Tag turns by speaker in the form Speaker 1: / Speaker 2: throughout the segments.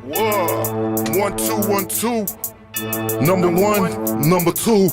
Speaker 1: Whoa. 1 2 1 2. Number one, number two.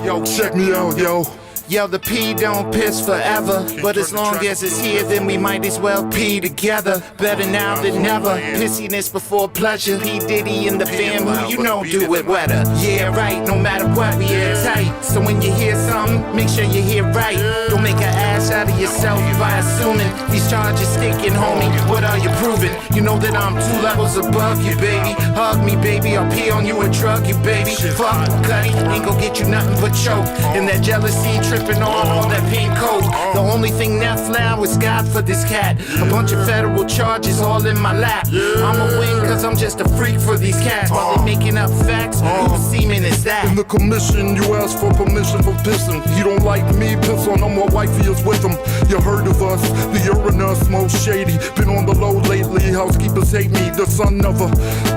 Speaker 1: Yo, check me out, yo.
Speaker 2: Yo, the pee don't piss forever, but as long as it's here, then we might as well pee together. Better now than never. Pissiness before pleasure. P. Diddy and the family, you know, do it wetter. Yeah, right, no matter what, we airtight. So when you hear something, make sure you hear right. Don't make an ass out of yourself by assuming these charges sticking, homie. What are you proving? You know that I'm 2 levels above you, baby. Hug me, baby, I'll pee on you and drug you, baby. Fuck, Cuddy, ain't gon' get you nothing but choke. And that jealousy tripping on all that pink coat. The only thing left now is God for this cat. A bunch of federal charges all in my lap. I'ma win cause I'm just a freak for these cats. While they making up facts, whose semen is that?
Speaker 1: In the commission, you ask for permission for pissing. He don't like me, piss on him while wifey is with him. You heard of us, the Uranus, most shady. Been on the low lately, housekeepers hate me, the son of a.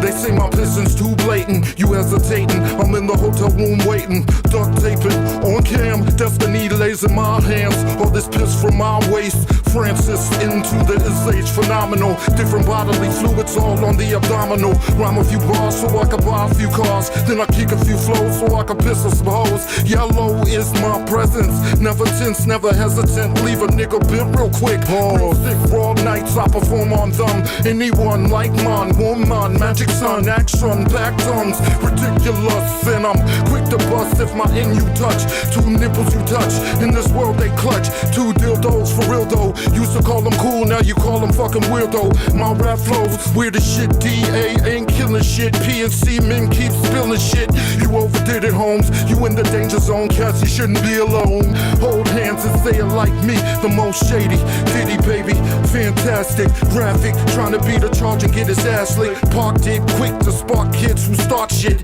Speaker 1: They say my pissing's too blatant. You hesitating, I'm in the hotel room waiting. Duct taping, on cam, destiny lays in my hands. All this piss from my waist. Francis into the age phenomenal. Different bodily fluids all on the abdominal. Rhyme a few bars so I can buy a few cars. Then I kick a few flows so I can piss on some hoes. Yellow is my presence. Never tense, never hesitant. Leave a nigga bent real quick. Real thick, raw nights I perform on them. Anyone like mine, woman, magic sun, action, back tongues. Ridiculous, and I'm quick to bust if my in you touch. 2 nipples you touch. In this world they clutch. 2 dildos for real though. Used to call them cool, now you call them fucking weirdo. My rap flows, weird as shit. DA ain't killing shit. PNC men keep spilling shit. You overdid it, Holmes. You in the danger zone, cats, you shouldn't be alone. Hold hands and say it like me, the most shady. Diddy baby, fantastic, graphic. Trying to beat a charge and get his ass licked. Parked it quick to spark kids who start shit.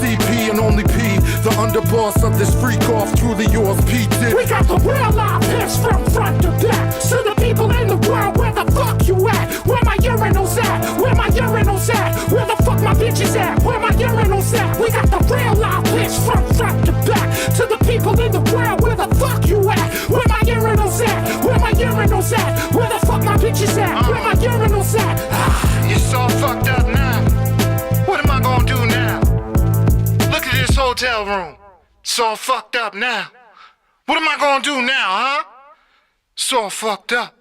Speaker 1: CP and only P, the underboss of this freak off through the yours P did.
Speaker 3: We got the real live piss from front to back. To the people in the world, where the fuck you at? Where my urinals at? Where my urinals at? Where the fuck my bitches at? Where my urinals at? We got the real live piss from front to back. To the people in the world, where the fuck you at? Where my urinals at? Where my urinals at? Where the fuck my bitches at? Where my urinals at?
Speaker 2: It's all fucked up now. What am I gonna do now? Look at this hotel room. It's all fucked up now. What am I gonna do now, huh? It's all fucked up.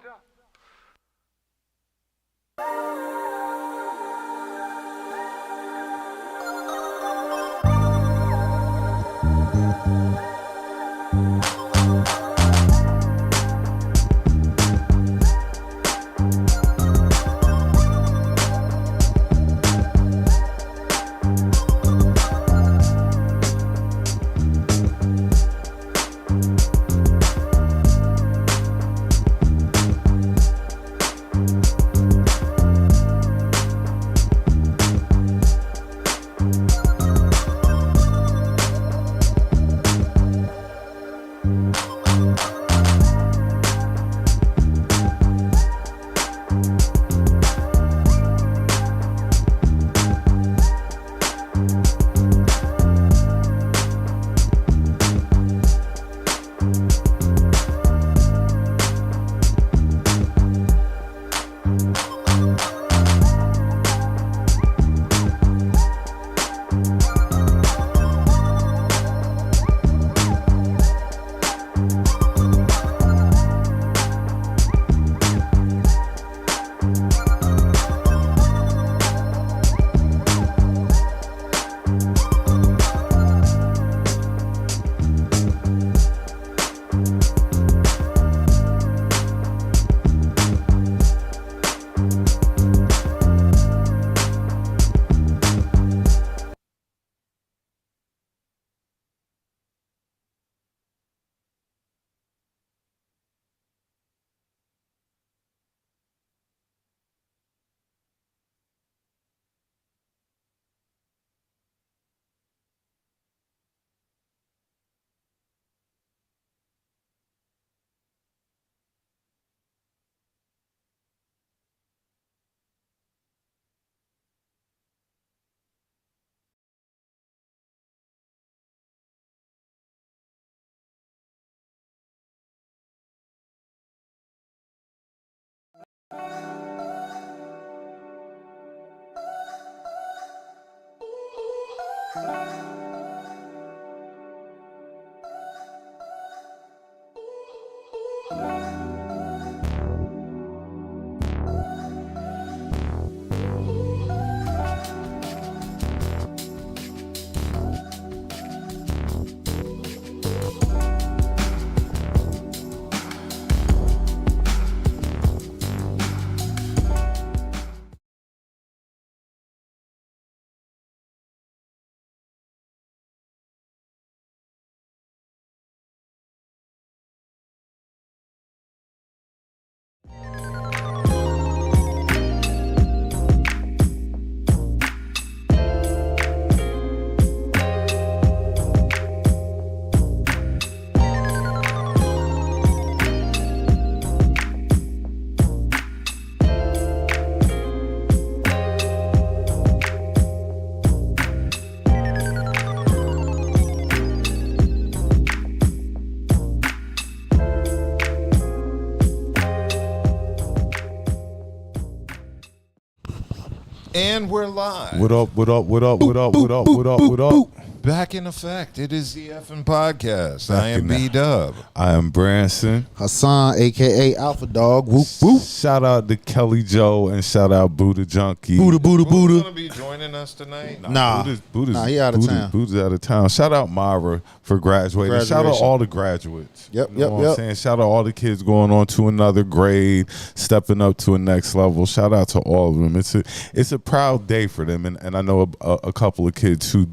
Speaker 4: And we're live.
Speaker 5: What up, what up, what up, what up, what up, what up, what up?
Speaker 4: Back in effect. It is the effing podcast.
Speaker 5: Back
Speaker 4: I am
Speaker 5: in
Speaker 4: B-Dub.
Speaker 5: I am Branson.
Speaker 6: Hassan, a.k.a. Alpha Dog. Whoop, whoop.
Speaker 5: Shout out to Kelly Joe and shout out Buddha Junkie.
Speaker 6: Buddha, Buddha,
Speaker 4: Who's
Speaker 6: Buddha.
Speaker 4: going to be joining us tonight?
Speaker 6: Nah.
Speaker 5: Buddha's
Speaker 6: he out of town.
Speaker 5: Buddha's out of town. Shout out Myra for graduating. Shout out
Speaker 6: Graduation.
Speaker 5: all the graduates.
Speaker 6: Yep,
Speaker 5: You know
Speaker 6: yep,
Speaker 5: what I'm
Speaker 6: yep.
Speaker 5: saying? Shout out all the kids going on to another grade, stepping up to a next level. Shout out to all of them. It's a proud day for them. And I know a couple of kids who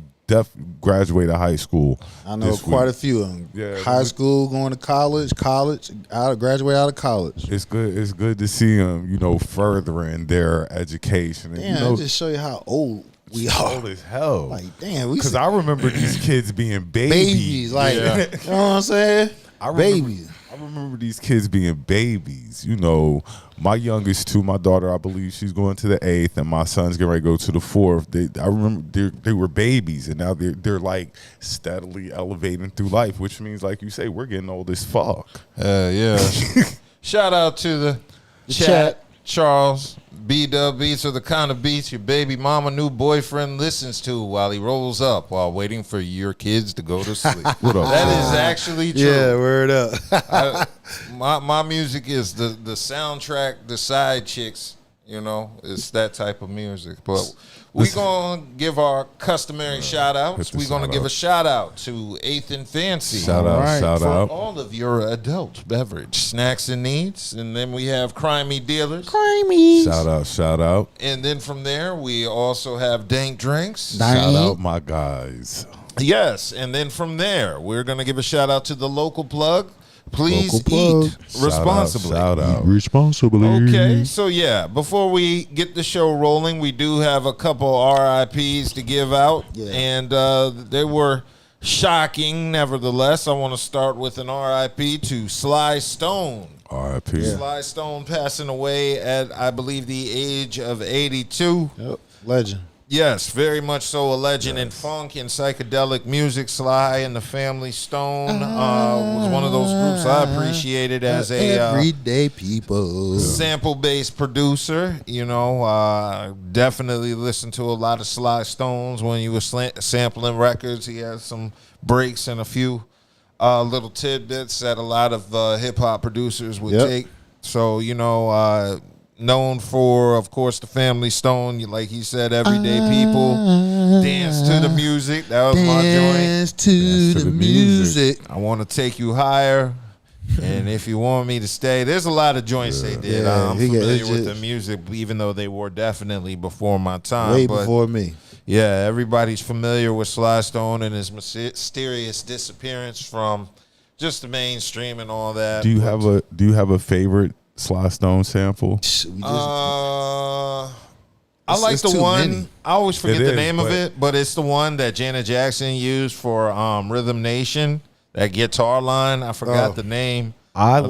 Speaker 5: graduated high school.
Speaker 6: I know
Speaker 5: this
Speaker 6: quite
Speaker 5: week.
Speaker 6: a few of them.
Speaker 5: Yeah,
Speaker 6: High school, going to college, graduate out of college.
Speaker 5: It's good. It's good to see them, furthering their education. And,
Speaker 6: Damn, just show you how old we are.
Speaker 5: old as hell.
Speaker 6: Like, damn, we
Speaker 5: Because I remember these kids being babies.
Speaker 6: babies. Like, you know what I'm saying?
Speaker 5: Babies. I remember these kids being babies. My youngest two, my daughter, I believe she's going to the 8th, and my son's getting ready to go to the 4th. I remember they were babies, and now they're like steadily elevating through life, which means, like you say, we're getting old as fuck.
Speaker 4: Yeah. Shout out to the chat. Charles. B-Dub beats are the kind of beats your baby mama new boyfriend listens to while he rolls up while waiting for your kids to go to sleep.
Speaker 5: What up?
Speaker 4: That is actually true.
Speaker 6: Yeah, word up.
Speaker 4: My music is the soundtrack, the side chicks, it's that type of music. But we're going to give our customary shout outs. We're going to give a shout out to 8th and Fancy.
Speaker 5: Shout out.
Speaker 4: For all of your adult beverage snacks and needs. And then we have Crimey Dealers.
Speaker 5: Shout out.
Speaker 4: And then from there, we also have Dank Drinks.
Speaker 5: Shout out my guys.
Speaker 4: Yes. And then from there, we're going to give a shout out to the local plug. Please
Speaker 6: Local plug.
Speaker 4: eat responsibly.
Speaker 5: Shout out.
Speaker 6: Responsibly.
Speaker 4: Okay, so yeah, before we get the show rolling, we do have a couple RIPs to give out, and they were shocking. Nevertheless, I want to start with an RIP to Sly Stone.
Speaker 5: R.I.P.
Speaker 4: Sly Stone passing away at, I believe, the age of 82.
Speaker 6: Yep, legend.
Speaker 4: Yes, very much so a legend in funk and psychedelic music. Sly and the Family Stone was one of those groups I appreciated as a
Speaker 6: everyday people.
Speaker 4: sample-based producer. Definitely listened to a lot of Sly Stones when you were sampling records. He had some breaks and a few little tidbits that a lot of hip-hop producers would take. So, known for, of course, the Family Stone. Like he said, everyday people. Dance to the music. That was my joint.
Speaker 6: Dance to the music.
Speaker 4: I want to take you higher. And if you want me to stay, there's a lot of joints they did.
Speaker 6: Yeah,
Speaker 4: I'm
Speaker 6: he got-
Speaker 4: familiar
Speaker 6: it's
Speaker 4: with the
Speaker 6: just-
Speaker 4: music, even though they were definitely before my time.
Speaker 6: Way
Speaker 4: but
Speaker 6: before me.
Speaker 4: yeah, everybody's familiar with Sly Stone and his mysterious disappearance from just the mainstream and all that.
Speaker 5: Do you have a favorite Sly Stone sample?
Speaker 6: We just,
Speaker 4: I like
Speaker 6: it's
Speaker 4: the
Speaker 6: too
Speaker 4: one.
Speaker 6: many.
Speaker 4: I always forget
Speaker 5: It
Speaker 4: the
Speaker 5: is,
Speaker 4: name of
Speaker 5: but-
Speaker 4: it, but it's the one that Janet Jackson used for Rhythm Nation. That guitar line, I forgot the name.
Speaker 5: I
Speaker 4: of the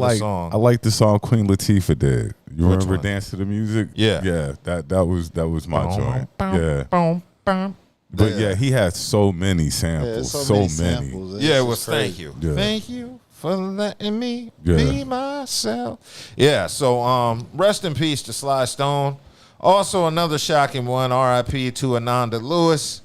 Speaker 5: like the song Queen Latifah did. You
Speaker 4: Which
Speaker 5: remember
Speaker 4: one?
Speaker 5: Dance to the Music?
Speaker 4: Yeah.
Speaker 5: That was my joint. Yeah. But yeah, he had so many samples.
Speaker 6: so
Speaker 5: so
Speaker 6: many
Speaker 5: many.
Speaker 6: samples. It's
Speaker 4: Yeah, it
Speaker 6: just
Speaker 4: was
Speaker 6: crazy.
Speaker 4: Thank You.
Speaker 5: Yeah.
Speaker 4: Thank you for letting me
Speaker 5: Yeah.
Speaker 4: be myself. Yeah, so rest in peace to Sly Stone. Also another shocking one, RIP to Ananda Lewis.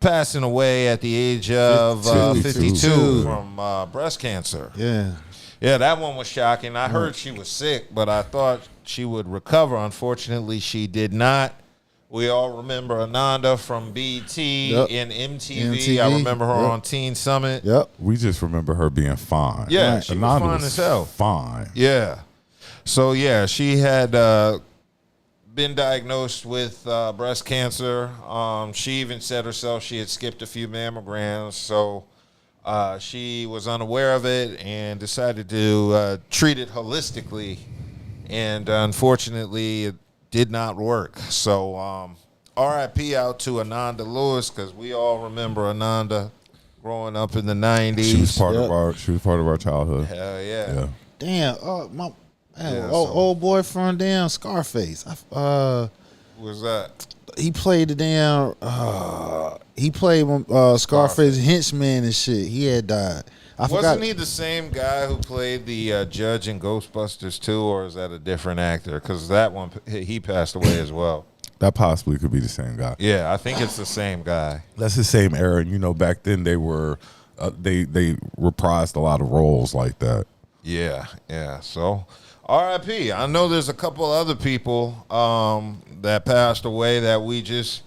Speaker 4: passing away at the age of 52 from breast cancer.
Speaker 6: Yeah.
Speaker 4: Yeah, that one was shocking. I heard she was sick, but I thought she would recover. Unfortunately, she did not. We all remember Ananda from BT and MTV. I remember her on Teen Summit.
Speaker 6: Yep.
Speaker 5: We just remember her being fine.
Speaker 4: Yeah, she was fine as hell.
Speaker 5: Fine.
Speaker 4: Yeah. So, yeah, she had been diagnosed with breast cancer. She even said herself she had skipped a few mammograms. So she was unaware of it and decided to treat it holistically. And unfortunately, it did not work. So RIP out to Ananda Lewis, because we all remember Ananda growing up in the 90s.
Speaker 5: She was part of our childhood.
Speaker 4: Hell yeah.
Speaker 6: Damn. Old boy from damn Scarface.
Speaker 4: Who was that?
Speaker 6: He played the damn. He played Scarface henchman and shit. He had died. I forgot.
Speaker 4: Wasn't he the same guy who played the judge in Ghostbusters 2, or is that a different actor? Because that one, he passed away as well.
Speaker 5: That possibly could be the same guy.
Speaker 4: Yeah, I think it's the same guy.
Speaker 5: That's the same era. And, you know, back then they were, they reprised a lot of roles like that.
Speaker 4: Yeah. So, R.I.P. I know there's a couple other people that passed away that we just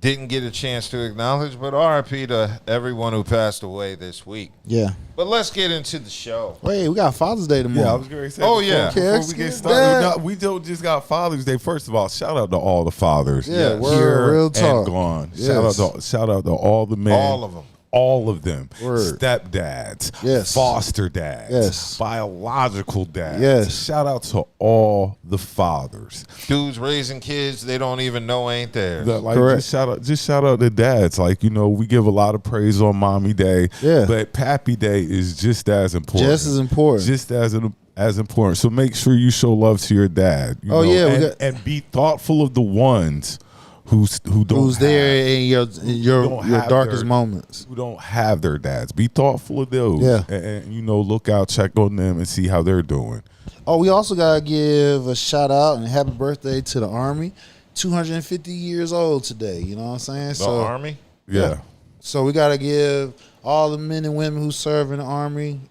Speaker 4: didn't get a chance to acknowledge, but R.I.P. to everyone who passed away this week.
Speaker 6: Yeah.
Speaker 4: But let's get into the show.
Speaker 6: Wait, we got Father's Day tomorrow.
Speaker 5: Yeah, I was going to say.
Speaker 6: yeah.
Speaker 5: Before we get started, we don't just got Father's Day. First of all, shout out to all the fathers.
Speaker 6: Yeah,
Speaker 5: here
Speaker 6: real talk.
Speaker 5: and gone.
Speaker 6: Yes.
Speaker 5: Shout out to all the men.
Speaker 4: All of them.
Speaker 5: All of them.
Speaker 6: Word.
Speaker 5: Stepdads.
Speaker 6: Yes.
Speaker 5: Foster dads.
Speaker 6: Yes.
Speaker 5: Biological dads.
Speaker 6: Yes.
Speaker 5: Shout out to all the fathers.
Speaker 4: Dudes raising kids they don't even know ain't there.
Speaker 6: Correct.
Speaker 5: Just shout out to dads. Like, you know, we give a lot of praise on Mommy Day.
Speaker 6: Yeah.
Speaker 5: But Pappy Day is just as important.
Speaker 6: Just as important.
Speaker 5: Just as important. So make sure you show love to your dad. You know, and be thoughtful of the ones who's
Speaker 6: there in your darkest moments,
Speaker 5: who don't have their dads. Be thoughtful of those.
Speaker 6: Yeah.
Speaker 5: And you know, look out, check on them, and see how they're doing.
Speaker 6: Oh, we also gotta give a shout out and happy birthday to the Army. 250 years old today. You know what I'm saying?
Speaker 4: The Army?
Speaker 5: Yeah.
Speaker 6: So we gotta give all the men and women who serve in the Army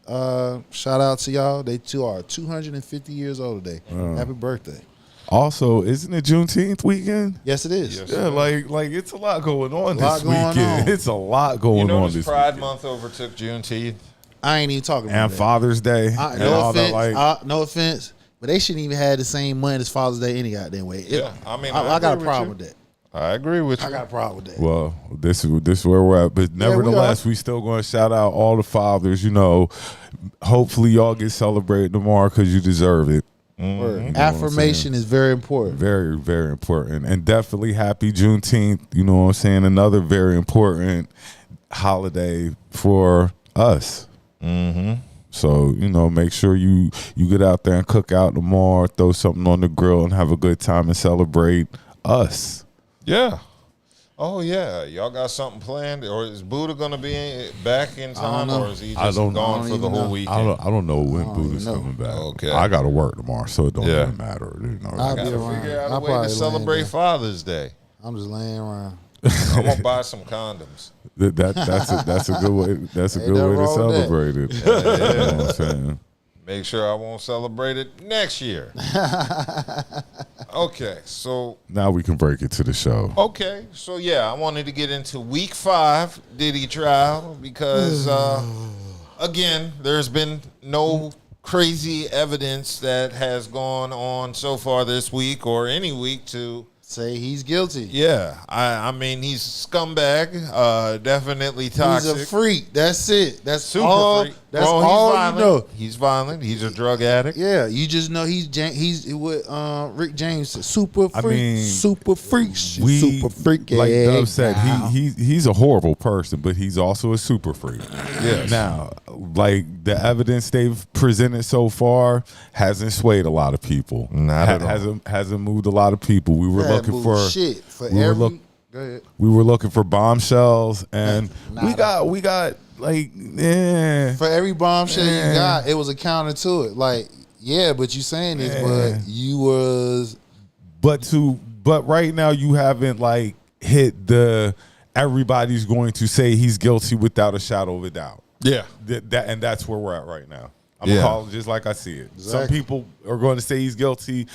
Speaker 6: shout out to y'all. They too are 250 years old today. Happy birthday.
Speaker 5: Also, isn't it Juneteenth weekend?
Speaker 6: Yes, it is.
Speaker 4: Yes.
Speaker 5: Yeah, like it's a lot going on this weekend. It's a lot going on this
Speaker 4: Pride
Speaker 5: weekend.
Speaker 4: Month overtook Juneteenth.
Speaker 6: I ain't even talking about
Speaker 5: And
Speaker 6: that.
Speaker 5: Father's Day.
Speaker 6: No offense, but they shouldn't even have the same month as Father's Day any goddamn way. I got a problem with that.
Speaker 4: I agree with you.
Speaker 6: I got a problem with that.
Speaker 5: Well, this is where we're at. But nevertheless, we still going to shout out all the fathers. You know, hopefully y'all get celebrated tomorrow because you deserve it.
Speaker 6: You know affirmation is very important.
Speaker 5: Very, very important. And definitely happy Juneteenth. You know what I'm saying? Another very important holiday for us.
Speaker 4: Mm-hmm.
Speaker 5: So, you know, make sure you get out there and cook out tomorrow, throw something on the grill and have a good time and celebrate us.
Speaker 4: Yeah. Oh, yeah. Y'all got something planned? Or is Buddha going to be back in time? Or is he just gone for the whole weekend?
Speaker 5: I don't know when Buddha's coming back.
Speaker 4: Okay.
Speaker 5: I got to work tomorrow, so it don't even matter. You know,
Speaker 6: I'll
Speaker 4: I got
Speaker 6: be
Speaker 4: to
Speaker 6: around.
Speaker 4: figure out
Speaker 6: I'll
Speaker 4: a way to
Speaker 6: probably
Speaker 4: celebrate
Speaker 6: land
Speaker 4: Father's Day.
Speaker 6: I'm just laying around.
Speaker 4: I'm going to buy some condoms.
Speaker 5: That's a good way. That's a good way to celebrate it. You know what I'm saying?
Speaker 4: Make sure I won't celebrate it next year. Okay, so
Speaker 5: Now we can break it to the show.
Speaker 4: I wanted to get into week 5 Diddy Trial because again, there's been no crazy evidence that has gone on so far this week or any week to
Speaker 6: say he's guilty.
Speaker 4: Yeah, I mean he's a scumbag, definitely toxic.
Speaker 6: He's a freak. That's it. That's
Speaker 4: Super
Speaker 6: all.
Speaker 4: freak.
Speaker 6: That's
Speaker 4: Bro,
Speaker 6: all
Speaker 4: he's violent.
Speaker 6: you know.
Speaker 4: He's violent. He's a drug addict.
Speaker 6: Yeah, you just know he's what Rick James said. Super freak.
Speaker 5: I mean,
Speaker 6: super freak.
Speaker 5: Super
Speaker 6: freak.
Speaker 5: Like Dove said, he's a horrible person, but he's also a super freak.
Speaker 4: Yes.
Speaker 5: Now, like the evidence they've presented so far hasn't swayed a lot of people.
Speaker 4: Not at all.
Speaker 5: Hasn't moved a lot of people. We were looking for
Speaker 6: shit for
Speaker 5: we were
Speaker 6: every. Go ahead.
Speaker 5: We were looking for bombshells, and we got like
Speaker 6: for every bombshell you got, it was a counter to it. Like, yeah, but you saying this, but you was.
Speaker 5: But right now you haven't like hit the everybody's going to say he's guilty without a shadow of a doubt.
Speaker 4: Yeah.
Speaker 5: And that's where we're at right now. I'm
Speaker 4: Yeah.
Speaker 5: gonna call it just like I see it. Some people are going to say he's guilty,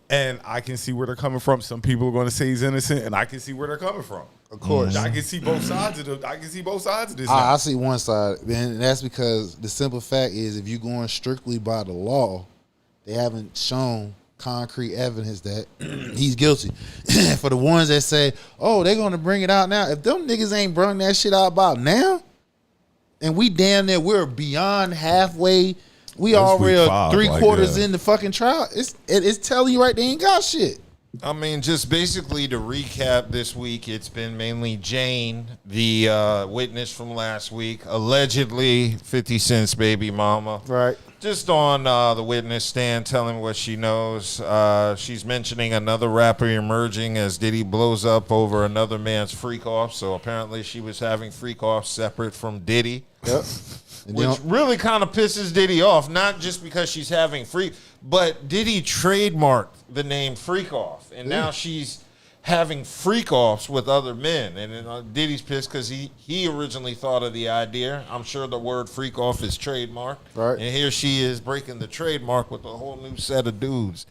Speaker 5: and I can see where they're coming from. Some people are going to say he's innocent, and I can see where they're coming from.
Speaker 6: Of course.
Speaker 5: I can see both sides of this. now.
Speaker 6: I see one side, and that's because the simple fact is, if you're going strictly by the law, they haven't shown concrete evidence that he's guilty. For the ones that say, "Oh, they're gonna bring it out now," if them niggas ain't bring that shit out about now, and we damn near we're beyond halfway. We
Speaker 5: That's
Speaker 6: already
Speaker 5: week 5,
Speaker 6: 3/4 in the fucking trial. It's telling you right they ain't got shit.
Speaker 4: I mean, just basically to recap this week, it's been mainly Jane, the witness from last week, allegedly 50 Cent's baby mama.
Speaker 6: Right.
Speaker 4: Just on the witness stand telling what she knows. She's mentioning another rapper emerging as Diddy blows up over another man's freak off. So apparently she was having freak offs separate from Diddy.
Speaker 6: Yep.
Speaker 4: Which really kind of pisses Diddy off, not just because she's having freak, but Diddy trademarked the name freak off, and now she's having freak offs with other men, and then Diddy's pissed because he originally thought of the idea. I'm sure the word freak off is trademarked,
Speaker 6: right?
Speaker 4: And here she is breaking the trademark with a whole new set of dudes,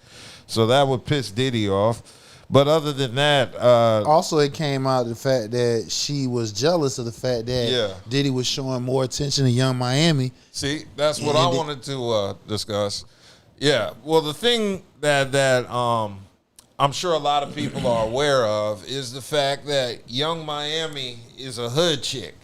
Speaker 4: so that would piss Diddy off. But other than that,
Speaker 6: also it came out the fact that she was jealous of the fact that Diddy was showing more attention to Young Miami.
Speaker 4: See, that's what I wanted to discuss. Yeah, well, the thing that I'm sure a lot of people are aware of is the fact that Young Miami is a hood chick,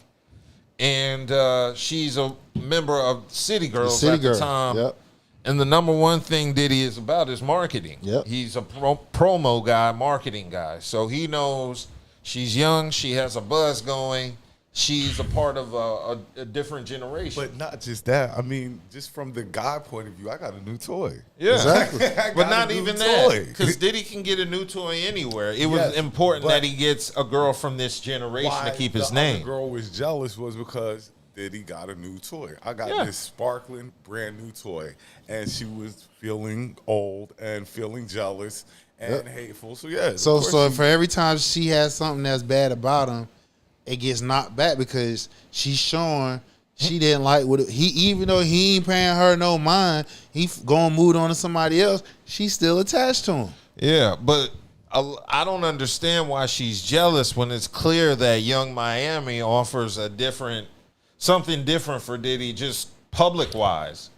Speaker 4: and she's a member of City Girls at the time.
Speaker 6: Yep.
Speaker 4: And the number one thing Diddy is about is marketing.
Speaker 6: Yep.
Speaker 4: He's a promo guy, marketing guy. So he knows she's young, she has a buzz going, she's a part of a different generation.
Speaker 5: But not just that. I mean, just from the guy point of view, I got a new toy.
Speaker 4: Yeah,
Speaker 6: exactly.
Speaker 4: But not even that, because Diddy can get a new toy anywhere. It was important that he gets a girl from this generation to keep his name.
Speaker 5: The girl was jealous was because Diddy got a new toy. I got this sparkling, brand new toy, and she was feeling old and feeling jealous and hateful. So yeah.
Speaker 6: So for every time she has something that's bad about him, it gets knocked back because she's showing she didn't like what he. Even though he ain't paying her no mind, he gonna move on to somebody else. She's still attached to him.
Speaker 4: Yeah, but I don't understand why she's jealous when it's clear that Young Miami offers something different for Diddy, just public wise.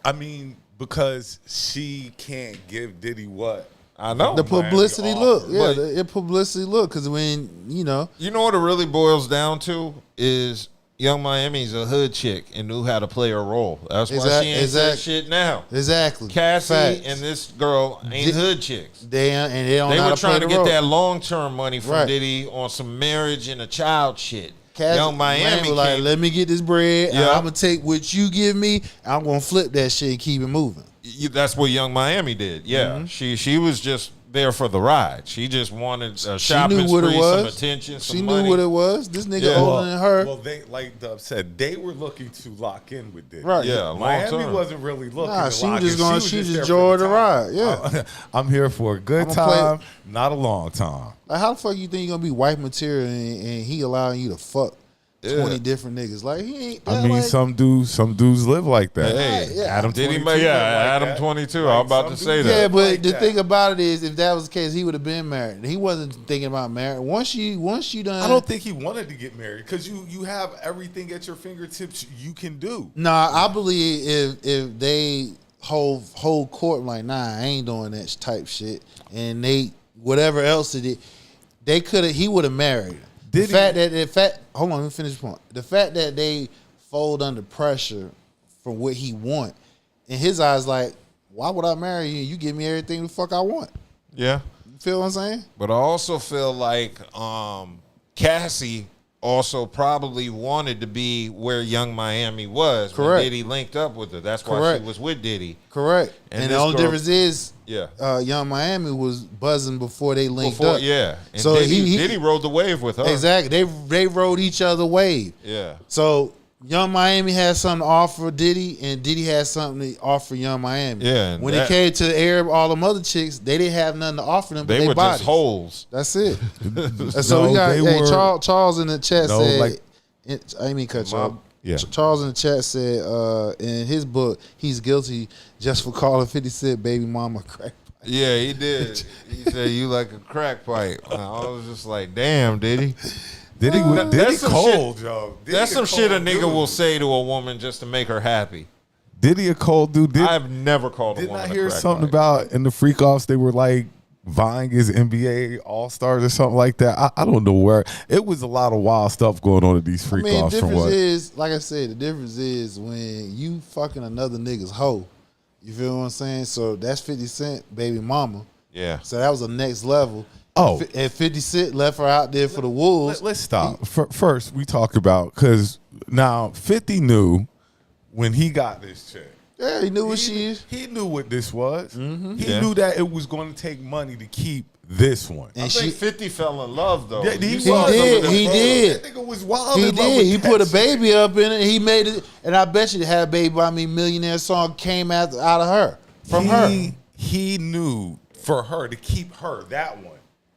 Speaker 5: I mean, because she can't give Diddy what?
Speaker 4: I know.
Speaker 6: The publicity look. Yeah,
Speaker 4: But
Speaker 6: the publicity look. Because when,
Speaker 4: you know what it really boils down to is Young Miami's a hood chick and knew how to play her role. That's why she ain't that shit now.
Speaker 6: Exactly.
Speaker 4: Cassie and this girl ain't hood chicks.
Speaker 6: They
Speaker 4: were trying to get that long-term money from Diddy on some marriage and a child shit. Young Miami
Speaker 6: was like, let me get this bread, and I'm going to take what you give me, and I'm going to flip that shit and keep it moving.
Speaker 4: That's what Young Miami did. Yeah. Mm-hmm. She was just there for the ride. She just wanted a shopping spree, some attention, some money.
Speaker 6: She knew what it was. This nigga older than her.
Speaker 5: Well, they, like Dub said, they were looking to lock in with Diddy.
Speaker 6: Right.
Speaker 4: Yeah,
Speaker 5: Miami wasn't really looking to
Speaker 6: she
Speaker 5: lock
Speaker 6: was just
Speaker 5: in.
Speaker 6: going, she just enjoyed the ride. Yeah.
Speaker 5: I'm here for a good time, not a long time.
Speaker 6: Like, how the fuck you think you're going to be wife material and he allowing you to fuck 20 different niggas? Like, he ain't.
Speaker 5: I mean, some dudes live like that.
Speaker 4: Hey,
Speaker 5: Adam
Speaker 4: Diddy,
Speaker 5: 22.
Speaker 4: Adam 22. I was about to say that.
Speaker 6: Yeah, but the thing about it is, if that was the case, he would have been married. He wasn't thinking about marriage. Once you done.
Speaker 5: I don't think he wanted to get married because you have everything at your fingertips you can do.
Speaker 6: Nah, I believe if they whole court like, nah, I ain't doing that type shit, and they whatever else it is, he would have married. Hold on, let me finish the point. The fact that they fold under pressure for what he want, in his eyes, like, why would I marry you? You give me everything the fuck I want.
Speaker 4: Yeah.
Speaker 6: You feel what I'm saying?
Speaker 4: But I also feel like Cassie also probably wanted to be where Young Miami was when Diddy linked up with her. That's why she was with Diddy.
Speaker 6: Correct. And the only difference is Young Miami was buzzing before they linked up.
Speaker 4: Yeah. And
Speaker 6: so
Speaker 4: Diddy rode the wave with her.
Speaker 6: Exactly. They rode each other wave.
Speaker 4: Yeah.
Speaker 6: So Young Miami had something to offer Diddy, and Diddy had something to offer Young Miami.
Speaker 4: Yeah,
Speaker 6: When it came to the Arab, all them other chicks, they didn't have nothing to offer them. But
Speaker 4: They were
Speaker 6: bodies.
Speaker 4: just holes.
Speaker 6: That's it. And so we got Charles in the chat said. I didn't mean cut Charles.
Speaker 5: Yeah.
Speaker 6: Charles in the chat said in his book he's guilty just for calling 50 Cent baby mama crack.
Speaker 4: Yeah, he did. He said you like a crack pipe. And I was just like, damn, Diddy.
Speaker 5: Diddy
Speaker 4: some
Speaker 5: cold,
Speaker 4: shit,
Speaker 5: yo.
Speaker 4: That's some shit a nigga will say to a woman just to make her happy.
Speaker 5: Diddy a cold dude.
Speaker 4: I've never called a
Speaker 5: Didn't
Speaker 4: woman
Speaker 5: I
Speaker 4: a
Speaker 5: hear
Speaker 4: crack
Speaker 5: something
Speaker 4: pipe.
Speaker 5: about in the freak offs they were like vying as NBA All-Stars or something like that? I don't know where. It was a lot of wild stuff going on at these freak offs.
Speaker 6: The
Speaker 5: from
Speaker 6: difference
Speaker 5: what?
Speaker 6: is, like I said, the difference is when you fucking another nigga's hoe. You feel what I'm saying? So that's 50 Cent baby mama.
Speaker 4: Yeah.
Speaker 6: So that was the next level.
Speaker 5: Oh.
Speaker 6: And 50 Cent left her out there for the Wolves.
Speaker 5: Let's stop. First, we talk about, because now 50 knew when he got this chick.
Speaker 6: Yeah, he knew what she is.
Speaker 5: He knew what this was. He
Speaker 4: Yeah.
Speaker 5: knew that it was going to take money to keep this one.
Speaker 6: And
Speaker 4: I think 50 fell in love though.
Speaker 5: Yeah,
Speaker 4: You
Speaker 5: he
Speaker 4: saw
Speaker 5: was.
Speaker 4: some of them
Speaker 6: He
Speaker 4: photos.
Speaker 6: did.
Speaker 5: That nigga was wild.
Speaker 6: He
Speaker 5: in love
Speaker 6: did.
Speaker 5: with
Speaker 6: He
Speaker 5: that
Speaker 6: put a
Speaker 5: shit.
Speaker 6: baby up in it. He made it, and I bet you "Had Baby by Me" Millionaire song came out of her, from her.
Speaker 5: He knew for her to keep her that one.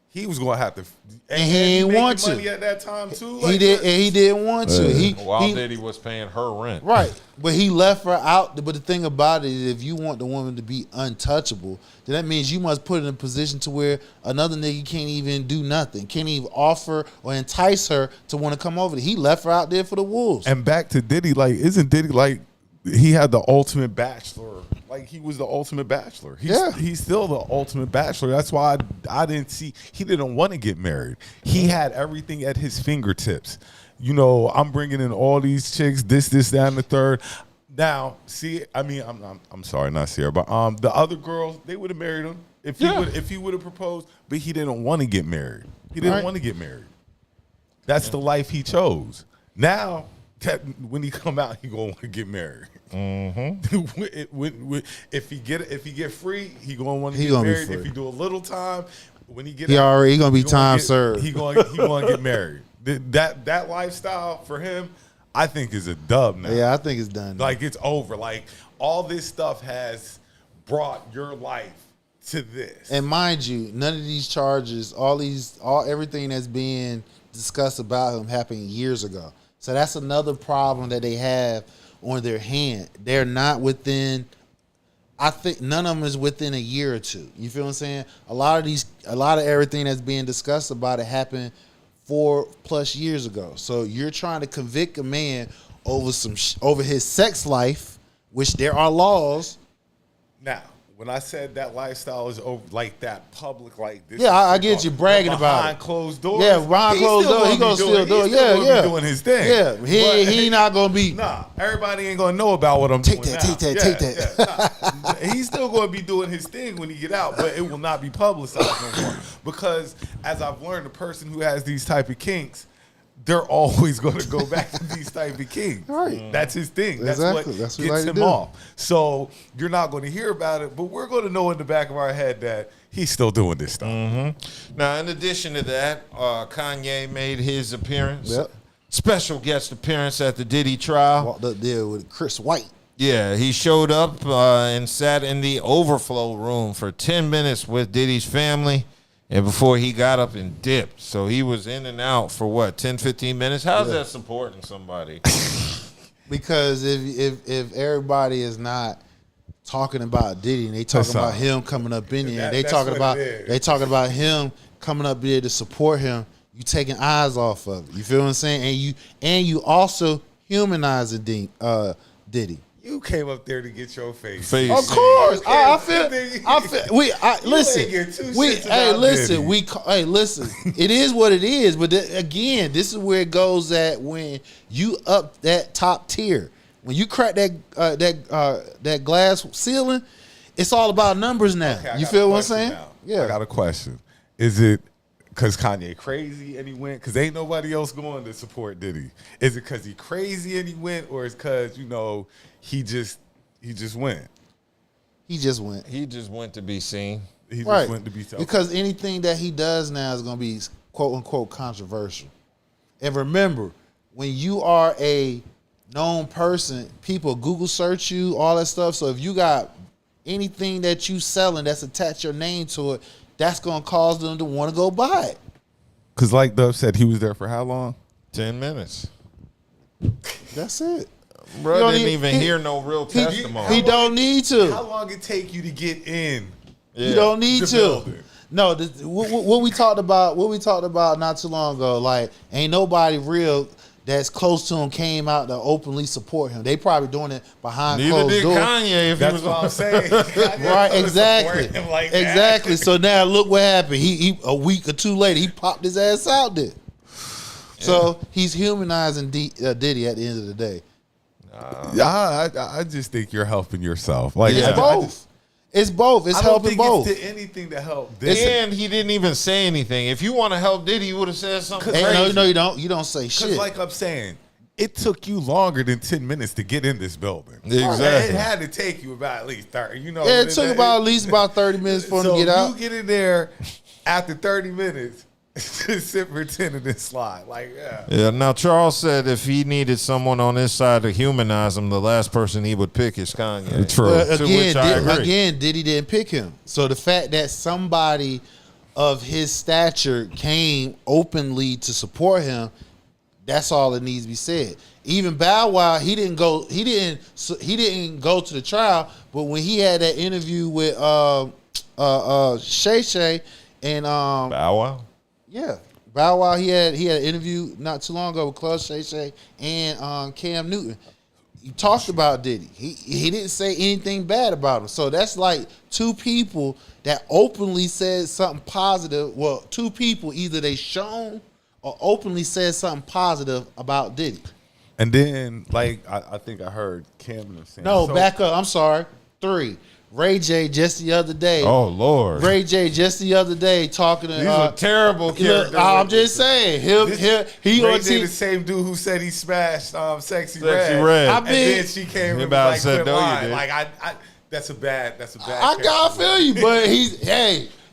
Speaker 5: He was going to have to,
Speaker 6: And he ain't
Speaker 5: making
Speaker 6: want to.
Speaker 5: money at that time too.
Speaker 6: He
Speaker 5: like
Speaker 6: did,
Speaker 5: that.
Speaker 6: and he didn't want to.
Speaker 4: While Diddy was paying her rent.
Speaker 6: Right, but he left her out. But the thing about it is, if you want the woman to be untouchable, then that means you must put her in a position to where another nigga can't even do nothing, can't even offer or entice her to want to come over. He left her out there for the Wolves.
Speaker 5: And back to Diddy, like, isn't Diddy like he had the ultimate bachelor? Like, he was the ultimate bachelor. He's still the ultimate bachelor. That's why I didn't see, he didn't want to get married. He had everything at his fingertips. You know, I'm bringing in all these chicks, this, that, and the third. Now, see, I mean, I'm sorry, not Ciara, but the other girls, they would have married him if he would have proposed, but he didn't want to get married. He didn't want to get married. That's the life he chose. Now, when he come out, he gonna want to get married. If he get free, he gonna want to get married. If he do a little time, when he get out,
Speaker 6: he gonna be time served.
Speaker 5: He gonna get married. That lifestyle for him, I think, is a dub now.
Speaker 6: Yeah, I think it's done.
Speaker 5: Like, it's over. Like, all this stuff has brought your life to this.
Speaker 6: And mind you, none of these charges, everything that's being discussed about him happened years ago. So that's another problem that they have on their hand. They're not within, I think none of them is within a year or two. You feel what I'm saying? A lot of everything that's being discussed about it happened 4+ years ago. So you're trying to convict a man over his sex life, which there are laws.
Speaker 5: Now, when I said that lifestyle is over, like that public, like this.
Speaker 6: Yeah, I get you bragging about it.
Speaker 5: Behind closed doors.
Speaker 6: Yeah, behind closed doors, he gonna still do it. Yeah.
Speaker 5: Be doing his thing.
Speaker 6: Yeah, he not gonna be.
Speaker 5: Nah, everybody ain't gonna know about what I'm
Speaker 6: Take
Speaker 5: doing
Speaker 6: that,
Speaker 5: now.
Speaker 6: take that.
Speaker 5: Nah. He's still gonna be doing his thing when he get out, but it will not be publicized no more. Because as I've learned, the person who has these type of kinks, they're always going to go back to these type of kinks.
Speaker 6: Right.
Speaker 5: That's his thing.
Speaker 6: Exactly.
Speaker 5: That's what
Speaker 6: we
Speaker 5: gets
Speaker 6: like to
Speaker 5: him
Speaker 6: do.
Speaker 5: off. So you're not going to hear about it, but we're going to know in the back of our head that he's still doing this stuff.
Speaker 4: Now, in addition to that, Kanye made his appearance.
Speaker 6: Yep.
Speaker 4: Special guest appearance at the Diddy Trial.
Speaker 6: Walked up there with Chris White.
Speaker 4: Yeah, he showed up and sat in the overflow room for 10 minutes with Diddy's family. And before he got up and dipped. So he was in and out for what, 10, 15 minutes? How's that supporting somebody?
Speaker 6: Because if everybody is not talking about Diddy and they talking about him coming up in there, they talking about him coming up there to support him, you taking eyes off of it. You feel what I'm saying? And you also humanizing Diddy.
Speaker 5: You came up there to get your face.
Speaker 6: Of course, I feel. Listen. It is what it is. But again, this is where it goes at when you up that top tier. When you crack that glass ceiling, it's all about numbers now.
Speaker 5: Okay,
Speaker 6: you feel what I'm saying?
Speaker 5: Now.
Speaker 6: Yeah.
Speaker 5: I got a question. Is it because Kanye crazy and he went? Because ain't nobody else going to support Diddy. Is it because he crazy and he went, or is because he just went?
Speaker 6: He just went.
Speaker 4: He just went to be seen.
Speaker 5: He just went to be tough.
Speaker 6: Because anything that he does now is going to be quote unquote controversial. And remember, when you are a known person, people Google search you, all that stuff. So if you got anything that you selling that's attached your name to it, that's gonna cause them to want to go buy it.
Speaker 5: Because like Dove said, he was there for how long?
Speaker 4: 10 minutes.
Speaker 6: That's it.
Speaker 4: Bro didn't even hear no real testimony.
Speaker 6: He don't need to.
Speaker 5: How long it take you to get in?
Speaker 6: You don't need
Speaker 5: The
Speaker 6: to.
Speaker 5: building.
Speaker 6: No, what we talked about not too long ago, like ain't nobody real that's close to him came out to openly support him. They probably doing it behind
Speaker 4: Neither
Speaker 6: closed
Speaker 4: did
Speaker 6: doors.
Speaker 4: Kanye if he
Speaker 5: That's
Speaker 4: was
Speaker 5: what I'm saying.
Speaker 6: Right, exactly. Exactly. So now look what happened. He a week or two later, he popped his ass out there. So he's humanizing Diddy at the end of the day.
Speaker 5: I just think you're helping yourself. Like
Speaker 6: It's both. It's both. It's
Speaker 5: I don't
Speaker 6: helping
Speaker 5: think
Speaker 6: both.
Speaker 5: it's anything to help.
Speaker 4: And he didn't even say anything. If you want to help Diddy, you would have said something
Speaker 6: Hey,
Speaker 4: crazy.
Speaker 6: no, you don't. You don't say shit.
Speaker 5: Because like I'm saying, it took you longer than 10 minutes to get in this building.
Speaker 4: Exactly.
Speaker 5: It had to take you about at least 30. You know,
Speaker 6: Yeah, it took about at least about 30 minutes for him
Speaker 5: so
Speaker 6: to get out.
Speaker 5: you get in there after 30 minutes, sit pretend and then slide. Like, yeah.
Speaker 4: Yeah, now Charles said if he needed someone on his side to humanize him, the last person he would pick is Kanye.
Speaker 5: True.
Speaker 6: But
Speaker 4: To which I agree.
Speaker 6: Diddy didn't pick him. So the fact that somebody of his stature came openly to support him, that's all that needs to be said. Even Bow Wow, he didn't go to the trial, but when he had that interview with Shay Shay and
Speaker 4: Bow Wow?
Speaker 6: yeah, Bow Wow, he had an interview not too long ago with Club Shay Shay and Cam Newton. He talked about Diddy. He didn't say anything bad about him. So that's like two people that openly said something positive. Well, two people, either they shown or openly said something positive about Diddy.
Speaker 5: And then, like, I think I heard Cameron saying.
Speaker 6: No, back up. I'm sorry. 3. Ray J just the other day.
Speaker 4: Oh, Lord.
Speaker 6: Ray J just the other day talking to.
Speaker 4: He's a terrible character.
Speaker 6: I'm just saying. He
Speaker 5: Ray
Speaker 6: on
Speaker 5: J, the same dude who said he smashed Sexy
Speaker 4: Red.
Speaker 5: Red.
Speaker 6: I
Speaker 5: And
Speaker 6: mean,
Speaker 5: then she came and was
Speaker 4: about
Speaker 5: like,
Speaker 4: said,
Speaker 5: quit
Speaker 4: no, you
Speaker 5: lying.
Speaker 4: did.
Speaker 5: Like, I that's a bad
Speaker 6: I gotta feel you, but he's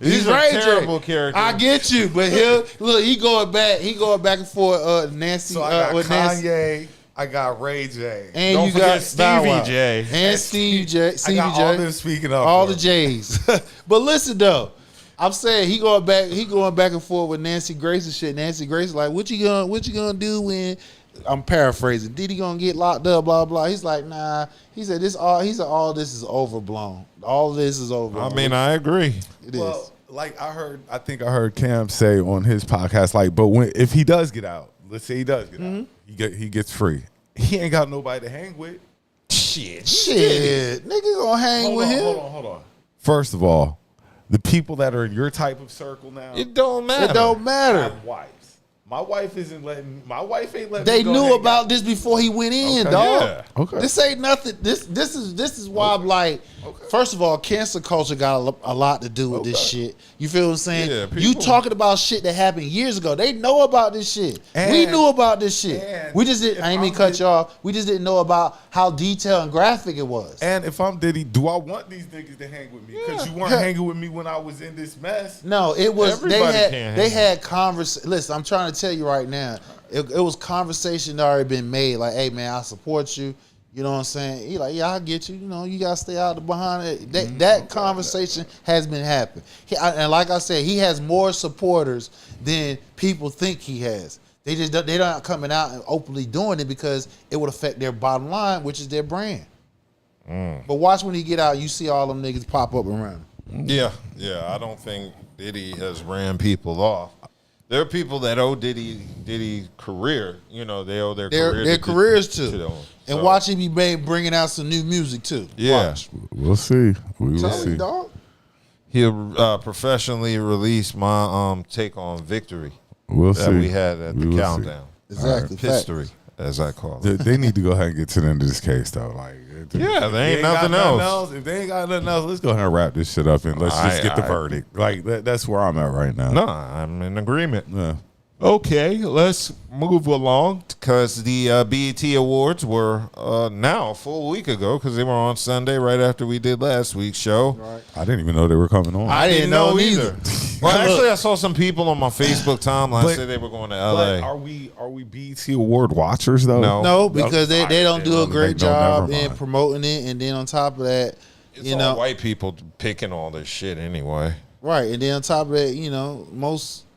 Speaker 4: He's a
Speaker 6: Ray J.
Speaker 4: terrible character.
Speaker 6: I get you, but he going back and forth. Nancy
Speaker 5: So I got
Speaker 6: with
Speaker 5: Kanye,
Speaker 6: Nancy,
Speaker 5: I got Ray J.
Speaker 6: and
Speaker 4: Don't
Speaker 6: you
Speaker 4: forget
Speaker 6: got Bow
Speaker 4: Stevie
Speaker 6: Wow.
Speaker 4: J.
Speaker 6: and Stevie J.
Speaker 5: I got all them speaking up.
Speaker 6: all
Speaker 5: for
Speaker 6: the
Speaker 5: him.
Speaker 6: J's. But listen though, I'm saying he going back and forth with Nancy Grace and shit. Nancy Grace is like, what you gonna do when? I'm paraphrasing. Diddy gonna get locked up? Blah blah. He's like, nah. He said all this is overblown. All this is overblown.
Speaker 4: I mean, I agree.
Speaker 6: It is.
Speaker 5: Well, like I think I heard Cam say on his podcast, like, but if he does get out, let's say he does get out, he gets free. He ain't got nobody to hang with.
Speaker 4: Shit.
Speaker 6: Shit, nigga gonna hang with him.
Speaker 5: Hold on. First of all, the people that are in your type of circle now,
Speaker 4: It don't matter.
Speaker 6: It don't matter.
Speaker 5: have wives. My wife ain't letting
Speaker 6: They
Speaker 5: me go
Speaker 6: knew
Speaker 5: hang
Speaker 6: about
Speaker 5: out.
Speaker 6: this before he went in,
Speaker 5: Okay.
Speaker 6: dog.
Speaker 4: Yeah.
Speaker 5: Okay.
Speaker 6: This ain't nothing. This is why I'm like, first of all, cancel culture got a lot to do with this shit. You feel what I'm saying?
Speaker 4: Yeah,
Speaker 6: you
Speaker 4: people-
Speaker 6: talking about shit that happened years ago. They know about this shit. We
Speaker 5: And-
Speaker 6: knew about this shit.
Speaker 5: and
Speaker 6: We just didn't. I ain't mean
Speaker 5: if
Speaker 6: to
Speaker 5: I'm
Speaker 6: cut you off. We just didn't know about how detailed and graphic it was.
Speaker 5: And if I'm Diddy, do I want these niggas to hang with me? Because you weren't hanging with me when I was in this mess.
Speaker 6: No, it was
Speaker 4: Everybody can't
Speaker 6: they
Speaker 4: hang.
Speaker 6: had conversation. Listen, I'm trying to tell you right now. It was conversation that already been made. Like, hey man, I support you. You know what I'm saying? He like, yeah, I get you. You know, you gotta stay out behind it. That conversation has been happening. And like I said, he has more supporters than people think he has. They're not coming out and openly doing it because it would affect their bottom line, which is their brand. But watch when he get out, you see all them niggas pop up around him.
Speaker 4: Yeah. I don't think Diddy has ran people off. There are people that owe Diddy career. You know, they owe their
Speaker 6: careers too.
Speaker 4: them.
Speaker 6: And
Speaker 4: So,
Speaker 6: watch him be bringing out some new music too.
Speaker 4: Yeah.
Speaker 6: Watch.
Speaker 5: We'll see. We will
Speaker 6: Tell
Speaker 5: see.
Speaker 6: me, dog.
Speaker 4: He'll professionally release my take on Victory
Speaker 5: We'll
Speaker 4: that
Speaker 5: see.
Speaker 4: we had at the
Speaker 5: We will see.
Speaker 4: countdown.
Speaker 6: Exactly.
Speaker 4: History, as I call it.
Speaker 5: They need to go ahead and get to the end of this case, though. Like,
Speaker 4: Yeah,
Speaker 5: if
Speaker 4: there ain't
Speaker 5: got
Speaker 4: nothing else.
Speaker 5: If they ain't got nothing else, let's go ahead and wrap this shit up and let's just get the verdict. Like, that's where I'm at right now.
Speaker 4: No, I'm in agreement.
Speaker 5: Yeah.
Speaker 4: Okay, let's move along because the BET Awards were now a full week ago because they were on Sunday right after we did last week's show.
Speaker 5: I didn't even know they were coming on.
Speaker 6: I didn't know either.
Speaker 4: Well, actually, I saw some people on my Facebook timeline
Speaker 5: But-
Speaker 4: say they were going to
Speaker 5: But
Speaker 4: LA.
Speaker 5: are we BET Award watchers though?
Speaker 6: No, because they don't do a great
Speaker 5: No,
Speaker 6: job
Speaker 5: never
Speaker 6: in
Speaker 5: mind.
Speaker 6: promoting it, and then on top of that,
Speaker 4: It's
Speaker 6: you
Speaker 4: all
Speaker 6: know,
Speaker 4: white people picking all this shit anyway.
Speaker 6: right, and then on top of that, you know,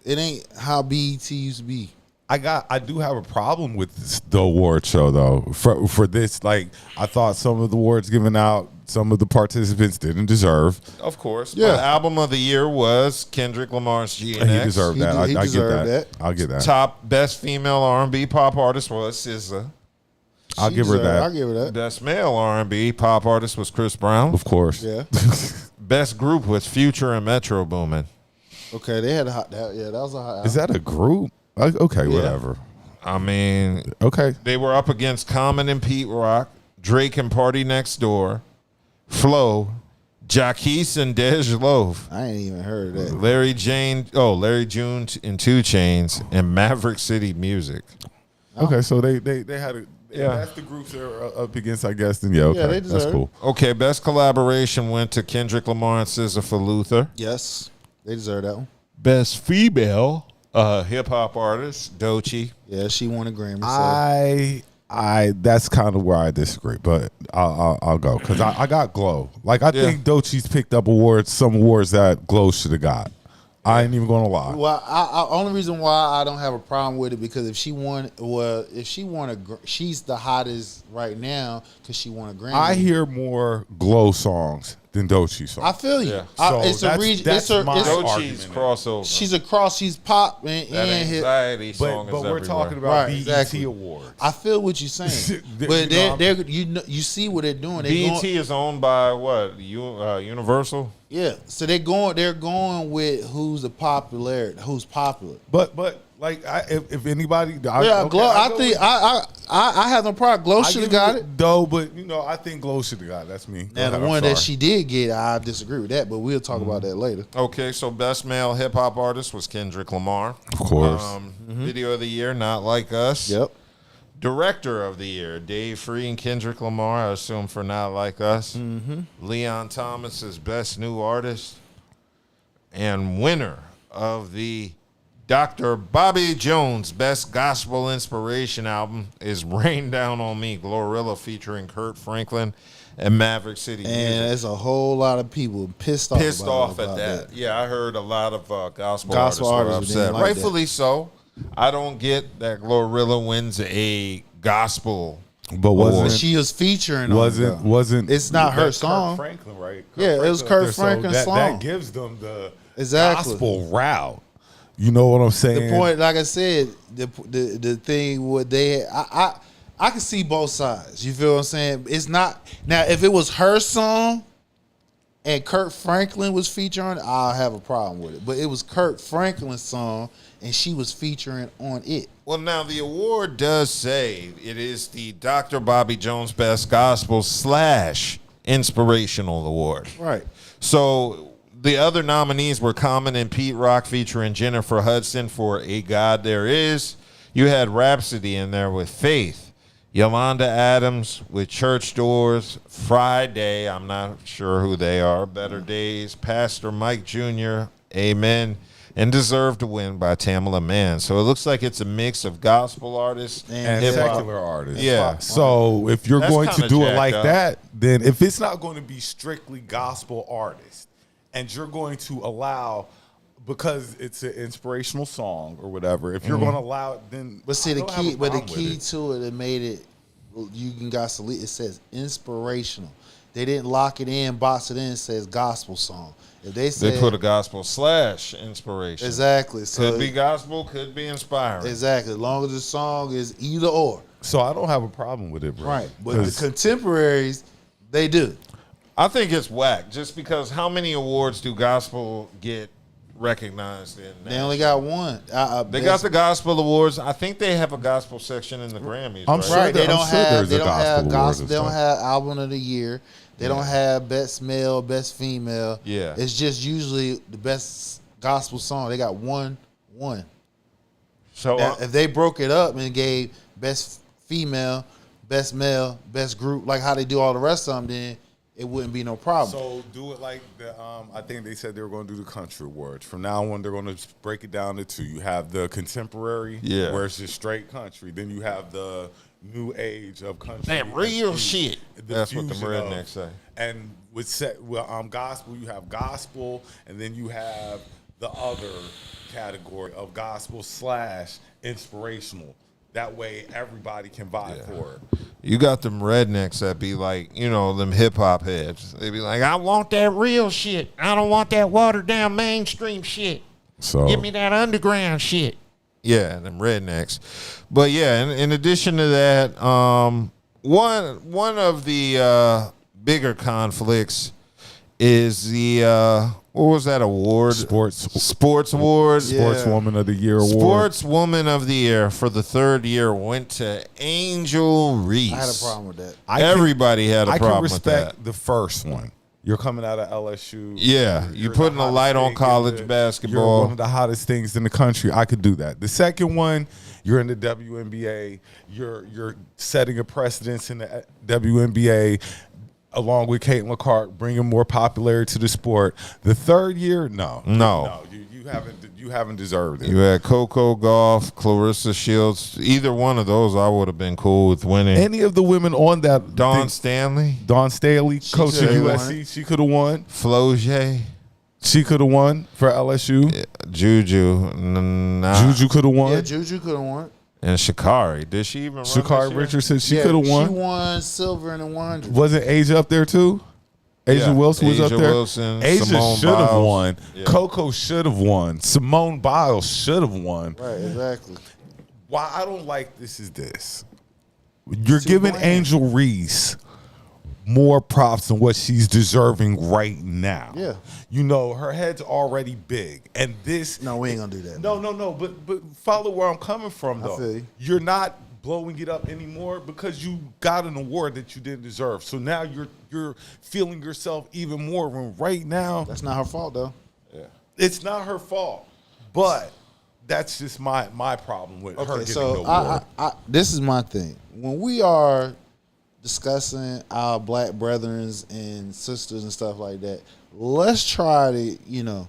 Speaker 6: it ain't how BET used to be.
Speaker 5: I do have a problem with the award show though. For this, like, I thought some of the awards given out, some of the participants didn't deserve.
Speaker 4: Of course.
Speaker 6: Yeah.
Speaker 4: But album of the year was Kendrick Lamar's GNX.
Speaker 5: And he deserved that.
Speaker 6: He
Speaker 5: I get
Speaker 6: deserved
Speaker 5: that.
Speaker 6: that.
Speaker 5: I'll get that.
Speaker 4: Top best female R&B pop artist was SZA.
Speaker 5: I'll give her that.
Speaker 6: I'll give her that.
Speaker 4: Best male R&B pop artist was Chris Brown.
Speaker 5: Of course.
Speaker 6: Yeah.
Speaker 4: Best group was Future and Metro Boomin.
Speaker 6: Okay, they had a hot. That was a hot.
Speaker 5: Is that a group? Okay, whatever.
Speaker 4: I mean,
Speaker 5: Okay.
Speaker 4: they were up against Common and Pete Rock, Drake and Party Next Door, Flo, Jaquise and Dej Loaf,
Speaker 6: I ain't even heard of that.
Speaker 4: Larry June and 2 Chainz, and Maverick City Music.
Speaker 5: Okay, so they had a
Speaker 4: Yeah.
Speaker 5: That's the groups they're up against, I guess. Then yeah, okay,
Speaker 6: they
Speaker 5: that's
Speaker 6: deserve
Speaker 5: cool.
Speaker 4: Okay, best collaboration went to Kendrick Lamar and SZA for Luther.
Speaker 6: Yes, they deserve that one.
Speaker 4: Best female hip hop artist, Doechii.
Speaker 6: Yeah, she won a Grammy. So.
Speaker 5: I that's kind of where I disagree, but I'll go because I got Glow. Like I think Doechii's picked up some awards that Glow should have got. I ain't even gonna lie.
Speaker 6: Well, only reason why I don't have a problem with it because if she won she's the hottest right now because she won a Grammy.
Speaker 5: I hear more Glow songs than Doechii songs.
Speaker 6: I feel you.
Speaker 4: Yeah.
Speaker 5: So
Speaker 6: It's a region.
Speaker 5: that's my
Speaker 4: Doechii's
Speaker 5: argument.
Speaker 4: crossover.
Speaker 6: She's pop and
Speaker 4: that
Speaker 6: hit.
Speaker 4: anxiety song
Speaker 5: But
Speaker 4: is
Speaker 5: we're
Speaker 4: everywhere.
Speaker 5: talking about
Speaker 6: Right,
Speaker 5: BET
Speaker 6: exactly.
Speaker 5: awards.
Speaker 6: I feel what you're saying,
Speaker 5: You
Speaker 6: but
Speaker 5: know,
Speaker 6: you see what they're doing.
Speaker 4: BET is owned by what? Universal?
Speaker 6: Yeah, so they're going with who's popular.
Speaker 5: But like if anybody,
Speaker 6: Glow. I have no problem. Glow should have got it.
Speaker 5: though. But I think Glow should have got it. That's me. Go
Speaker 6: Now
Speaker 5: ahead,
Speaker 6: the
Speaker 5: I'm
Speaker 6: one that
Speaker 5: sorry.
Speaker 6: she did get, I disagree with that, but we'll talk about that later.
Speaker 4: Okay, so best male hip hop artist was Kendrick Lamar.
Speaker 5: Of course.
Speaker 4: Video of the year, Not Like Us.
Speaker 6: Yep.
Speaker 4: Director of the year, Dave Free and Kendrick Lamar, I assume for Not Like Us. Leon Thomas is best new artist. And winner of the Dr. Bobby Jones Best Gospel Inspiration album is Rain Down on Me, Glorilla featuring Kurt Franklin and Maverick City
Speaker 6: And
Speaker 4: Music.
Speaker 6: there's a whole lot of people pissed off
Speaker 4: At
Speaker 6: about
Speaker 4: that. Yeah, I heard a lot of gospel,
Speaker 6: Gospel
Speaker 4: artists
Speaker 6: artists
Speaker 4: were
Speaker 6: didn't
Speaker 4: upset.
Speaker 6: like
Speaker 4: Rightfully so. I don't get that Glorilla wins a gospel.
Speaker 5: But
Speaker 6: But she was featuring on it, though.
Speaker 5: wasn't
Speaker 6: It's not her
Speaker 5: that's
Speaker 6: song.
Speaker 5: Kurt Franklin, right?
Speaker 6: Yeah, it was Kurt Franklin's
Speaker 5: that,
Speaker 6: song.
Speaker 5: That gives them the
Speaker 6: Exactly.
Speaker 5: gospel route. You know what I'm saying?
Speaker 6: The point, like I said, the thing what they I can see both sides. You feel what I'm saying? It's not now if it was her song and Kurt Franklin was featuring, I'll have a problem with it. But it was Kurt Franklin's song and she was featuring on it.
Speaker 4: Well, now the award does say it is the Dr. Bobby Jones Best Gospel / Inspirational Award.
Speaker 6: Right.
Speaker 4: So the other nominees were Common and Pete Rock featuring Jennifer Hudson for A God There Is. You had Rhapsody in there with Faith. Yolanda Adams with Church Doors. Friday, I'm not sure who they are. Better Days. Pastor Mike Jr. Amen. And Deserve to Win by Tamala Mann. So it looks like it's a mix of gospel artists
Speaker 5: and
Speaker 4: hip-hop.
Speaker 5: secular artists.
Speaker 4: Yeah.
Speaker 5: So if you're
Speaker 4: That's
Speaker 5: going to
Speaker 4: kinda
Speaker 5: do it
Speaker 4: jacked
Speaker 5: like
Speaker 4: up.
Speaker 5: that, then if it's not going to be strictly gospel artists, and you're going to allow because it's an inspirational song or whatever, if you're going to allow it, then
Speaker 6: But see
Speaker 5: I
Speaker 6: the
Speaker 5: don't have
Speaker 6: key
Speaker 5: a
Speaker 6: but the
Speaker 5: problem with
Speaker 6: key
Speaker 5: it.
Speaker 6: to it that made it you can it says inspirational. They didn't lock it in, box it in, it says gospel song. If they said
Speaker 4: They put a gospel / inspiration.
Speaker 6: exactly. So
Speaker 4: Could be gospel, could be inspiring.
Speaker 6: exactly. As long as the song is either or.
Speaker 5: So I don't have a problem with it, bro.
Speaker 6: Right. But
Speaker 5: 'Cause
Speaker 6: the contemporaries, they do.
Speaker 4: I think it's whack just because how many awards do gospel get recognized in?
Speaker 6: They only got one.
Speaker 4: They got the gospel awards. I think they have a gospel section in the Grammys.
Speaker 5: I'm
Speaker 4: right?
Speaker 5: sure
Speaker 6: right. They
Speaker 5: I'm
Speaker 6: don't
Speaker 5: sure
Speaker 6: have.
Speaker 5: there's
Speaker 6: They
Speaker 5: a
Speaker 6: don't
Speaker 5: gospel
Speaker 6: have
Speaker 5: award
Speaker 6: gospel.
Speaker 5: and
Speaker 6: They don't
Speaker 5: stuff.
Speaker 6: have album of the year. They don't have best male, best female.
Speaker 4: Yeah.
Speaker 6: It's just usually the best gospel song. They got one.
Speaker 4: So
Speaker 6: Now, if they broke it up and gave best female, best male, best group, like how they do all the rest of them, then it wouldn't be no problem.
Speaker 5: So do it like the. I think they said they were going to do the country awards. From now on, they're going to break it down to two. You have the contemporary, where it's just straight country. Then you have the new age of country.
Speaker 4: That real shit. That's what the
Speaker 5: fusion
Speaker 4: rednecks say.
Speaker 5: And with gospel, you have gospel, and then you have the other category of gospel / inspirational. That way, everybody can vibe for it.
Speaker 4: You got them rednecks that be like, you know, them hip hop heads. They be like, I want that real shit. I don't want that watered down mainstream shit.
Speaker 5: So
Speaker 4: give me that underground shit. Yeah, them rednecks. But yeah, in addition to that, one of the bigger conflicts is the what was that award? Sports award.
Speaker 5: Sportswoman of the Year award.
Speaker 4: Sportswoman of the Year for the third year went to Angel Reese.
Speaker 6: I had a problem with that.
Speaker 4: Everybody had a problem with that.
Speaker 5: I can respect the first one. You're coming out of LSU.
Speaker 4: Yeah, you're putting a light on college basketball.
Speaker 5: You're one of the hottest things in the country. I could do that. The second one, you're in the WNBA. You're setting a precedence in the WNBA. Along with Caitlin Clark, bringing more popularity to the sport. The third year, no, you haven't deserved it.
Speaker 4: You had Coco Gauff, Clarissa Shields. Either one of those, I would have been cool with winning.
Speaker 5: Any of the women on that,
Speaker 4: Dawn Stanley,
Speaker 5: coach of USC, she could have won.
Speaker 4: Floje,
Speaker 5: she could have won for LSU.
Speaker 4: Yeah, Juju,
Speaker 5: Juju could have won.
Speaker 6: Yeah, Juju could have won.
Speaker 4: And Sha'Carri, did she even run
Speaker 5: Sha'Carri Richardson, she could have won.
Speaker 6: She won silver in the 100.
Speaker 5: Wasn't Asia up there too? Asia Wilson was up there.
Speaker 4: Wilson,
Speaker 5: Asia should have won.
Speaker 4: Yeah.
Speaker 5: Coco should have won. Simone Biles should have won.
Speaker 6: Right, exactly.
Speaker 5: Why I don't like this is this. You're giving Angel Reese more props than what she's deserving right now.
Speaker 6: Yeah.
Speaker 5: You know, her head's already big. And this
Speaker 6: No, we ain't gonna do that.
Speaker 5: No. But follow where I'm coming from though.
Speaker 6: I feel you.
Speaker 5: You're not blowing it up anymore because you got an award that you didn't deserve. So now you're feeling yourself even more when right now
Speaker 6: That's not her fault though.
Speaker 5: yeah. It's not her fault. But that's just my problem with her getting the award.
Speaker 6: I this is my thing. When we are discussing our black brethren and sisters and stuff like that, let's try to,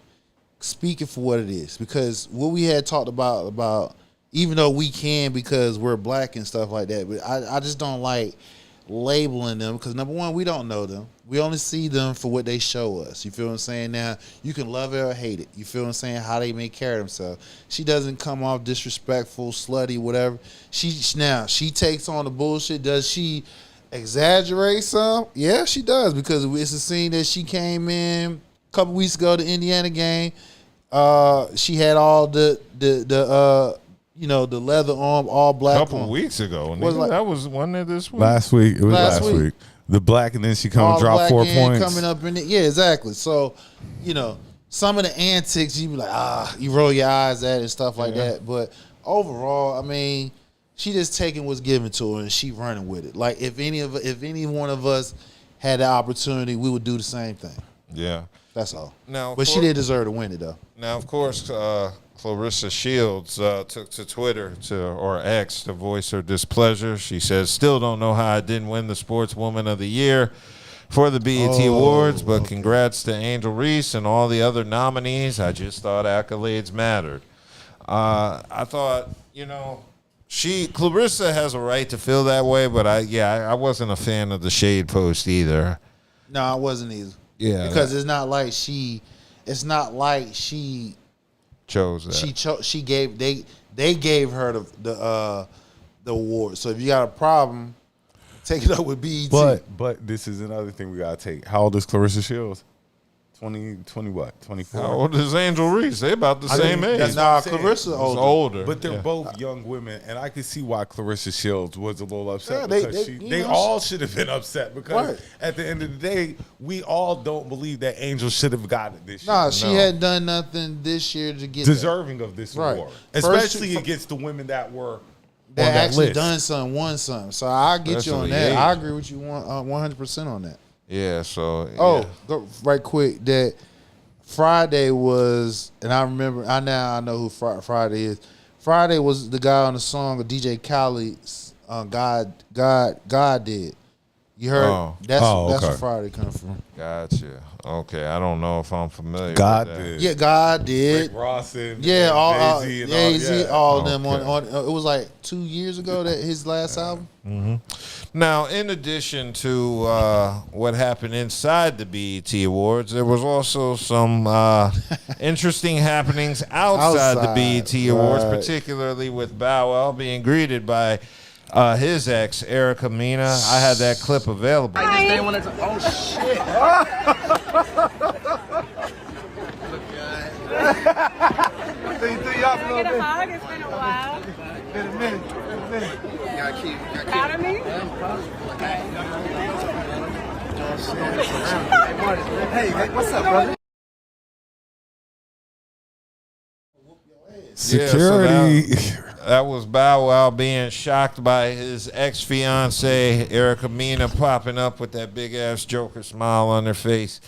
Speaker 6: speak it for what it is. Because what we had talked about, even though we can because we're black and stuff like that, but I just don't like labeling them because, number one, we don't know them. We only see them for what they show us. You feel what I'm saying? Now, you can love it or hate it. You feel what I'm saying? How they may carry themselves. She doesn't come off disrespectful, slutty, whatever. She takes on the bullshit. Does she exaggerate some? Yeah, she does, because it's a scene that she came in a couple weeks ago, the Indiana game. She had all the leather arm, all black.
Speaker 4: A couple weeks ago. That wasn't it this week?
Speaker 5: Last week. It was last week. The black, and then she come and drop 4 points.
Speaker 6: Coming up in it. Yeah, exactly. So, some of the antics, you be like, you roll your eyes at it and stuff like that. But overall, I mean, she just taking what's given to her and she running with it. Like if any one of us had the opportunity, we would do the same thing.
Speaker 4: Yeah,
Speaker 6: that's all.
Speaker 4: But
Speaker 6: she did deserve to win it though.
Speaker 4: Now, of course, Clarissa Shields took to Twitter or X to voice her displeasure. She says, "Still don't know how I didn't win the Sportswoman of the Year for the BET Awards, but congrats to Angel Reese and all the other nominees. I just thought accolades mattered." I thought, Clarissa has a right to feel that way, but I wasn't a fan of the shade post either.
Speaker 6: No, I wasn't either.
Speaker 4: Yeah,
Speaker 6: because it's not like she
Speaker 4: chose that.
Speaker 6: They gave her the award. So if you got a problem, take it up with BET.
Speaker 5: But this is another thing we gotta take. How old is Clarissa Shields? 20 what? 24.
Speaker 4: How old is Angel Reese? They about the same age.
Speaker 6: Clarissa
Speaker 4: older.
Speaker 5: But they're both young women, and I can see why Clarissa Shields was a little upset,
Speaker 6: Yeah,
Speaker 5: because they all should have been upset, because at the end of the day, we all don't believe that Angel should have got it this year.
Speaker 6: She hadn't done nothing this year to get
Speaker 5: deserving of this award, especially against the women that were
Speaker 6: that
Speaker 5: on that
Speaker 6: actually
Speaker 5: list.
Speaker 6: done something, won something. So I get you on that. I agree with you 100% on that.
Speaker 4: Yeah, so
Speaker 6: right quick, that Friday was, and I remember, I know who Friday is. Friday was the guy on the song of DJ Khaled's God did. You heard?
Speaker 4: Oh.
Speaker 6: That's
Speaker 5: okay.
Speaker 6: where Friday come from.
Speaker 4: Gotcha. Okay, I don't know if I'm familiar.
Speaker 5: God
Speaker 4: with that.
Speaker 5: did.
Speaker 6: Yeah, God did.
Speaker 5: Rick Ross and
Speaker 6: Yeah, all
Speaker 5: Jay-Z and
Speaker 6: Jay-Z, all of them
Speaker 5: Okay.
Speaker 6: on. It was like 2 years ago that his last album.
Speaker 4: Now, in addition to what happened inside the BET Awards, there was also some interesting happenings outside the BET Awards,
Speaker 6: right.
Speaker 4: particularly with Bow Wow being greeted by his ex, Erica Mena. I had that clip available.
Speaker 7: Oh shit!
Speaker 8: Get a hug. It's been a while.
Speaker 7: Been a minute. You gotta keep.
Speaker 8: Proud of me?
Speaker 7: Hey, what's up, brother?
Speaker 5: Security.
Speaker 4: That was Bow Wow being shocked by his ex-fiance, Erica Mena, popping up with that big-ass Joker smile on her face.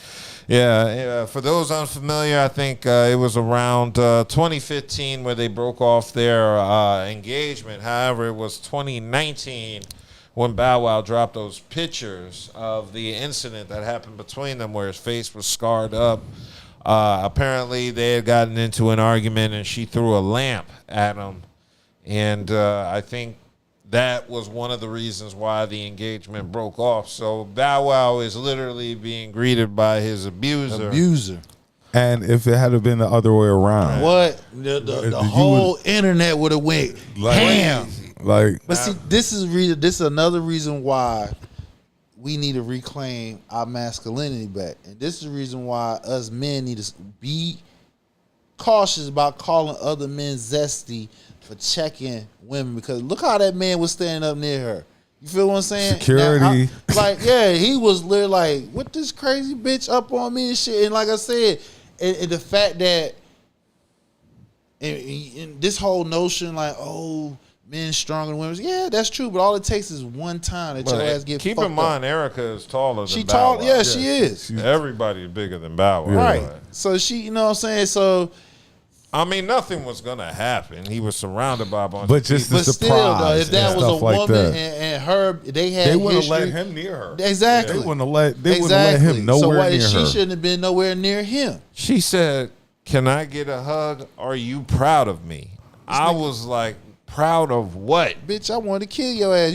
Speaker 4: Yeah, for those unfamiliar, I think it was around 2015 where they broke off their engagement. However, it was 2019 when Bow Wow dropped those pictures of the incident that happened between them where his face was scarred up. Apparently, they had gotten into an argument and she threw a lamp at him. And I think that was one of the reasons why the engagement broke off. So Bow Wow is literally being greeted by his abuser.
Speaker 5: And if it had been the other way around,
Speaker 6: What the whole internet would have went ham.
Speaker 5: Like,
Speaker 6: But see, this is another reason why we need to reclaim our masculinity back, and this is the reason why us men need to be cautious about calling other men zesty for checking women, because look how that man was standing up near her. You feel what I'm saying?
Speaker 5: Security.
Speaker 6: Now, he was literally like, what this crazy bitch up on me and shit. And like I said, and the fact that and this whole notion like, oh, men stronger than women. Yeah, that's true, but all it takes is one time that your ass get
Speaker 4: keep
Speaker 6: fucked
Speaker 4: in mind,
Speaker 6: up.
Speaker 4: Erica is taller
Speaker 6: She
Speaker 4: than Bow Wow.
Speaker 6: Yeah, she is.
Speaker 4: Everybody's bigger than Bow Wow.
Speaker 6: Right. So she, you know what I'm saying? So
Speaker 4: I mean, nothing was gonna happen. He was surrounded by a bunch
Speaker 5: but
Speaker 4: of
Speaker 5: just
Speaker 4: people.
Speaker 5: the
Speaker 6: but still, though,
Speaker 5: surprise
Speaker 6: if that
Speaker 5: and
Speaker 6: was a
Speaker 5: stuff like
Speaker 6: woman
Speaker 5: that.
Speaker 6: and her, they had
Speaker 5: They wouldn't
Speaker 6: history.
Speaker 5: let him near her.
Speaker 6: Exactly.
Speaker 5: They wouldn't let him nowhere
Speaker 6: so why,
Speaker 5: near
Speaker 6: she
Speaker 5: her.
Speaker 6: shouldn't have been nowhere near him.
Speaker 4: She said, "Can I get a hug? Are you proud of me?" I was like, "Proud of what?"
Speaker 6: Bitch, I wanted to kill your ass.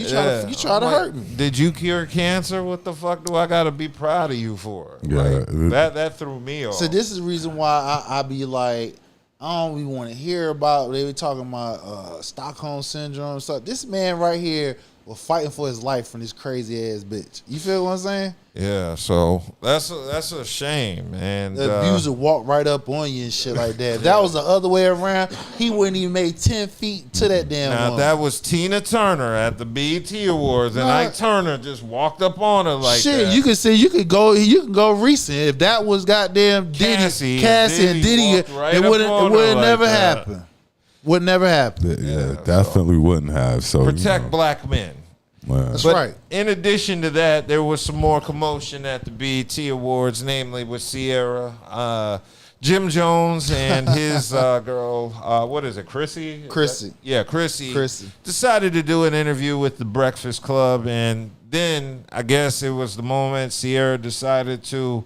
Speaker 6: You try to hurt me.
Speaker 4: Did you cure cancer? What the fuck do I gotta be proud of you for?
Speaker 5: Yeah.
Speaker 4: Like, that threw me off.
Speaker 6: So this is the reason why I be like, I don't even want to hear about. They were talking about Stockholm syndrome and stuff. This man right here was fighting for his life from this crazy ass bitch. You feel what I'm saying?
Speaker 4: Yeah, so that's a shame, and
Speaker 6: The abuser walked right up on you and shit like that. If that was the other way around, he wouldn't even make 10 feet to that damn
Speaker 4: now
Speaker 6: woman.
Speaker 4: that was Tina Turner at the BET Awards, and Ike Turner just walked up on her like
Speaker 6: shit,
Speaker 4: that.
Speaker 6: you can see, you can go recent. If that was goddamn Cassie and Diddy,
Speaker 4: walked right
Speaker 6: it
Speaker 4: up
Speaker 6: wouldn't
Speaker 4: on her like
Speaker 6: never
Speaker 4: that.
Speaker 6: happen. Would never happen.
Speaker 5: Yeah, definitely wouldn't have. So
Speaker 4: Protect black men.
Speaker 5: Man.
Speaker 6: That's
Speaker 4: But
Speaker 6: right.
Speaker 4: in addition to that, there was some more commotion at the BET Awards, namely with Ciara, Jim Jones and his girl, what is it, Chrissy?
Speaker 6: Chrissy.
Speaker 4: Yeah, Chrissy.
Speaker 6: Chrissy.
Speaker 4: Decided to do an interview with the Breakfast Club, and then I guess it was the moment Ciara decided to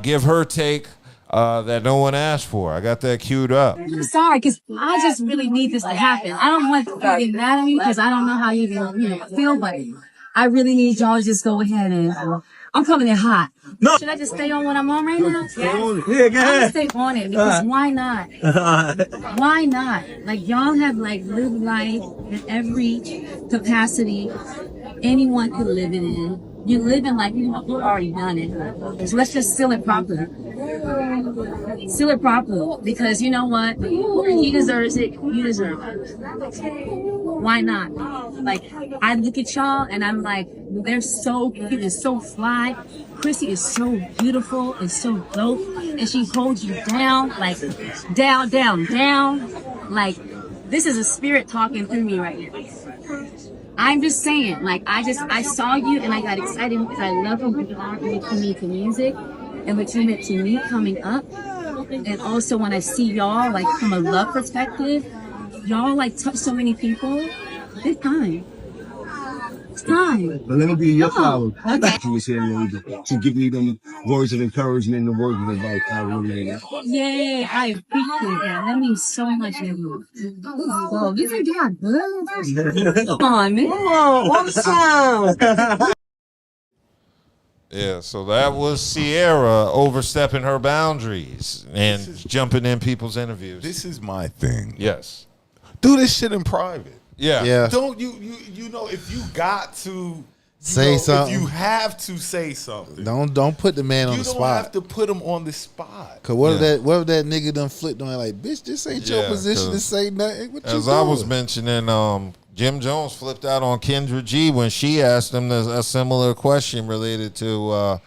Speaker 4: give her take that no one asked for. I got that queued up.
Speaker 9: I'm sorry, because I just really need this to happen. I don't want you to get mad at me because I don't know how you feel, but I really need y'all to just go ahead and I'm coming in hot. No. Should I just stay on what I'm on right now? Yeah, go ahead. I'm gonna stay on it because why not? Why not? Like, y'all have like lived life in every capacity anyone could live it in. You're living like you've already done it. So let's just seal it properly. Seal it properly, because you know what? He deserves it. You deserve it. Why not? Like, I look at y'all and I'm like, they're so cute and so fly. Chrissy is so beautiful and so dope, and she holds you down, like down, down, down. Like, this is a spirit talking through me right now. I'm just saying, like, I saw you and I got excited because I love what you are to me to music and what you meant to me coming up. And also when I see y'all, like, from a love perspective, y'all, like, touch so many people. It's time. It's time.
Speaker 10: But let me be your
Speaker 9: Oh,
Speaker 10: flower.
Speaker 9: okay.
Speaker 10: You was here to give me them words of encouragement and words of advice. I really need it.
Speaker 9: Yay, I appreciate that. That means so much to me. So, you think you got good? Come on, man. Awesome.
Speaker 4: Yeah, so that was Ciara overstepping her boundaries and jumping in people's interviews.
Speaker 5: This is my thing.
Speaker 4: Yes.
Speaker 5: Do this shit in private.
Speaker 4: Yeah.
Speaker 6: Yeah.
Speaker 5: Don't you know if you got to
Speaker 6: Say something.
Speaker 5: if you have to say something.
Speaker 6: Don't put the man on
Speaker 5: You
Speaker 6: the
Speaker 5: don't
Speaker 6: spot.
Speaker 5: have to put him on the spot.
Speaker 6: Cause what if that nigga done flipped on it like, bitch, this ain't your position to say nothing. What you
Speaker 4: As
Speaker 6: doing?
Speaker 4: I was mentioning, Jim Jones flipped out on Kendra G when she asked him a similar question related to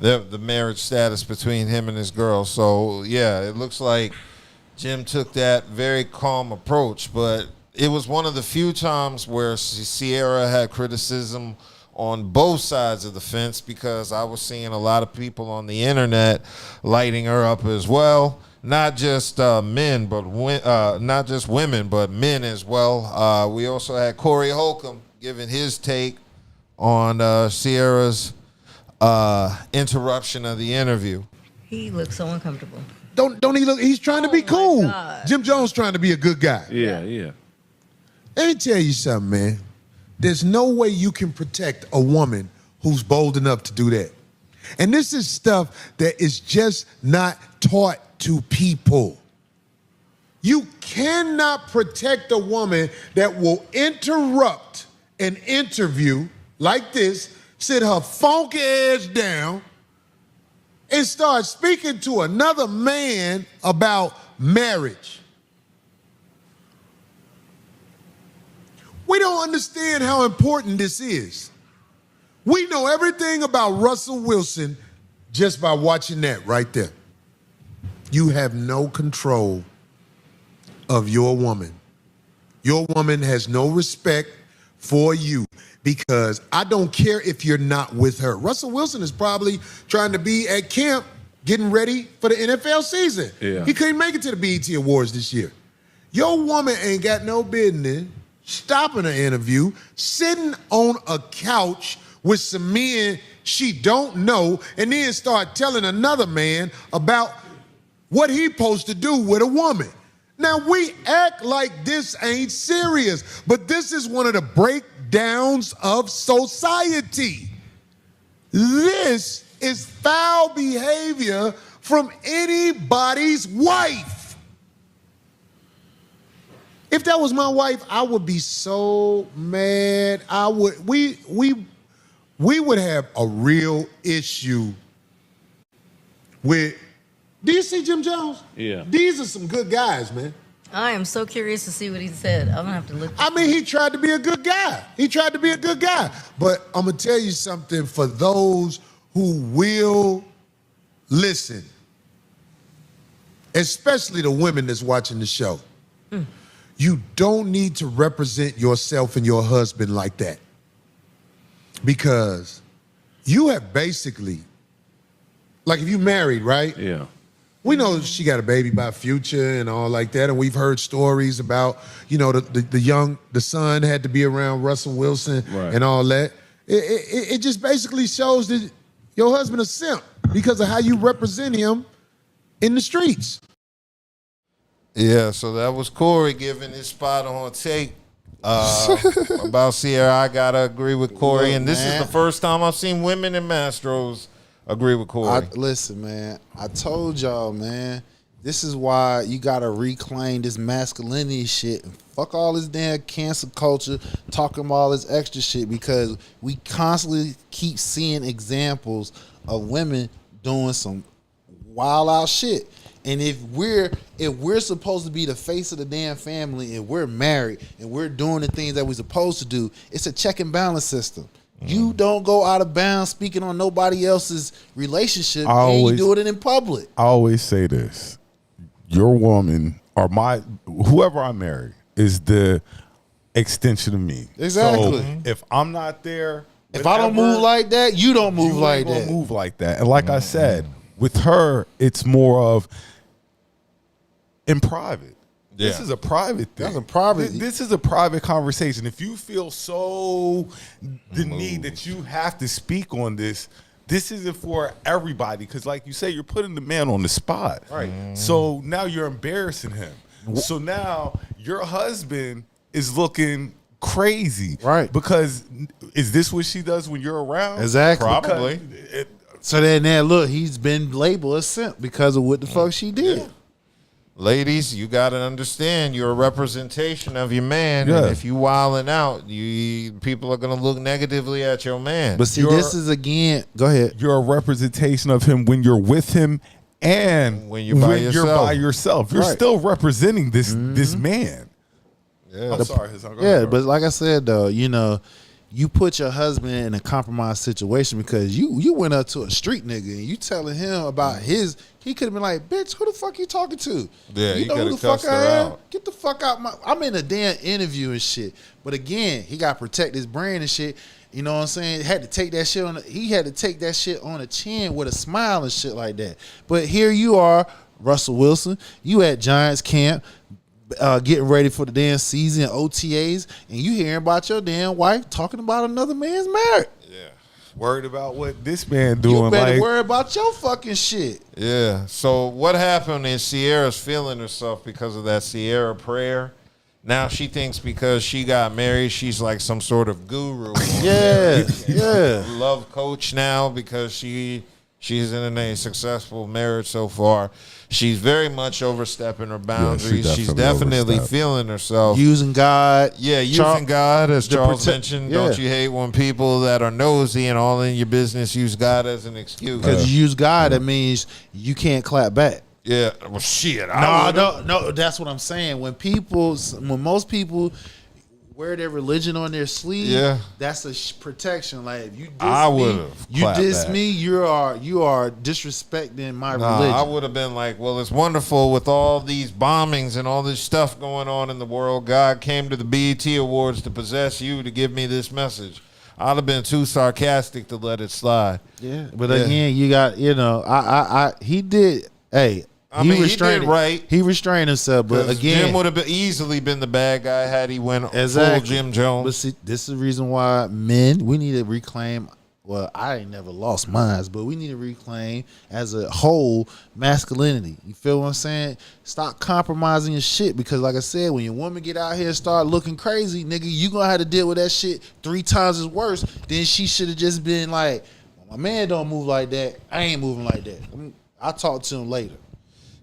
Speaker 4: the marriage status between him and his girl. So, yeah, it looks like Jim took that very calm approach, but it was one of the few times where Ciara had criticism on both sides of the fence, because I was seeing a lot of people on the internet lighting her up as well. Not just men, but not just women, but men as well. We also had Corey Holcomb giving his take on Ciara's interruption of the interview.
Speaker 11: He looks so uncomfortable.
Speaker 12: Don't he look? He's trying to be cool.
Speaker 11: God.
Speaker 12: Jim Jones trying to be a good guy.
Speaker 10: Yeah.
Speaker 12: Let me tell you something, man. There's no way you can protect a woman who's bold enough to do that. And this is stuff that is just not taught to people. You cannot protect a woman that will interrupt an interview like this, sit her funky ass down, and start speaking to another man about marriage. We don't understand how important this is. We know everything about Russell Wilson just by watching that right there. You have no control of your woman. Your woman has no respect for you, because I don't care if you're not with her. Russell Wilson is probably trying to be at camp getting ready for the NFL season.
Speaker 5: Yeah.
Speaker 12: He couldn't make it to the BET Awards this year. Your woman ain't got no business stopping an interview, sitting on a couch with some men she don't know, and then start telling another man about what he supposed to do with a woman. Now, we act like this ain't serious, but this is one of the breakdowns of society. This is foul behavior from anybody's wife. If that was my wife, I would be so mad. We would have a real issue with. Do you see Jim Jones?
Speaker 10: Yeah.
Speaker 12: These are some good guys, man.
Speaker 11: I am so curious to see what he said. I'm gonna have to look.
Speaker 12: I mean, he tried to be a good guy. But I'm gonna tell you something, for those who will listen, especially the women that's watching the show. You don't need to represent yourself and your husband like that, because you have basically, like if you married, right?
Speaker 10: Yeah.
Speaker 12: We know she got a baby by Future and all like that, and we've heard stories about, the son had to be around Russell Wilson and all that. It just basically shows that your husband a simp because of how you represent him in the streets.
Speaker 4: Yeah, so that was Corey giving his spot on take about Ciara. I gotta agree with Corey, and this is the first time I've seen women in Mastros agree with Corey.
Speaker 6: Listen, man, I told y'all, man, this is why you gotta reclaim this masculinity shit and fuck all this damn cancel culture, talking all this extra shit, because we constantly keep seeing examples of women doing some wild out shit. And if we're supposed to be the face of the damn family, and we're married and we're doing the things that we're supposed to do, it's a check and balance system. You don't go out of bounds speaking on nobody else's relationship, and you do it in public.
Speaker 5: I always say this: your woman or whoever I marry is the extension of me.
Speaker 6: Exactly.
Speaker 5: So if I'm not there,
Speaker 6: if I don't move like that, you don't move like that.
Speaker 5: Move like that. And like I said, with her, it's more of in private. This is a private thing.
Speaker 6: That's a private.
Speaker 5: This is a private conversation. If you feel so the need that you have to speak on this, this isn't for everybody. Because, like you say, you're putting the man on the spot.
Speaker 6: Right.
Speaker 5: So now you're embarrassing him. So now your husband is looking crazy.
Speaker 6: Right.
Speaker 5: Because is this what she does when you're around?
Speaker 6: Exactly.
Speaker 4: Probably.
Speaker 6: So then look, he's been labeled a simp because of what the fuck she did.
Speaker 4: Yeah. Ladies, you got to understand you're a representation of your man.
Speaker 5: Yeah.
Speaker 4: And if you wilding out, people are going to look negatively at your man.
Speaker 6: But see, this is again. Go ahead.
Speaker 5: You're a representation of him when you're with him and
Speaker 4: when you're by
Speaker 5: yourself. You're still representing this man.
Speaker 4: Yeah.
Speaker 5: I'm sorry. Go
Speaker 6: Yeah,
Speaker 5: ahead,
Speaker 6: but like I said though, you put your husband in a compromised situation because you went up to a street nigga and you telling him about his. He could have been like, "Bitch, who the fuck you talking to?
Speaker 4: Yeah,
Speaker 6: you
Speaker 4: he
Speaker 6: know who
Speaker 4: could
Speaker 6: the
Speaker 4: have
Speaker 6: fuck
Speaker 4: cussed her
Speaker 6: I am?
Speaker 4: out.
Speaker 6: Get the fuck out my. I'm in a damn interview and shit. But again, he got to protect his brand and shit. You know what I'm saying? Had to take that shit on. He had to take that shit on the chin with a smile and shit like that. But here you are, Russell Wilson. You at Giants camp. Getting ready for the damn season, OTAs, and you hearing about your damn wife talking about another man's marriage.
Speaker 4: Yeah.
Speaker 5: Worried about what this man doing.
Speaker 6: You better
Speaker 5: like,
Speaker 6: worry about your fucking shit.
Speaker 4: Yeah. So what happened is Ciara's feeling herself because of that Ciara prayer. Now she thinks because she got married, she's like some sort of guru.
Speaker 6: Yeah.
Speaker 4: Love coach now because she's in a successful marriage so far. She's very much overstepping her boundaries.
Speaker 5: Yeah,
Speaker 4: she's definitely
Speaker 5: overstepped.
Speaker 4: feeling herself.
Speaker 6: Using God.
Speaker 4: Yeah, using God, as Charles mentioned.
Speaker 6: Yeah.
Speaker 4: Don't you hate when people that are nosy and all in your business use God as an excuse?
Speaker 6: Because you use God, that means you can't clap back.
Speaker 4: Yeah, well, shit.
Speaker 6: No, that's what I'm saying. When most people wear their religion on their sleeve, that's a protection. Like if you diss me, you are disrespecting my religion.
Speaker 4: I would have been like, well, it's wonderful with all these bombings and all this stuff going on in the world. God came to the BET Awards to possess you to give me this message. I'd have been too sarcastic to let it slide.
Speaker 6: Yeah, but again, you got he did. Hey.
Speaker 4: He did right.
Speaker 6: He restrained himself, but again,
Speaker 4: Jim would have easily been the bad guy had he went full Jim Jones.
Speaker 6: But see, this is the reason why we need to reclaim. Well, I ain't never lost mine, but we need to reclaim as a whole masculinity. You feel what I'm saying? Stop compromising your shit because, like I said, when your woman get out here and start looking crazy, nigga, you gonna have to deal with that shit 3 times as worse than she should have just been like, well, my man don't move like that. I ain't moving like that. I'll talk to him later.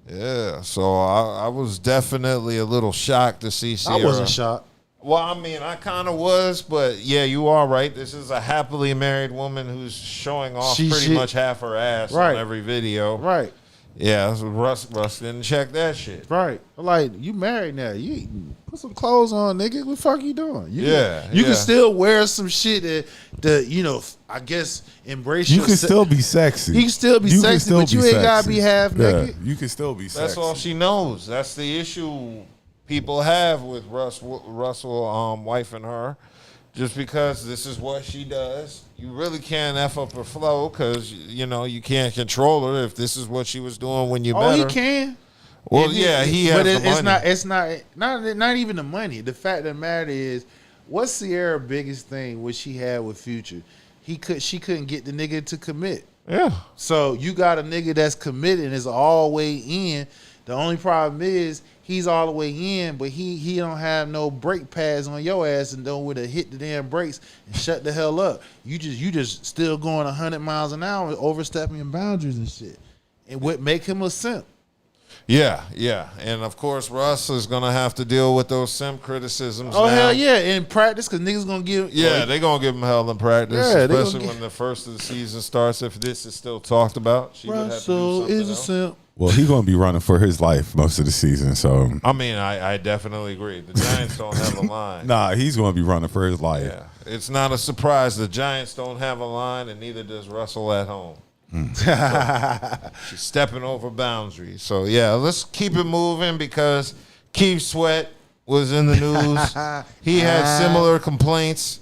Speaker 4: Yeah, so I was definitely a little shocked to see Ciara.
Speaker 6: I wasn't shocked.
Speaker 4: Well, I mean, I kind of was, but yeah, you are right. This is a happily married woman who's showing off pretty much half her ass on every video.
Speaker 6: Right.
Speaker 4: Yeah, so Russ didn't check that shit.
Speaker 6: Right. Like, you married now. You put some clothes on, nigga. What the fuck you doing? You can still wear some shit that I guess embrace
Speaker 5: you can still be sexy.
Speaker 6: You can still be sexy, but you ain't gotta be half naked.
Speaker 5: You can still be sexy.
Speaker 4: That's all she knows. That's the issue people have with Russell, wife and her. Just because this is what she does, you really can't F up her flow because, you can't control her if this is what she was doing when you met her.
Speaker 6: Oh, he can.
Speaker 4: Well, he has the money.
Speaker 6: It's not even the money. The fact of the matter is, what's Ciara's biggest thing what she had with Future? She couldn't get the nigga to commit.
Speaker 4: Yeah.
Speaker 6: So you got a nigga that's committed and is all the way in. The only problem is he's all the way in, but he don't have no brake pads on your ass and don't would have hit the damn brakes and shut the hell up. You just still going 100 miles an hour, overstepping your boundaries and shit. And what make him a simp?
Speaker 4: Yeah. And of course, Russ is going to have to deal with those simp criticisms.
Speaker 6: Oh,
Speaker 4: now.
Speaker 6: hell yeah. In practice, because niggas going to give.
Speaker 4: Yeah, they're going to give him hell in practice, especially when the first of the season starts. If this is still talked about, she would have to do something
Speaker 6: is a simp.
Speaker 5: Well, he's going to be running for his life most of the season. So
Speaker 4: I mean, I definitely agree. The Giants don't have a line.
Speaker 5: Nah, he's going to be running for his life.
Speaker 4: Yeah, it's not a surprise. The Giants don't have a line, and neither does Russell at home. So, she's stepping over boundaries. So yeah, let's keep it moving because Keith Sweat was in the news. He had similar complaints.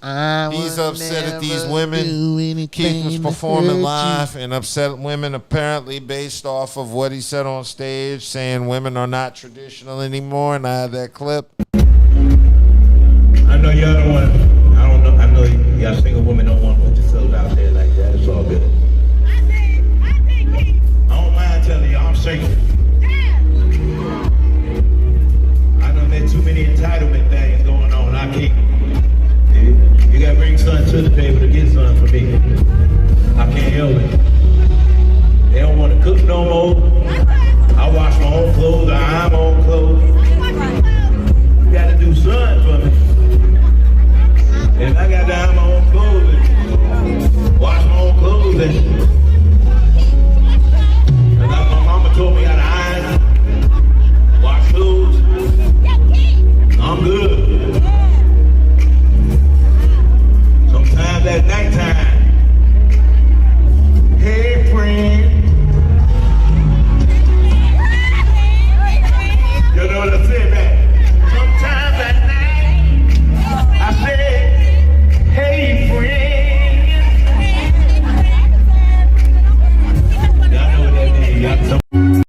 Speaker 4: He's upset at these women. Keith was performing live and upset women apparently based off of what he said on stage, saying women are not traditional anymore, and I had that clip.
Speaker 13: I know y'all don't want to, I don't know, I know y'all single women don't want to put yourselves out there like that. It's all good. I don't mind telling you, I'm single. I know there's too many entitlement things going on. I can't. You gotta bring something to the table to get something for me. I can't help it. They don't want to cook no more. I wash my own clothes. I iron my own clothes. You gotta do something for me. And I got to iron my own clothes and wash my own clothes and like my mama told me how to iron, wash clothes. I'm good. Sometimes at nighttime, hey friend, you know what I said, man? Sometimes at night, I said, hey friend. Y'all know what that means.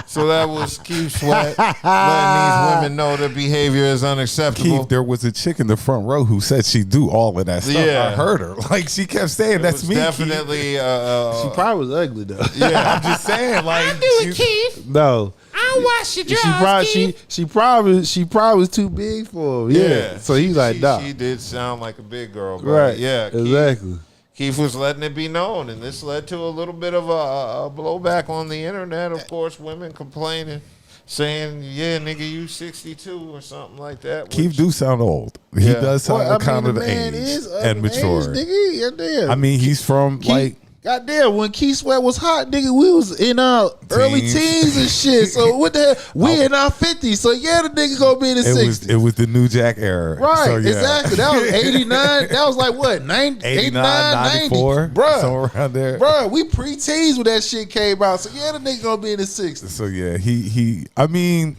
Speaker 4: So that was Keith Sweat letting these women know their behavior is unacceptable.
Speaker 5: Keith, there was a chick in the front row who said she'd do all of that stuff.
Speaker 4: Yeah.
Speaker 5: I heard her. Like, she kept saying, that's me,
Speaker 4: definitely.
Speaker 6: She probably was ugly though.
Speaker 5: Yeah, I'm just saying, like,
Speaker 3: I do it, Keith.
Speaker 6: No.
Speaker 3: I'll wash your drawers,
Speaker 6: She probably was too big for him. Yeah. So he's like, nah.
Speaker 4: She did sound like a big girl, but
Speaker 6: Right.
Speaker 4: yeah,
Speaker 6: Exactly.
Speaker 4: Keith was letting it be known, and this led to a little bit of a blowback on the internet. Of course, women complaining, saying, "Yeah, nigga, you 62 or something like that."
Speaker 5: Keith do sound old. He does sound kind of the age and mature.
Speaker 6: Nigga,
Speaker 5: I mean, he's from like.
Speaker 6: Goddamn, when Keith Sweat was hot, nigga, we was in our early teens and shit. So what the hell? We in our 50s. So yeah, the nigga gonna be in the 60s.
Speaker 5: It was the New Jack era.
Speaker 6: Right,
Speaker 5: So, yeah.
Speaker 6: exactly. That was 89. That was like what? 89,
Speaker 5: 94?
Speaker 6: 90. Bruh.
Speaker 5: Somewhere around there.
Speaker 6: Bruh, we pre-teens when that shit came out. So yeah, the nigga gonna be in the 60s.
Speaker 5: So yeah, he I mean,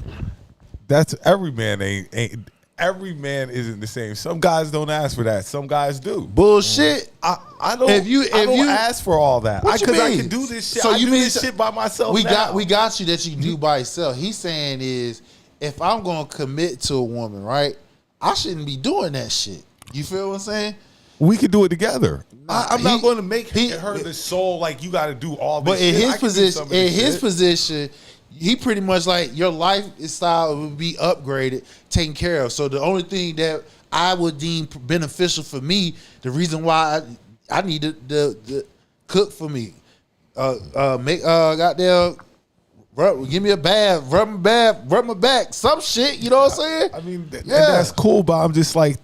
Speaker 5: that's every man ain't every man isn't the same. Some guys don't ask for that. Some guys do.
Speaker 6: Bullshit.
Speaker 5: I don't. I don't ask for all that. Because I can do this shit.
Speaker 6: So
Speaker 5: I do this shit by myself.
Speaker 6: We got you that you do by yourself. He's saying is, if I'm gonna commit to a woman, right, I shouldn't be doing that shit. You feel what I'm saying?
Speaker 5: We could do it together. I'm not going to make her the soul. Like you got to do all this.
Speaker 6: But in
Speaker 5: shit.
Speaker 6: his position, he pretty much like your lifestyle would be upgraded, taken care of. So the only thing that I would deem beneficial for me, the reason why I need to cook for me, make goddamn, give me a bath, rub my back, some shit. You know what I'm saying?
Speaker 5: I mean, that's cool, but I'm just like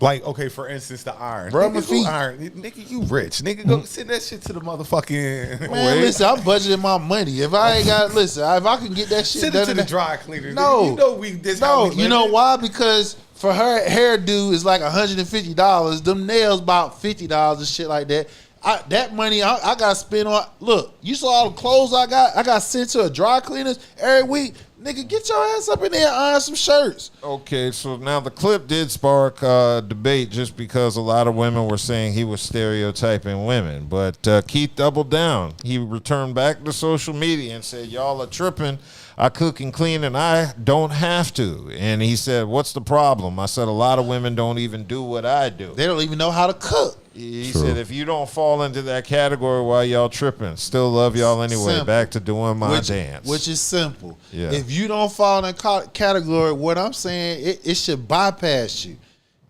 Speaker 5: Like, okay, for instance, the iron.
Speaker 6: Rub my feet.
Speaker 5: Iron. Nigga, you rich. Nigga, go send that shit to the motherfucking...
Speaker 6: Man, listen, I'm budgeting my money. If I ain't got... Listen, if I can get that shit
Speaker 5: send
Speaker 6: done...
Speaker 5: Send it to the dry cleaner.
Speaker 6: No.
Speaker 5: You know how we
Speaker 6: you know why? Because for her hairdo is like $150. Them nails about $50 and shit like that. That money I got to spend on... Look, you saw all the clothes I got sent to a dry cleaners every week. Nigga, get your ass up in there and iron some shirts.
Speaker 4: Okay, so now the clip did spark debate just because a lot of women were saying he was stereotyping women. But Keith doubled down. He returned back to social media and said, y'all are tripping. I cook and clean and I don't have to. And he said, what's the problem? I said, a lot of women don't even do what I do.
Speaker 6: They don't even know how to cook.
Speaker 4: He said, if you don't fall into that category, why y'all tripping? Still love y'all anyway.
Speaker 6: Simple.
Speaker 4: Back to doing my dance.
Speaker 6: Which is simple.
Speaker 4: Yeah.
Speaker 6: If you don't fall in that category, what I'm saying, it should bypass you.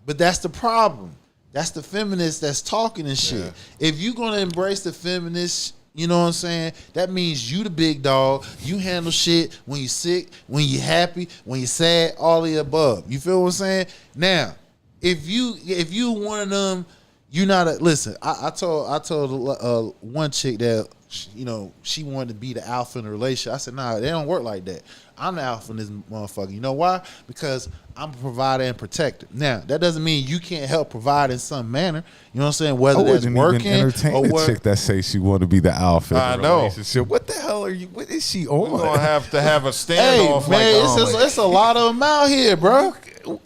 Speaker 6: But that's the problem. That's the feminist that's talking and shit. Yeah. If you're going to embrace the feminist, you know what I'm saying? That means you the big dog. You handle shit when you're sick, when you're happy, when you're sad, all of the above. You feel what I'm saying? Now, if you one of them, you not a listen. I told one chick that she wanted to be the alpha in the relationship. I said, nah, they don't work like that. I'm the alpha in this motherfucker. You know why? Because I'm a provider and protector. Now, that doesn't mean you can't help provide in some manner. You know what I'm saying? Whether that's working
Speaker 5: entertain
Speaker 6: or
Speaker 5: the
Speaker 6: what.
Speaker 5: chick that say she want to be the alpha.
Speaker 4: I
Speaker 5: in the
Speaker 4: know.
Speaker 5: relationship. What the hell are you? What is she on?
Speaker 4: We're going to have a
Speaker 6: Hey,
Speaker 4: standoff
Speaker 6: man,
Speaker 4: like
Speaker 6: it's a lot of them out here, bro.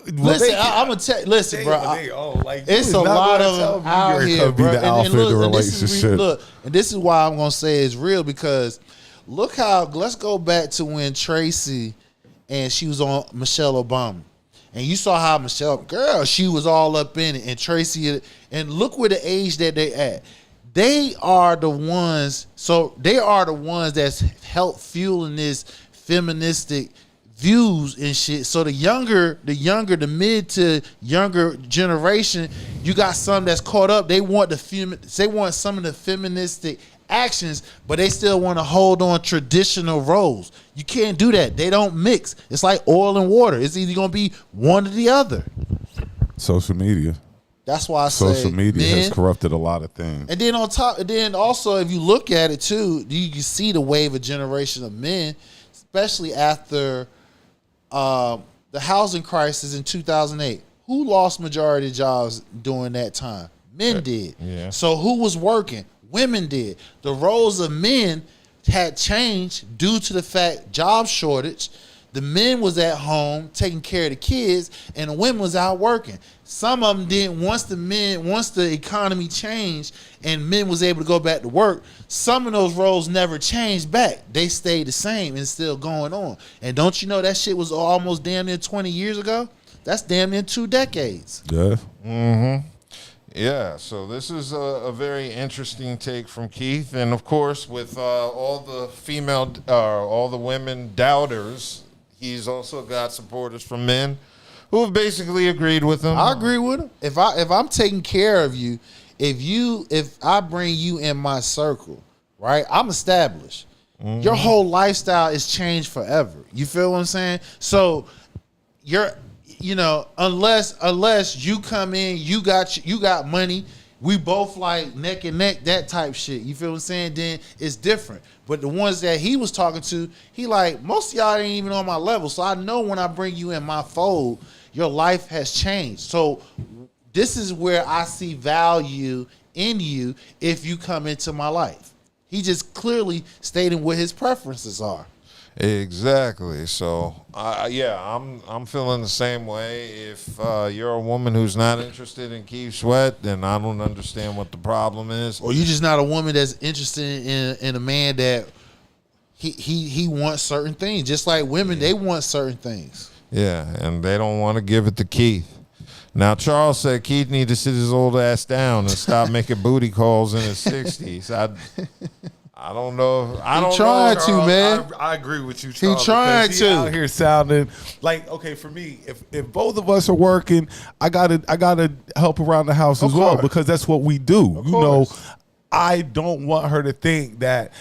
Speaker 6: Listen, I'm gonna tell. Listen, bro. It's a lot of them out here, bro. And this is why I'm gonna say it's real, because look how. Let's go back to when Tracy and she was on Michelle Obama, and you saw how Michelle, girl, she was all up in it, and Tracy, and look where the age that they at. They are the ones. So they are the ones that's helped fueling this feministic views and shit. So the mid to younger generation, you got some that's caught up. They want some of the feministic actions, but they still want to hold on traditional roles. You can't do that. They don't mix. It's like oil and water. It's either gonna be one or the other.
Speaker 5: Social media.
Speaker 6: That's why I say
Speaker 5: social media has corrupted a lot of things.
Speaker 6: And then also, if you look at it too, you can see the wave of generation of men, especially after the housing crisis in 2008. Who lost majority of jobs during that time? Men did.
Speaker 4: Yeah.
Speaker 6: So who was working? Women did. The roles of men had changed due to the fact job shortage. The men was at home taking care of the kids, and the women was out working. Some of them didn't. Once the economy changed and men was able to go back to work, some of those roles never changed back. They stayed the same and still going on. And don't you know that shit was almost damn near 20 years ago? That's damn near 2 decades.
Speaker 5: Yeah.
Speaker 4: Mm-hmm. Yeah, so this is a very interesting take from Keith. And, of course, with all the women doubters, he's also got supporters from men who have basically agreed with him.
Speaker 6: I agree with him. If I'm taking care of you, if I bring you in my circle, right, I'm established. Mm-hmm. Your whole lifestyle is changed forever. You feel what I'm saying? So unless you come in, you got money, we both like neck and neck, that type shit. You feel what I'm saying? Then it's different. But the ones that he was talking to, he like, most of y'all ain't even on my level. So I know when I bring you in my fold, your life has changed. So this is where I see value in you if you come into my life. He just clearly stating what his preferences are.
Speaker 4: Exactly. So, I'm feeling the same way. If you're a woman who's not interested in Keith Sweat, then I don't understand what the problem is.
Speaker 6: Or you're just not a woman that's interested in a man that he wants certain things. Just like women, they want certain things.
Speaker 4: Yeah, and they don't want to give it to Keith. Now, Charles said Keith need to sit his old ass down and stop making booty calls in his 60s. I don't know.
Speaker 6: He trying to, man.
Speaker 5: I agree with you, Charles.
Speaker 6: He trying to.
Speaker 5: Out here sounding like, okay, for me, if both of us are working, I gotta help around the house as well, because that's what we do. You know, I don't want her to think that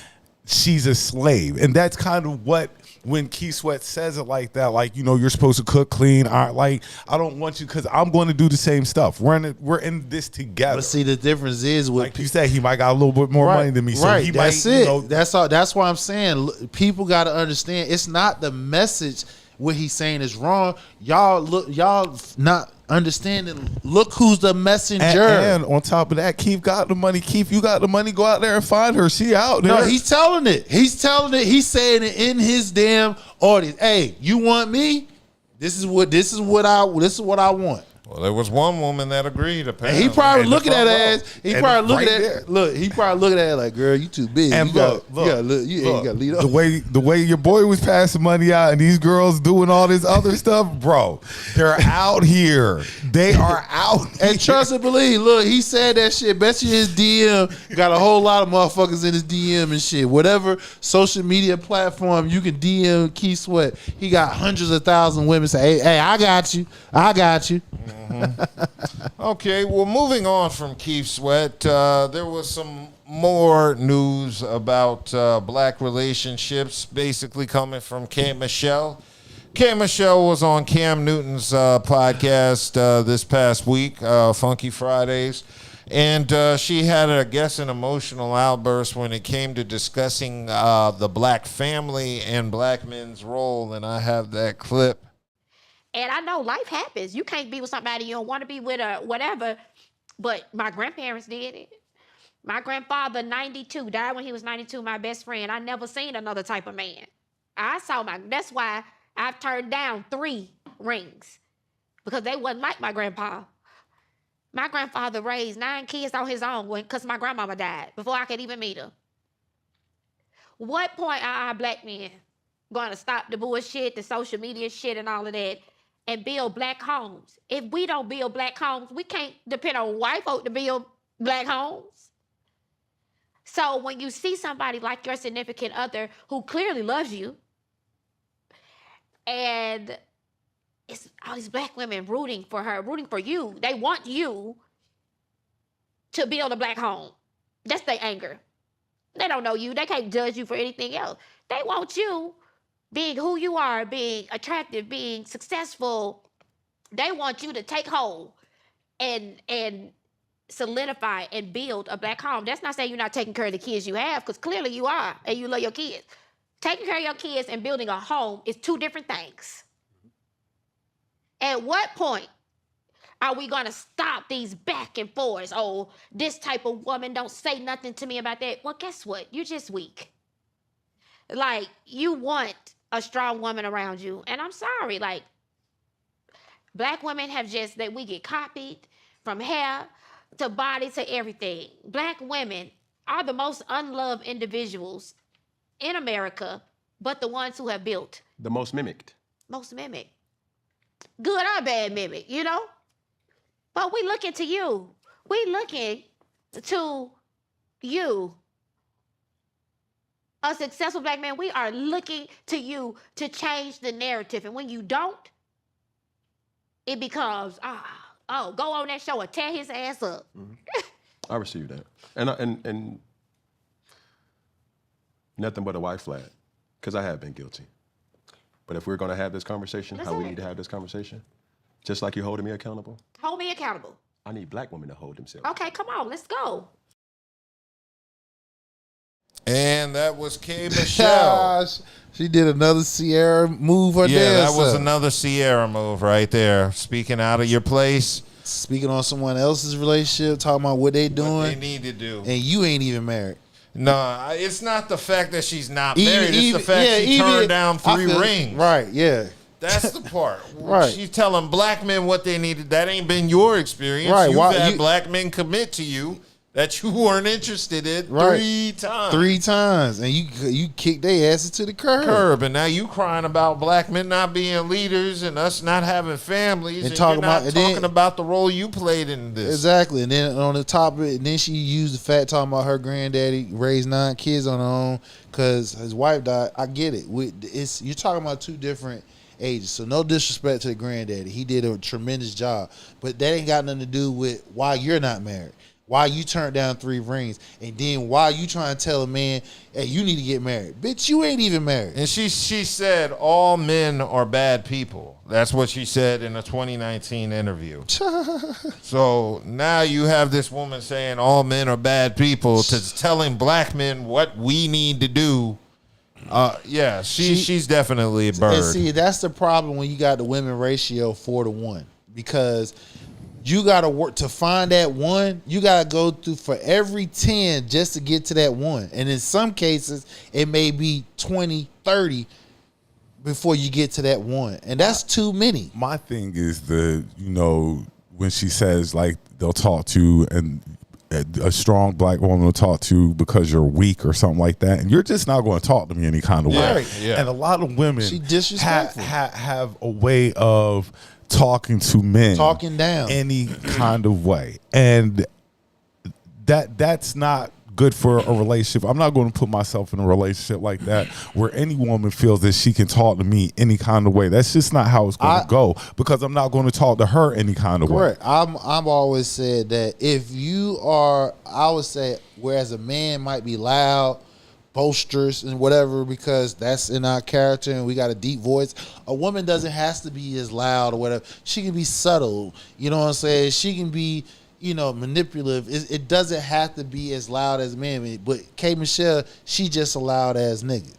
Speaker 5: she's a slave, and that's kind of what. When Keith Sweat says it like that, like, you're supposed to cook, clean, I don't want you, because I'm going to do the same stuff. We're in this together.
Speaker 6: But see, the difference is with,
Speaker 5: like you said, he might got a little bit more money than me, so
Speaker 6: right.
Speaker 5: he
Speaker 6: That's
Speaker 5: might.
Speaker 6: it. That's all. That's why I'm saying people got to understand. It's not the message. What he's saying is wrong. Y'all not understanding. Look who's the messenger.
Speaker 5: And on top of that, Keith got the money. Keith, you got the money. Go out there and find her. She out there.
Speaker 6: No, he's telling it. He's saying it in his damn audience. Hey, you want me? This is what I want.
Speaker 4: Well, there was one woman that agreed. Apparently,
Speaker 6: and he probably looking at her ass. He probably looking at he probably looking at her like, girl, you too big.
Speaker 5: And
Speaker 6: you gotta lead up.
Speaker 5: The way your boy was passing money out, and these girls doing all this other stuff, bro. They're out here. They are out.
Speaker 6: And trust and believe. Look, he said that shit. Bet you his DM got a whole lot of motherfuckers in his DM and shit. Whatever social media platform you can DM Keith Sweat, he got hundreds of thousands of women say, hey, I got you.
Speaker 4: Mm-hmm. Okay, well, moving on from Keith Sweat, there was some more news about black relationships, basically coming from K. Michelle. K. Michelle was on Cam Newton's podcast this past week, Funky Fridays, And she had, I guess, an emotional outburst when it came to discussing the black family and black men's role. And I have that clip.
Speaker 14: And I know life happens. You can't be with somebody you don't want to be with or whatever. But my grandparents did it. My grandfather, 92, died when he was 92, my best friend. I never seen another type of man. That's why I've turned down 3 rings. Because they wasn't like my grandpa. My grandfather raised 9 kids on his own because my grandmama died before I could even meet her. What point are our black men going to stop the bullshit, the social media shit and all of that and build black homes? If we don't build black homes, we can't depend on white folk to build black homes. So when you see somebody like your significant other who clearly loves you, and it's all these black women rooting for her, rooting for you. They want you to build a black home. That's their anger. They don't know you. They can't judge you for anything else. They want you being who you are, being attractive, being successful. They want you to take hold and solidify and build a black home. That's not saying you're not taking care of the kids you have, because clearly you are, and you love your kids. Taking care of your kids and building a home is 2 different things. At what point are we going to stop these back and forths? Oh, this type of woman, don't say nothing to me about that. Well, guess what? You're just weak. Like, you want a strong woman around you. And I'm sorry, like, black women have just, that we get copied from hair to body to everything. Black women are the most unloved individuals in America, but the ones who have built.
Speaker 15: The most mimicked.
Speaker 14: Most mimicked. Good or bad mimic, you know? But we looking to you. We looking to you. A successful black man, we are looking to you to change the narrative. And when you don't, it becomes, go on that show and tear his ass up.
Speaker 15: Mm-hmm. I receive that. And nothing but a white flag, because I have been guilty. But if we're going to have this conversation, how we need to have this conversation, just like you're holding me accountable.
Speaker 14: Hold me accountable.
Speaker 15: I need black women to hold themselves.
Speaker 14: Okay, come on, let's go.
Speaker 4: And that was K. Michelle.
Speaker 6: She did another Ciara move.
Speaker 4: That was another Ciara move right there. Speaking out of your place.
Speaker 6: Speaking on someone else's relationship, talking about what they doing.
Speaker 4: What they need to do.
Speaker 6: And you ain't even married.
Speaker 4: No, it's not the fact that she's not married. It's the fact she turned down 3 rings.
Speaker 6: Right, yeah.
Speaker 4: That's the part.
Speaker 6: Right.
Speaker 4: She's telling black men what they needed. That ain't been your experience.
Speaker 6: Right.
Speaker 4: You've had black men commit to you that you weren't interested in 3 times.
Speaker 6: 3 times. And you kicked their asses to the curb.
Speaker 4: And now you crying about black men not being leaders and us not having families. And
Speaker 6: talking
Speaker 4: about the role you played in this.
Speaker 6: Exactly. And then on the top of it, and then she used the fact talking about her granddaddy raised 9 kids on her own because his wife died. I get it. You're talking about 2 different ages. So no disrespect to the granddaddy. He did a tremendous job. But that ain't got nothing to do with why you're not married. Why you turned down 3 rings, and then why you trying to tell a man, hey, you need to get married. Bitch, you ain't even married.
Speaker 4: And she said all men are bad people. That's what she said in a 2019 interview. So now you have this woman saying all men are bad people to telling black men what we need to do. She's definitely a bird.
Speaker 6: And see, that's the problem when you got the women ratio 4-to-1, because you got to work to find that one. You got to go through for every 10 just to get to that one. And in some cases, it may be 20, 30 before you get to that one. And that's too many.
Speaker 5: My thing is when she says, like, they'll talk to and a strong black woman will talk to because you're weak or something like that. And you're just not going to talk to me any kind of way.
Speaker 6: Right.
Speaker 5: Yeah. And a lot of women
Speaker 6: she disrespectful.
Speaker 5: have a way of talking to men,
Speaker 6: talking down
Speaker 5: any kind of way, and that's not good for a relationship. I'm not going to put myself in a relationship like that where any woman feels that she can talk to me any kind of way. That's just not how it's going to go, because I'm not going to talk to her any kind of way.
Speaker 6: I've always said that if you are, I would say, whereas a man might be loud, boisterous and whatever, because that's in our character and we got a deep voice. A woman doesn't have to be as loud or whatever. She can be subtle. You know what I'm saying? She can be, manipulative. It doesn't have to be as loud as men. But K Michelle, she just a loud ass nigga.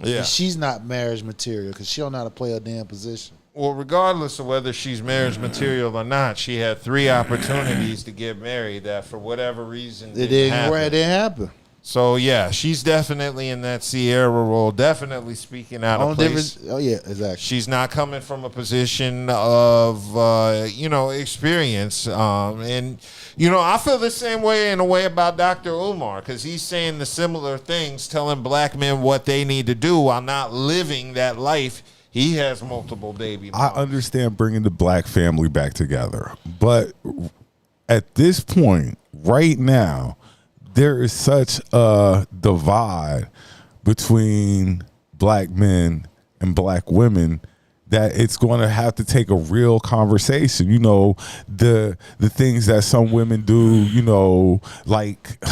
Speaker 4: Yeah.
Speaker 6: And she's not marriage material because she don't know how to play her damn position.
Speaker 4: Well, regardless of whether she's marriage material or not, she had 3 opportunities to get married that for whatever reason
Speaker 6: It didn't happen.
Speaker 4: So yeah, she's definitely in that Ciara role, definitely speaking out of place.
Speaker 6: Oh yeah, exactly.
Speaker 4: She's not coming from a position of experience, and I feel the same way in a way about Dr. Umar, because he's saying the similar things, telling black men what they need to do while not living that life. He has multiple baby moms.
Speaker 5: I understand bringing the black family back together, but at this point, right now, there is such a divide between black men and black women that it's going to have to take a real conversation. The things that some women do, like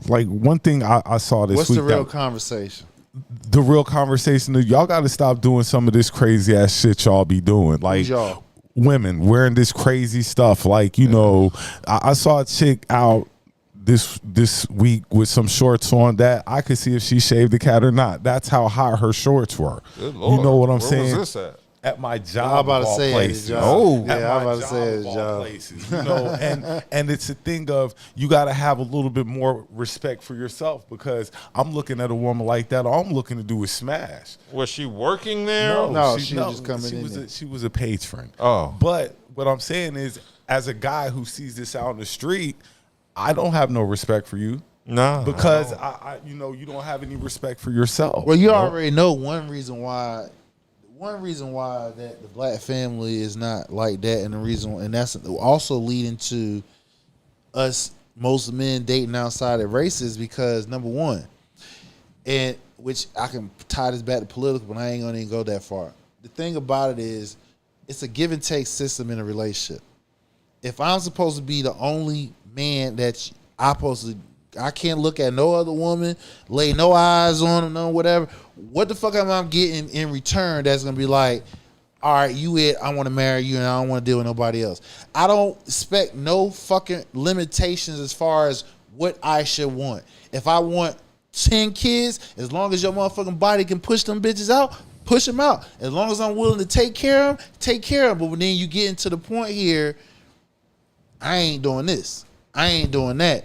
Speaker 5: one thing I saw this week.
Speaker 6: What's the real conversation?
Speaker 5: The real conversation is y'all got to stop doing some of this crazy ass shit y'all be doing. Like
Speaker 6: y'all?
Speaker 5: Women wearing this crazy stuff. Like, I saw a chick out this week with some shorts on that I could see if she shaved the cat or not. That's how high her shorts were.
Speaker 4: Good Lord.
Speaker 5: You know what I'm
Speaker 4: Where
Speaker 5: saying?
Speaker 4: Was this
Speaker 5: at my job.
Speaker 6: I'm about to say
Speaker 5: places.
Speaker 6: it.
Speaker 5: I'm
Speaker 6: about to say it, job.
Speaker 5: Places, and it's a thing of you got to have a little bit more respect for yourself, because I'm looking at a woman like that. All I'm looking to do is smash.
Speaker 4: Was she working there?
Speaker 6: No, she was just coming in.
Speaker 5: She was a patron.
Speaker 4: Oh,
Speaker 5: but what I'm saying is, as a guy who sees this out in the street, I don't have no respect for you.
Speaker 4: No,
Speaker 5: because I you don't have any respect for yourself.
Speaker 6: Well, you already know one reason why that the black family is not like that, and that's also leading to us, most men dating outside of races, because number one, and which I can tie this back to political, but I ain't gonna even go that far. The thing about it is, it's a give and take system in a relationship. If I'm supposed to be the only man that I can't look at no other woman, lay no eyes on them, no whatever. What the fuck am I getting in return that's gonna be like, all right, I want to marry you and I don't want to deal with nobody else. I don't expect no fucking limitations as far as what I should want. If I want 10 kids, as long as your motherfucking body can push them bitches out, push them out. As long as I'm willing to take care of them, take care of them. But then you get into the point here, I ain't doing this. I ain't doing that.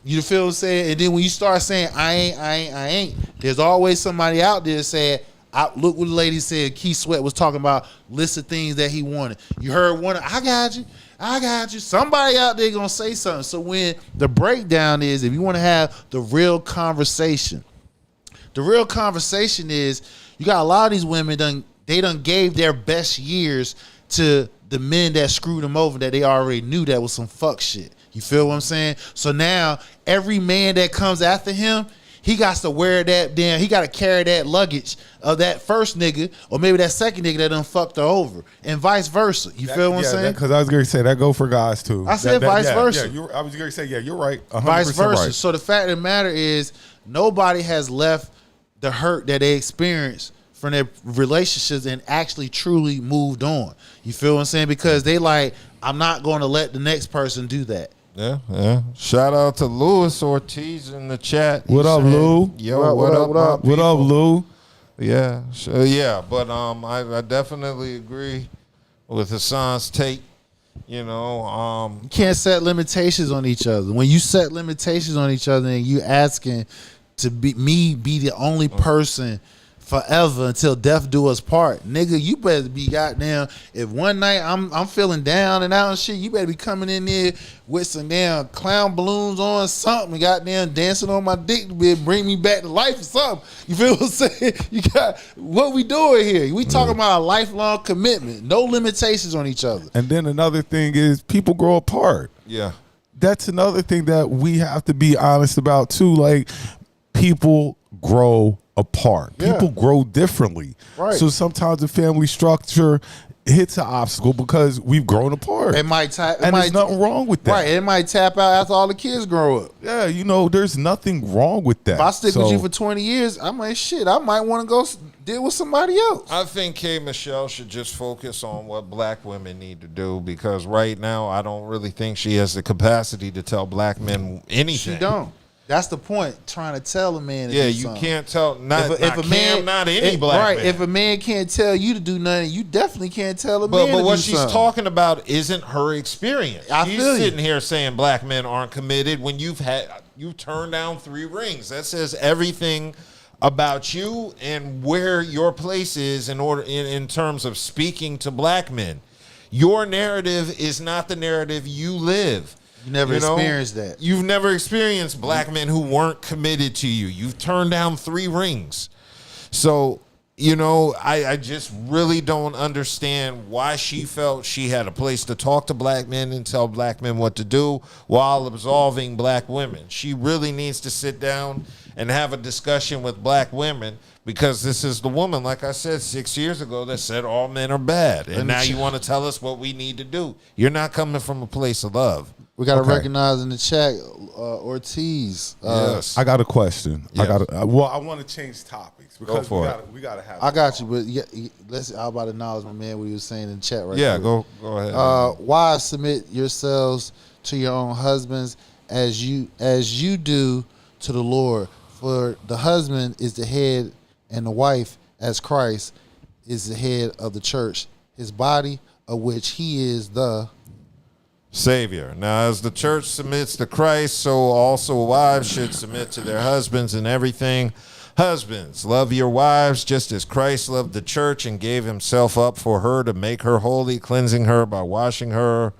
Speaker 6: You feel what I'm saying? And then when you start saying I ain't, there's always somebody out there saying, look what the lady said. Keith Sweat was talking about list of things that he wanted. You heard one, I got you. Somebody out there gonna say something. So when the breakdown is, if you want to have the real conversation is, you got a lot of these women they done gave their best years to the men that screwed them over, that they already knew that was some fuck shit. You feel what I'm saying? So now every man that comes after him, he got to wear that damn, he got to carry that luggage of that first nigga, or maybe that second nigga that done fucked her over, and vice versa. You feel what I'm saying?
Speaker 5: Because I was going to say that go for guys too.
Speaker 6: I said vice versa.
Speaker 5: I was going to say, you're right.
Speaker 6: Vice versa.
Speaker 5: Right.
Speaker 6: So the fact of the matter is, nobody has left the hurt that they experienced from their relationships and actually truly moved on. You feel what I'm saying? Because they like, I'm not going to let the next person do that.
Speaker 4: Yeah. Shout out to Louis Ortiz in the chat.
Speaker 5: What up, Lou?
Speaker 4: Yo, what up?
Speaker 5: What up, Lou?
Speaker 4: Yeah, but I definitely agree with Hassan's take. You
Speaker 6: can't set limitations on each other. When you set limitations on each other and you asking to be the only person forever until death do us part, nigga, you better be goddamn. If one night I'm feeling down and out and shit, you better be coming in there with some damn clown balloons on, something, goddamn dancing on my dick to bring me back to life or something. You feel what I'm saying? You got what we doing here? We talking about a lifelong commitment, no limitations on each other.
Speaker 5: And then another thing is people grow apart.
Speaker 4: Yeah,
Speaker 5: that's another thing that we have to be honest about too. Like, people grow apart. People grow differently.
Speaker 6: Right.
Speaker 5: So sometimes the family structure hits an obstacle because we've grown apart.
Speaker 6: It might tap,
Speaker 5: and there's nothing wrong with that.
Speaker 6: Right, it might tap out after all the kids grow up.
Speaker 5: Yeah, there's nothing wrong with that.
Speaker 6: If I stick with you for 20 years, I might want to go deal with somebody else.
Speaker 4: I think K. Michelle should just focus on what black women need to do, because right now I don't really think she has the capacity to tell black men anything.
Speaker 6: She don't. That's the point. Trying to tell a man. To
Speaker 4: Yeah,
Speaker 6: do
Speaker 4: you
Speaker 6: something.
Speaker 4: can't tell.
Speaker 6: If a man,
Speaker 4: not any black man.
Speaker 6: If a man can't tell you to do nothing, you definitely can't tell a
Speaker 4: But
Speaker 6: man.
Speaker 4: what
Speaker 6: to do
Speaker 4: she's
Speaker 6: something.
Speaker 4: talking about isn't her experience. She's
Speaker 6: feel you.
Speaker 4: sitting here saying black men aren't committed when you've turned down 3 rings. That says everything about you and where your place is in terms of speaking to black men. Your narrative is not the narrative you live.
Speaker 6: You never experienced that.
Speaker 4: You've never experienced black men who weren't committed to you. You've turned down 3 rings. So, I just really don't understand why she felt she had a place to talk to black men and tell black men what to do while absolving black women. She really needs to sit down and have a discussion with black women, because this is the woman, like I said 6 years ago, that said all men are bad. And now you want to tell us what we need to do. You're not coming from a place of love.
Speaker 6: We got to recognize in the chat, Ortiz.
Speaker 4: Yes.
Speaker 5: I got a question.
Speaker 4: Yes.
Speaker 5: I want to change topics because we got to have.
Speaker 6: I got you, but I'm about to acknowledge my man what he was saying in the chat right
Speaker 4: Yeah,
Speaker 6: quick.
Speaker 4: go ahead.
Speaker 6: Wives, submit yourselves to your own husbands as you do to the Lord. For the husband is the head, and the wife, as Christ, is the head of the church, his body, of which he is the
Speaker 4: Savior. Now, as the church submits to Christ, so also wives should submit to their husbands in everything. Husbands, love your wives just as Christ loved the church and gave himself up for her to make her holy, cleansing her by washing her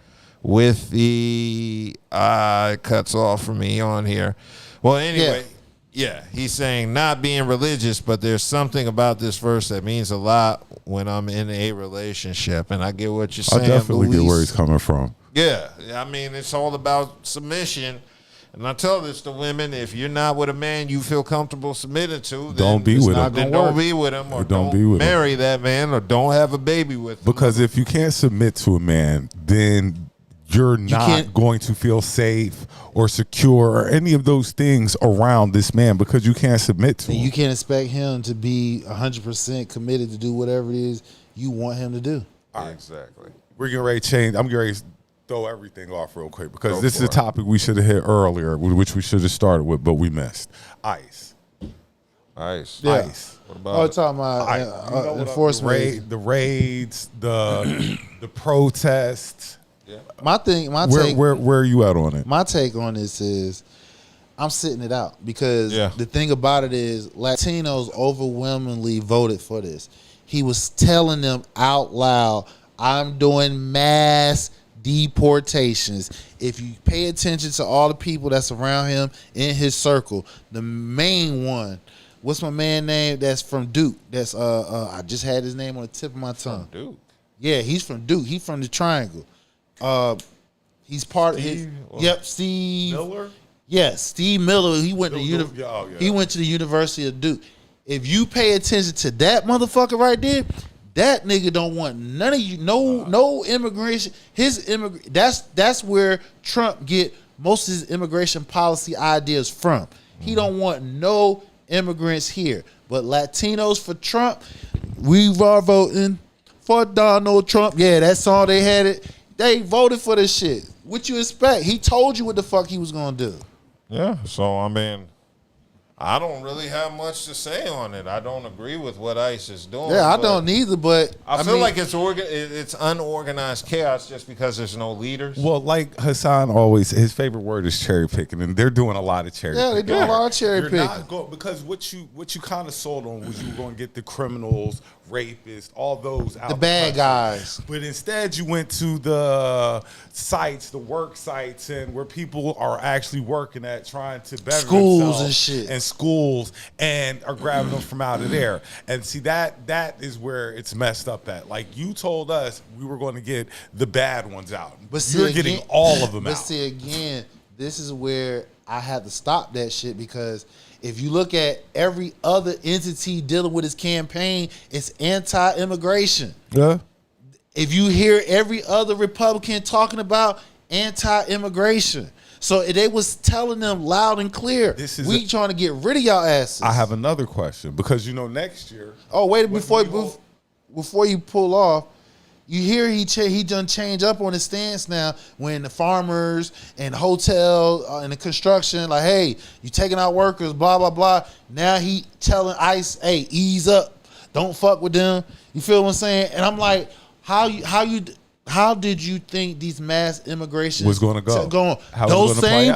Speaker 4: with the... it cuts off for me on here. Well, anyway... Yeah, he's saying not being religious, but there's something about this verse that means a lot when I'm in a relationship, and I get what you're saying.
Speaker 5: I definitely
Speaker 4: Luis.
Speaker 5: get where he's coming from.
Speaker 4: Yeah, I mean, it's all about submission. And I tell this to women: if you're not with a man you feel comfortable submitting to, then
Speaker 5: Don't be with him.
Speaker 4: Then don't be with him, or don't
Speaker 5: be with him.
Speaker 4: marry that man, or don't have a baby with him.
Speaker 5: Because if you can't submit to a man, then you're not going to feel safe or secure or any of those things around this man, because you can't submit to him.
Speaker 6: You can't expect him to be 100% committed to do whatever it is you want him to do.
Speaker 5: All right.
Speaker 4: Exactly.
Speaker 5: We're getting ready to change. I'm getting ready to throw everything off real quick, because this is a topic we should have hit earlier, which we should have started with, but we missed. ICE.
Speaker 6: Yeah.
Speaker 5: ICE.
Speaker 4: What about
Speaker 6: talking about enforcement.
Speaker 5: The raids, the protests.
Speaker 6: My take.
Speaker 5: Where are you at on it?
Speaker 6: My take on this is, I'm sitting it out, because the thing about it is Latinos overwhelmingly voted for this. He was telling them out loud, "I'm doing mass deportations." If you pay attention to all the people that's around him in his circle, the main one, what's my man name? That's from Duke. That's I just had his name on the tip of my tongue.
Speaker 4: Duke.
Speaker 6: Yeah, he's from Duke. He's from the Triangle. He's part of his. Steve
Speaker 5: Miller.
Speaker 6: Yes, Steve Miller. He went to he went to the University of Duke. If you pay attention to that motherfucker right there, that nigga don't want none of you. No immigration. That's where Trump get most of his immigration policy ideas from. He don't want no immigrants here. But Latinos for Trump, we are voting for Donald Trump. Yeah, that song they had it. They voted for this shit. What you expect? He told you what the fuck he was gonna do.
Speaker 4: Yeah, so I mean, I don't really have much to say on it. I don't agree with what ICE is doing.
Speaker 6: Yeah, I don't either, but
Speaker 4: I feel like it's unorganized chaos just because there's no leaders.
Speaker 5: Well, like Hassan always, his favorite word is cherry picking, and they're doing a lot of cherry picking.
Speaker 6: Yeah, they're doing a lot of cherry picking.
Speaker 5: Because what you kind of sold on was you were going to get the criminals, rapists, all those out.
Speaker 6: The bad guys.
Speaker 5: But instead you went to the sites, the work sites, and where people are actually working at, trying to better
Speaker 6: schools
Speaker 5: themselves
Speaker 6: and shit.
Speaker 5: And schools, and are grabbing them from out of there. And see, that is where it's messed up at. Like, you told us we were going to get the bad ones out. But you're getting all of them out.
Speaker 6: But see, again, this is where I had to stop that shit, because if you look at every other entity dealing with his campaign, it's anti-immigration.
Speaker 5: Yeah.
Speaker 6: if you hear every other Republican talking about anti-immigration. So they was telling them loud and clear, we trying to get rid of y'all asses.
Speaker 5: I have another question because next year.
Speaker 6: Oh, wait, before you pull off, you hear he done change up on his stance now when the farmers and hotel and the construction, like, hey, you taking out workers, blah, blah, blah. Now he telling ICE, hey, ease up. Don't fuck with them. You feel what I'm saying? And I'm like, how did you think these mass immigration
Speaker 5: was going to go?
Speaker 6: Those same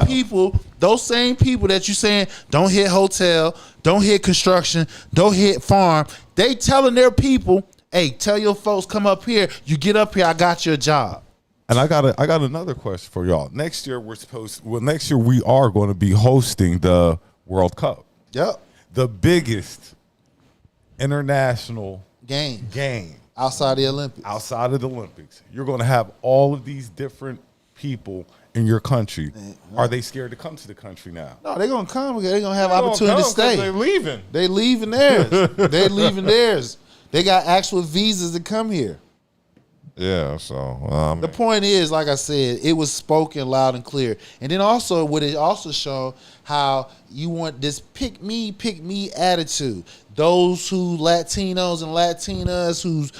Speaker 6: people that you saying don't hit hotel, don't hit construction, don't hit farm, they telling their people, hey, tell your folks come up here. You get up here, I got you a job.
Speaker 5: And I got another question for y'all. Next year next year we are going to be hosting the World Cup.
Speaker 6: Yep.
Speaker 5: The biggest international
Speaker 6: game. Outside the Olympics.
Speaker 5: Outside of the Olympics. You're going to have all of these different people in your country. Are they scared to come to the country now?
Speaker 6: No, they're going to come. They're going to have opportunity to stay.
Speaker 4: They're leaving.
Speaker 6: They leaving theirs. They leaving theirs. They got actual visas to come here.
Speaker 4: Yeah, so
Speaker 6: the point is, like I said, it was spoken loud and clear. And then also, what it also showed how you want this pick me attitude. Those who Latinos and Latinas whose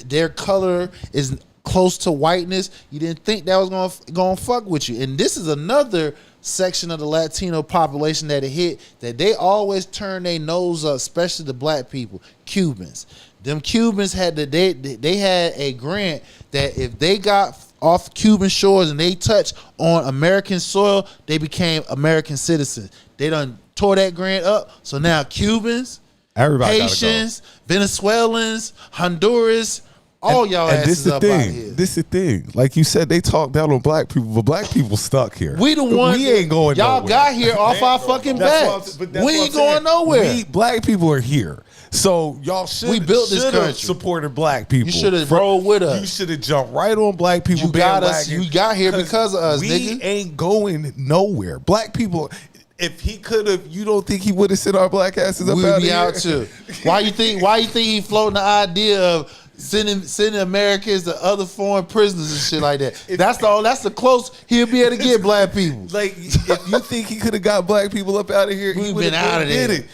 Speaker 6: their color is close to whiteness, you didn't think that was gonna fuck with you. And this is another section of the Latino population that it hit, that they always turn their nose up, especially the black people, Cubans. Them Cubans had they had a grant that if they got off Cuban shores and they touched on American soil, they became American citizens. They done tore that grant up. So now Cubans,
Speaker 5: everybody
Speaker 6: Haitians, Venezuelans, Honduras, all y'all asses up out here.
Speaker 5: This is the thing. Like you said, they talk down on black people, but black people stuck here.
Speaker 6: We the ones.
Speaker 5: We ain't going
Speaker 6: y'all
Speaker 5: nowhere.
Speaker 6: Got here off our fucking backs. We ain't going nowhere.
Speaker 5: Black people are here. So y'all should
Speaker 6: built this country.
Speaker 5: Supported black people.
Speaker 6: You should have rolled with us.
Speaker 5: You should have jumped right on black people.
Speaker 6: You got us. You got here because of us,
Speaker 5: we
Speaker 6: nigga.
Speaker 5: We ain't going nowhere. Black people. If he could have, you don't think he would have sent our black asses up out of here?
Speaker 6: We'd be out too. Why you think he floating the idea of sending Americans to other foreign prisoners and shit like that? That's the close he'll be able to get black people.
Speaker 5: Like, if you think he could have got black people up out of here,
Speaker 6: we've been out of there.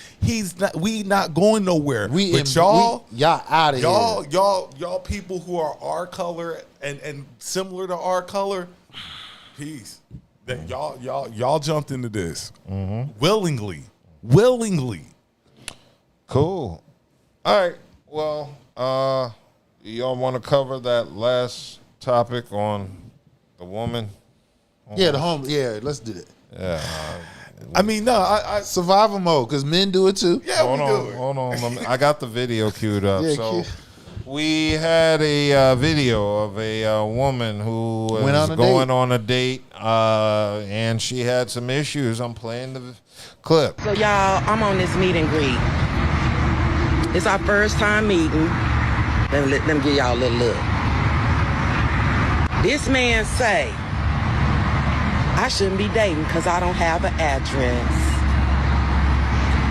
Speaker 5: We not going nowhere.
Speaker 6: Y'all out of here.
Speaker 5: Y'all people who are our color and similar to our color, peace. That y'all jumped into this willingly.
Speaker 4: Cool. All right. Well, y'all want to cover that last topic on the woman?
Speaker 6: Yeah, the home. Yeah, let's do it.
Speaker 4: Yeah.
Speaker 5: I mean, no, I
Speaker 6: survival mode because men do it too.
Speaker 5: Yeah,
Speaker 4: hold on. I got the video queued up.
Speaker 6: Yeah,
Speaker 4: so we had a video of a woman who was going on a date, and she had some issues. I'm playing the clip.
Speaker 16: So y'all, I'm on this meet and greet. It's our first time meeting. Let me give y'all a little look. This man say, I shouldn't be dating because I don't have an address.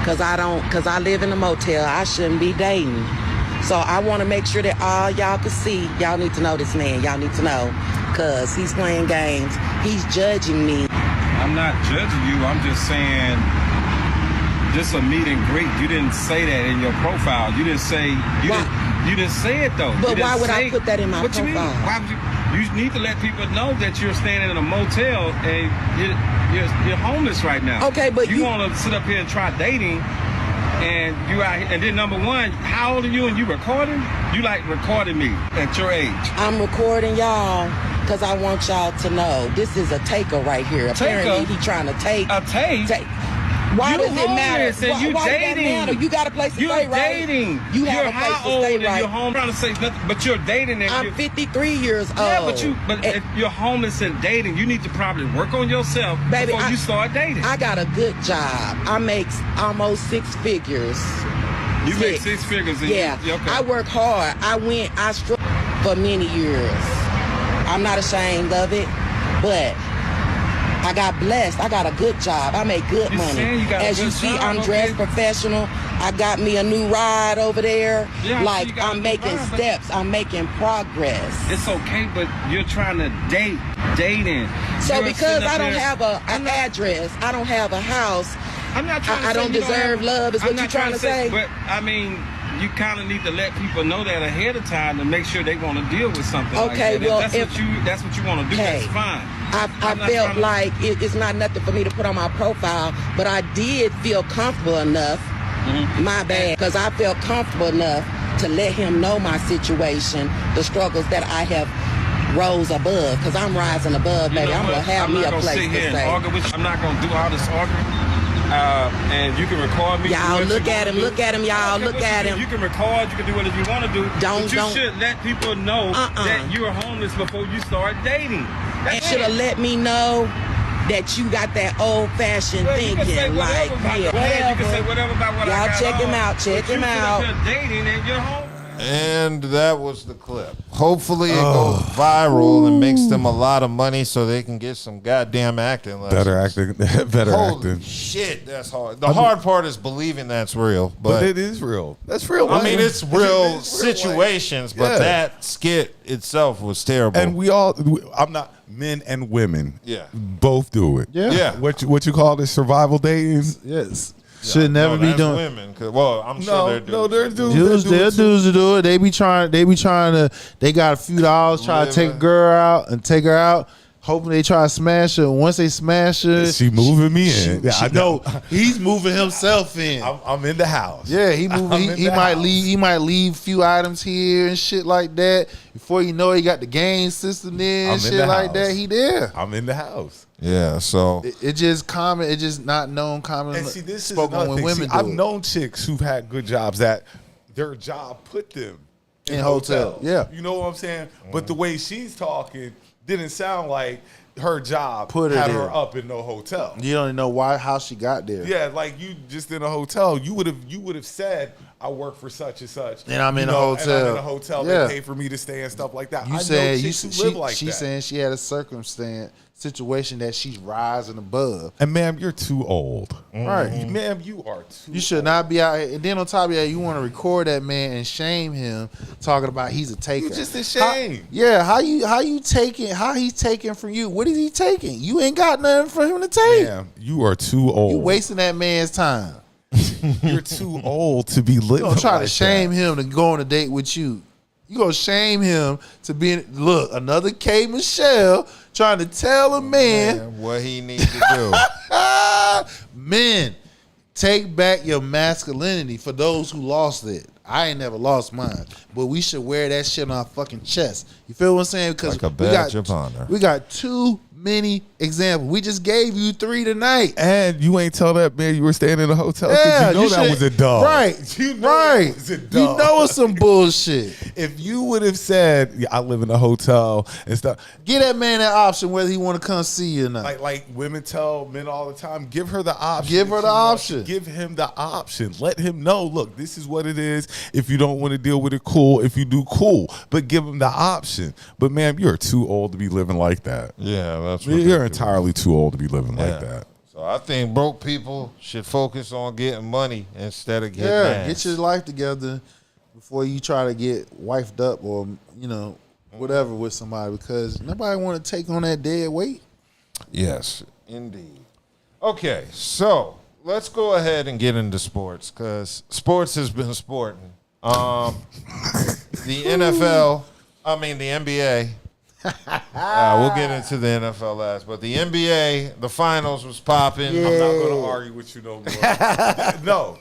Speaker 16: Because I live in a motel. I shouldn't be dating. So I want to make sure that all y'all can see. Y'all need to know this man. Y'all need to know. Because he's playing games. He's judging me.
Speaker 17: I'm not judging you. I'm just saying, just a meet and greet. You didn't say that in your profile. You didn't say, you didn't say it though.
Speaker 16: But why would I put that in my profile?
Speaker 17: What you mean? Why would you need to let people know that you're staying in a motel and you're homeless right now.
Speaker 16: Okay, but
Speaker 17: you want to sit up here and try dating. And you out here, and then number one, how old are you and you recording? You like recording me at your age.
Speaker 16: I'm recording y'all because I want y'all to know this is a taker right here. Apparently he trying to take.
Speaker 17: A take?
Speaker 16: Why
Speaker 17: you
Speaker 16: does it matter?
Speaker 17: And you
Speaker 16: why
Speaker 17: dating.
Speaker 16: Does that matter? You got a place to
Speaker 17: you're
Speaker 16: stay, right?
Speaker 17: Dating.
Speaker 16: You have
Speaker 17: you're
Speaker 16: a place
Speaker 17: how
Speaker 16: to stay,
Speaker 17: old
Speaker 16: right?
Speaker 17: You're home. I'm trying to say nothing, but you're dating. And
Speaker 16: I'm 53 years old.
Speaker 17: Yeah, but if you're homeless and dating, you need to probably work on yourself before you start dating.
Speaker 16: I got a good job. I make almost 6 figures.
Speaker 17: You make 6 figures.
Speaker 16: Yeah.
Speaker 17: Okay.
Speaker 16: I work hard. I struggled for many years. I'm not ashamed of it, but I got blessed. I got a good job. I make good money. As you see, I'm dressed professional. I got me a new ride over there.
Speaker 17: Yeah,
Speaker 16: like I'm making steps. I'm making progress.
Speaker 17: It's okay, but you're trying to dating.
Speaker 16: So because I don't have an address, I don't have a house,
Speaker 17: I'm not trying to
Speaker 16: I
Speaker 17: say
Speaker 16: don't
Speaker 17: you
Speaker 16: deserve
Speaker 17: have-
Speaker 16: love is
Speaker 17: I'm
Speaker 16: what
Speaker 17: not
Speaker 16: you're trying to say?
Speaker 17: But I mean, you kind of need to let people know that ahead of time to make sure they want to deal with something
Speaker 16: Okay,
Speaker 17: like that.
Speaker 16: well,
Speaker 17: If that's what you want to do,
Speaker 16: Hey,
Speaker 17: that's fine.
Speaker 16: I felt like it's not nothing for me to put on my profile, but I did feel comfortable enough, my bad, because I felt comfortable enough to let him know my situation, the struggles that I have rose above, because I'm rising above, baby. I'm going to have me a place to
Speaker 17: sit here and
Speaker 16: stay.
Speaker 17: argue with you. I'm not going to do all this arguing. And you can record me.
Speaker 16: Y'all,
Speaker 17: do what
Speaker 16: look
Speaker 17: you
Speaker 16: at
Speaker 17: wanna
Speaker 16: him,
Speaker 17: do.
Speaker 16: look at him, y'all,
Speaker 17: Okay,
Speaker 16: look
Speaker 17: listen,
Speaker 16: at him.
Speaker 17: You can record, you can do whatever you want to do. But you should let people know that you're homeless before you start dating.
Speaker 16: And should have let me know that you got that old-fashioned
Speaker 17: You can say
Speaker 16: thinking, like,
Speaker 17: whatever about
Speaker 16: yeah,
Speaker 17: You can say whatever about what I
Speaker 16: Y'all
Speaker 17: got
Speaker 16: check him
Speaker 17: on,
Speaker 16: out, check
Speaker 17: but
Speaker 16: him
Speaker 17: you
Speaker 16: out.
Speaker 17: You're dating and you're home.
Speaker 4: And that was the clip. Hopefully it goes viral and makes them a lot of money so they can get some goddamn acting lessons.
Speaker 5: Better acting. Better
Speaker 4: Holy
Speaker 5: acting.
Speaker 4: shit, that's hard. The hard part is believing that's real.
Speaker 5: But it is real. That's real.
Speaker 4: I mean,
Speaker 5: life.
Speaker 4: it's real
Speaker 5: It is real
Speaker 4: situations,
Speaker 5: life.
Speaker 4: but
Speaker 5: Yeah.
Speaker 4: that skit itself was terrible.
Speaker 5: And I'm not men and women.
Speaker 4: Yeah.
Speaker 5: Both do it.
Speaker 4: Yeah.
Speaker 5: What you call this survival dating?
Speaker 6: Yes. Should never be
Speaker 4: that's
Speaker 6: doing.
Speaker 4: Women, well, I'm sure they're dudes.
Speaker 5: they're dudes.
Speaker 6: They're dudes to do it. They be trying to. They got a few dollars, try to take a girl out and take her out, hoping they try to smash her. Once they smash her,
Speaker 5: She moving me in. I know.
Speaker 6: he's moving himself in.
Speaker 5: I'm in the house.
Speaker 6: Yeah, he moving. He might leave. He might leave a few items here and shit like that. Before you know, it, he got the game system there and shit like that. He there.
Speaker 5: I'm in the house.
Speaker 4: Yeah, so
Speaker 6: It just common. It just not known common.
Speaker 5: And see, this is
Speaker 6: spoken
Speaker 5: another
Speaker 6: when
Speaker 5: thing.
Speaker 6: women
Speaker 5: See,
Speaker 6: do
Speaker 5: I've
Speaker 6: it.
Speaker 5: known chicks who've had good jobs that their job put them
Speaker 6: In hotel. Yeah.
Speaker 5: You know what I'm saying? But the way she's talking didn't sound like her job
Speaker 6: Put her
Speaker 5: had
Speaker 6: there.
Speaker 5: her up in no hotel.
Speaker 6: You don't even know how she got there.
Speaker 5: Yeah, like you just in a hotel, you would have said, I work for such and such,
Speaker 6: And I'm in a
Speaker 5: And I'm
Speaker 6: hotel.
Speaker 5: in a hotel.
Speaker 6: Yeah.
Speaker 5: They pay for me to stay and stuff like that.
Speaker 6: You
Speaker 5: I
Speaker 6: saying
Speaker 5: know
Speaker 6: you
Speaker 5: chicks who live like
Speaker 6: she's
Speaker 5: that.
Speaker 6: saying she had a situation that she's rising above.
Speaker 5: And ma'am, you're too old.
Speaker 6: Right.
Speaker 5: Ma'am, you are too
Speaker 6: You should not be out here. And then on top of that, you want to record that man and shame him, talking about he's a taker.
Speaker 5: You just ashamed.
Speaker 6: How you taking? How he's taking from you? What is he taking? You ain't got nothing for him to take.
Speaker 5: Ma'am, you are too old.
Speaker 6: You wasting that man's time.
Speaker 5: You're too old to be living.
Speaker 6: You gonna try
Speaker 5: like
Speaker 6: to shame
Speaker 5: that.
Speaker 6: him to go on a date with you. You gonna shame him to be look another K Michelle trying to tell a man
Speaker 4: what he needs to do.
Speaker 6: Men, take back your masculinity for those who lost it. I ain't never lost mine, but we should wear that shit on our fucking chest. You feel what I'm saying? Because
Speaker 4: Like a badge of honor.
Speaker 6: We got too many examples. We just gave you 3 tonight.
Speaker 5: And you ain't tell that man you were staying in a hotel because
Speaker 6: Yeah,
Speaker 5: you know
Speaker 6: you
Speaker 5: that
Speaker 6: should-
Speaker 5: was a dub.
Speaker 6: Right.
Speaker 5: You know
Speaker 6: Right.
Speaker 5: that was a
Speaker 6: You
Speaker 5: dub.
Speaker 6: know it's some bullshit.
Speaker 5: If you would have said, yeah, I live in a hotel and stuff.
Speaker 6: Give that man that option whether he want to come see you or not.
Speaker 5: Like women tell men all the time, give her the option.
Speaker 6: Give her
Speaker 5: If
Speaker 6: the
Speaker 5: she wants
Speaker 6: option.
Speaker 5: to, Give him the option. Let him know, look, this is what it is. If you don't want to deal with it, cool. If you do, cool. But give him the option. But ma'am, you're too old to be living like that.
Speaker 4: Yeah, that's
Speaker 5: You're
Speaker 4: ridiculous.
Speaker 5: entirely too old to be living like
Speaker 4: Yeah.
Speaker 5: that.
Speaker 4: So I think broke people should focus on getting money instead of getting
Speaker 6: Yeah,
Speaker 4: ass.
Speaker 6: get your life together before you try to get wifed up or whatever with somebody, because nobody want to take on that dead weight.
Speaker 4: Yes, indeed. Okay, so let's go ahead and get into sports because sports has been sporting. The NFL, the NBA. We'll get into the NFL last, but the NBA, the finals was popping.
Speaker 5: I'm not going to argue with you no more. No.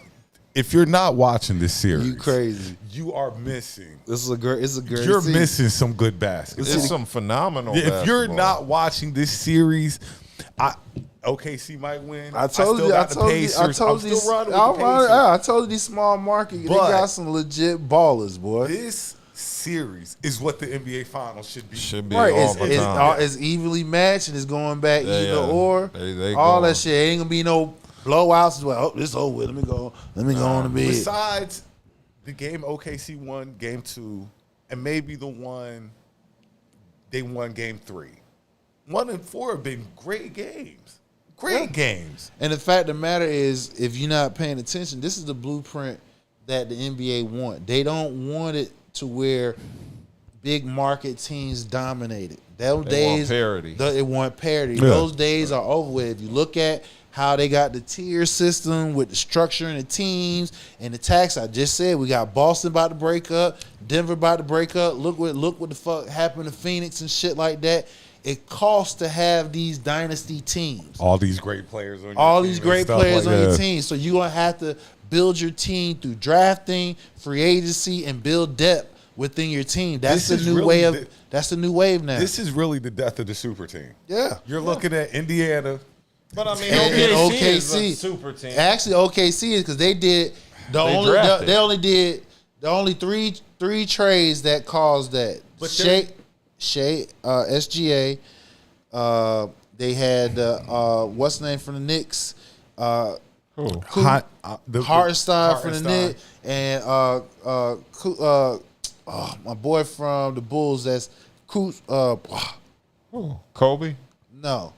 Speaker 5: If you're not watching this series,
Speaker 6: You crazy.
Speaker 5: you are missing.
Speaker 6: This is a great. It's a great.
Speaker 5: You're
Speaker 6: season.
Speaker 5: missing some good basketball.
Speaker 4: It's some phenomenal
Speaker 5: If you're
Speaker 4: basketball.
Speaker 5: not watching this series, OKC might win.
Speaker 6: I told you. I told you. I told you. I told you these small market. They
Speaker 5: But-
Speaker 6: got some legit ballers, boy.
Speaker 5: This series is what the NBA Finals should be.
Speaker 4: Should be
Speaker 6: Right,
Speaker 4: all the time.
Speaker 6: it's evenly matched and it's going back
Speaker 4: Yeah,
Speaker 6: either
Speaker 4: yeah.
Speaker 6: or.
Speaker 4: They
Speaker 6: all
Speaker 4: going.
Speaker 6: that shit ain't gonna be no blowouts. Well, this over with. Let me go on the bed.
Speaker 5: Besides the game OKC won, game 2, and maybe the one they won game 3. 1 and 4 have been great games. Great games.
Speaker 6: And the fact of the matter is, if you're not paying attention, this is the blueprint that the NBA want. They don't want it to where big market teams dominate it. Those days,
Speaker 4: want parity.
Speaker 6: It want parity.
Speaker 5: Yeah.
Speaker 6: Those days are over with. If you look at how they got the tier system with the structure and the teams and the tax, I just said we got Boston about to break up, Denver about to break up. Look what the fuck happened to Phoenix and shit like that. It costs to have these dynasty teams.
Speaker 5: All these great players on your
Speaker 6: All
Speaker 5: team
Speaker 6: these
Speaker 5: and
Speaker 6: great
Speaker 5: stuff
Speaker 6: players
Speaker 5: like
Speaker 6: on your
Speaker 5: that.
Speaker 6: team. So you're going to have to build your team through drafting, free agency, and build depth within your team. That's
Speaker 5: This
Speaker 6: the
Speaker 5: is
Speaker 6: new
Speaker 5: really
Speaker 6: way of that's the new wave now.
Speaker 5: This is really the death of the super team.
Speaker 6: Yeah.
Speaker 5: You're looking at Indiana.
Speaker 4: But I mean,
Speaker 6: and
Speaker 4: OKC is
Speaker 6: OKC
Speaker 4: a super team.
Speaker 6: Actually, OKC is because they did
Speaker 4: drafted.
Speaker 6: they only did the only three trades that caused that.
Speaker 5: But
Speaker 6: SGA. They had what's the name from the Knicks? Hartenstein from the Knicks, and my boy from the Bulls. That's
Speaker 4: Kobe.
Speaker 6: No,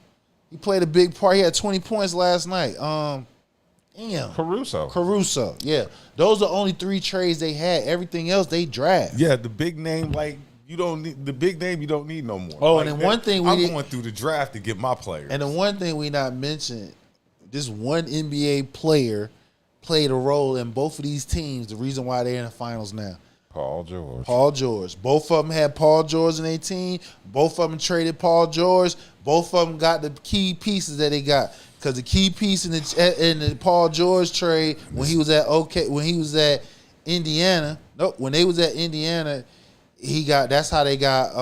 Speaker 6: he played a big part. He had 20 points last night. Caruso. Yeah, those are the only 3 trades they had. Everything else they draft.
Speaker 5: Yeah, the big name, like you don't need the big name. You don't need no more.
Speaker 6: Oh,
Speaker 5: like,
Speaker 6: and then one thing
Speaker 5: I'm going through the draft to get my players.
Speaker 6: And the one thing we not mentioned, this one NBA player played a role in both of these teams. The reason why they're in the finals now.
Speaker 4: Paul George.
Speaker 6: Both of them had Paul George in their team. Both of them traded Paul George. Both of them got the key pieces that they got. Because the key piece in the Paul George trade when he was at Indiana. When they was at Indiana, that's how they got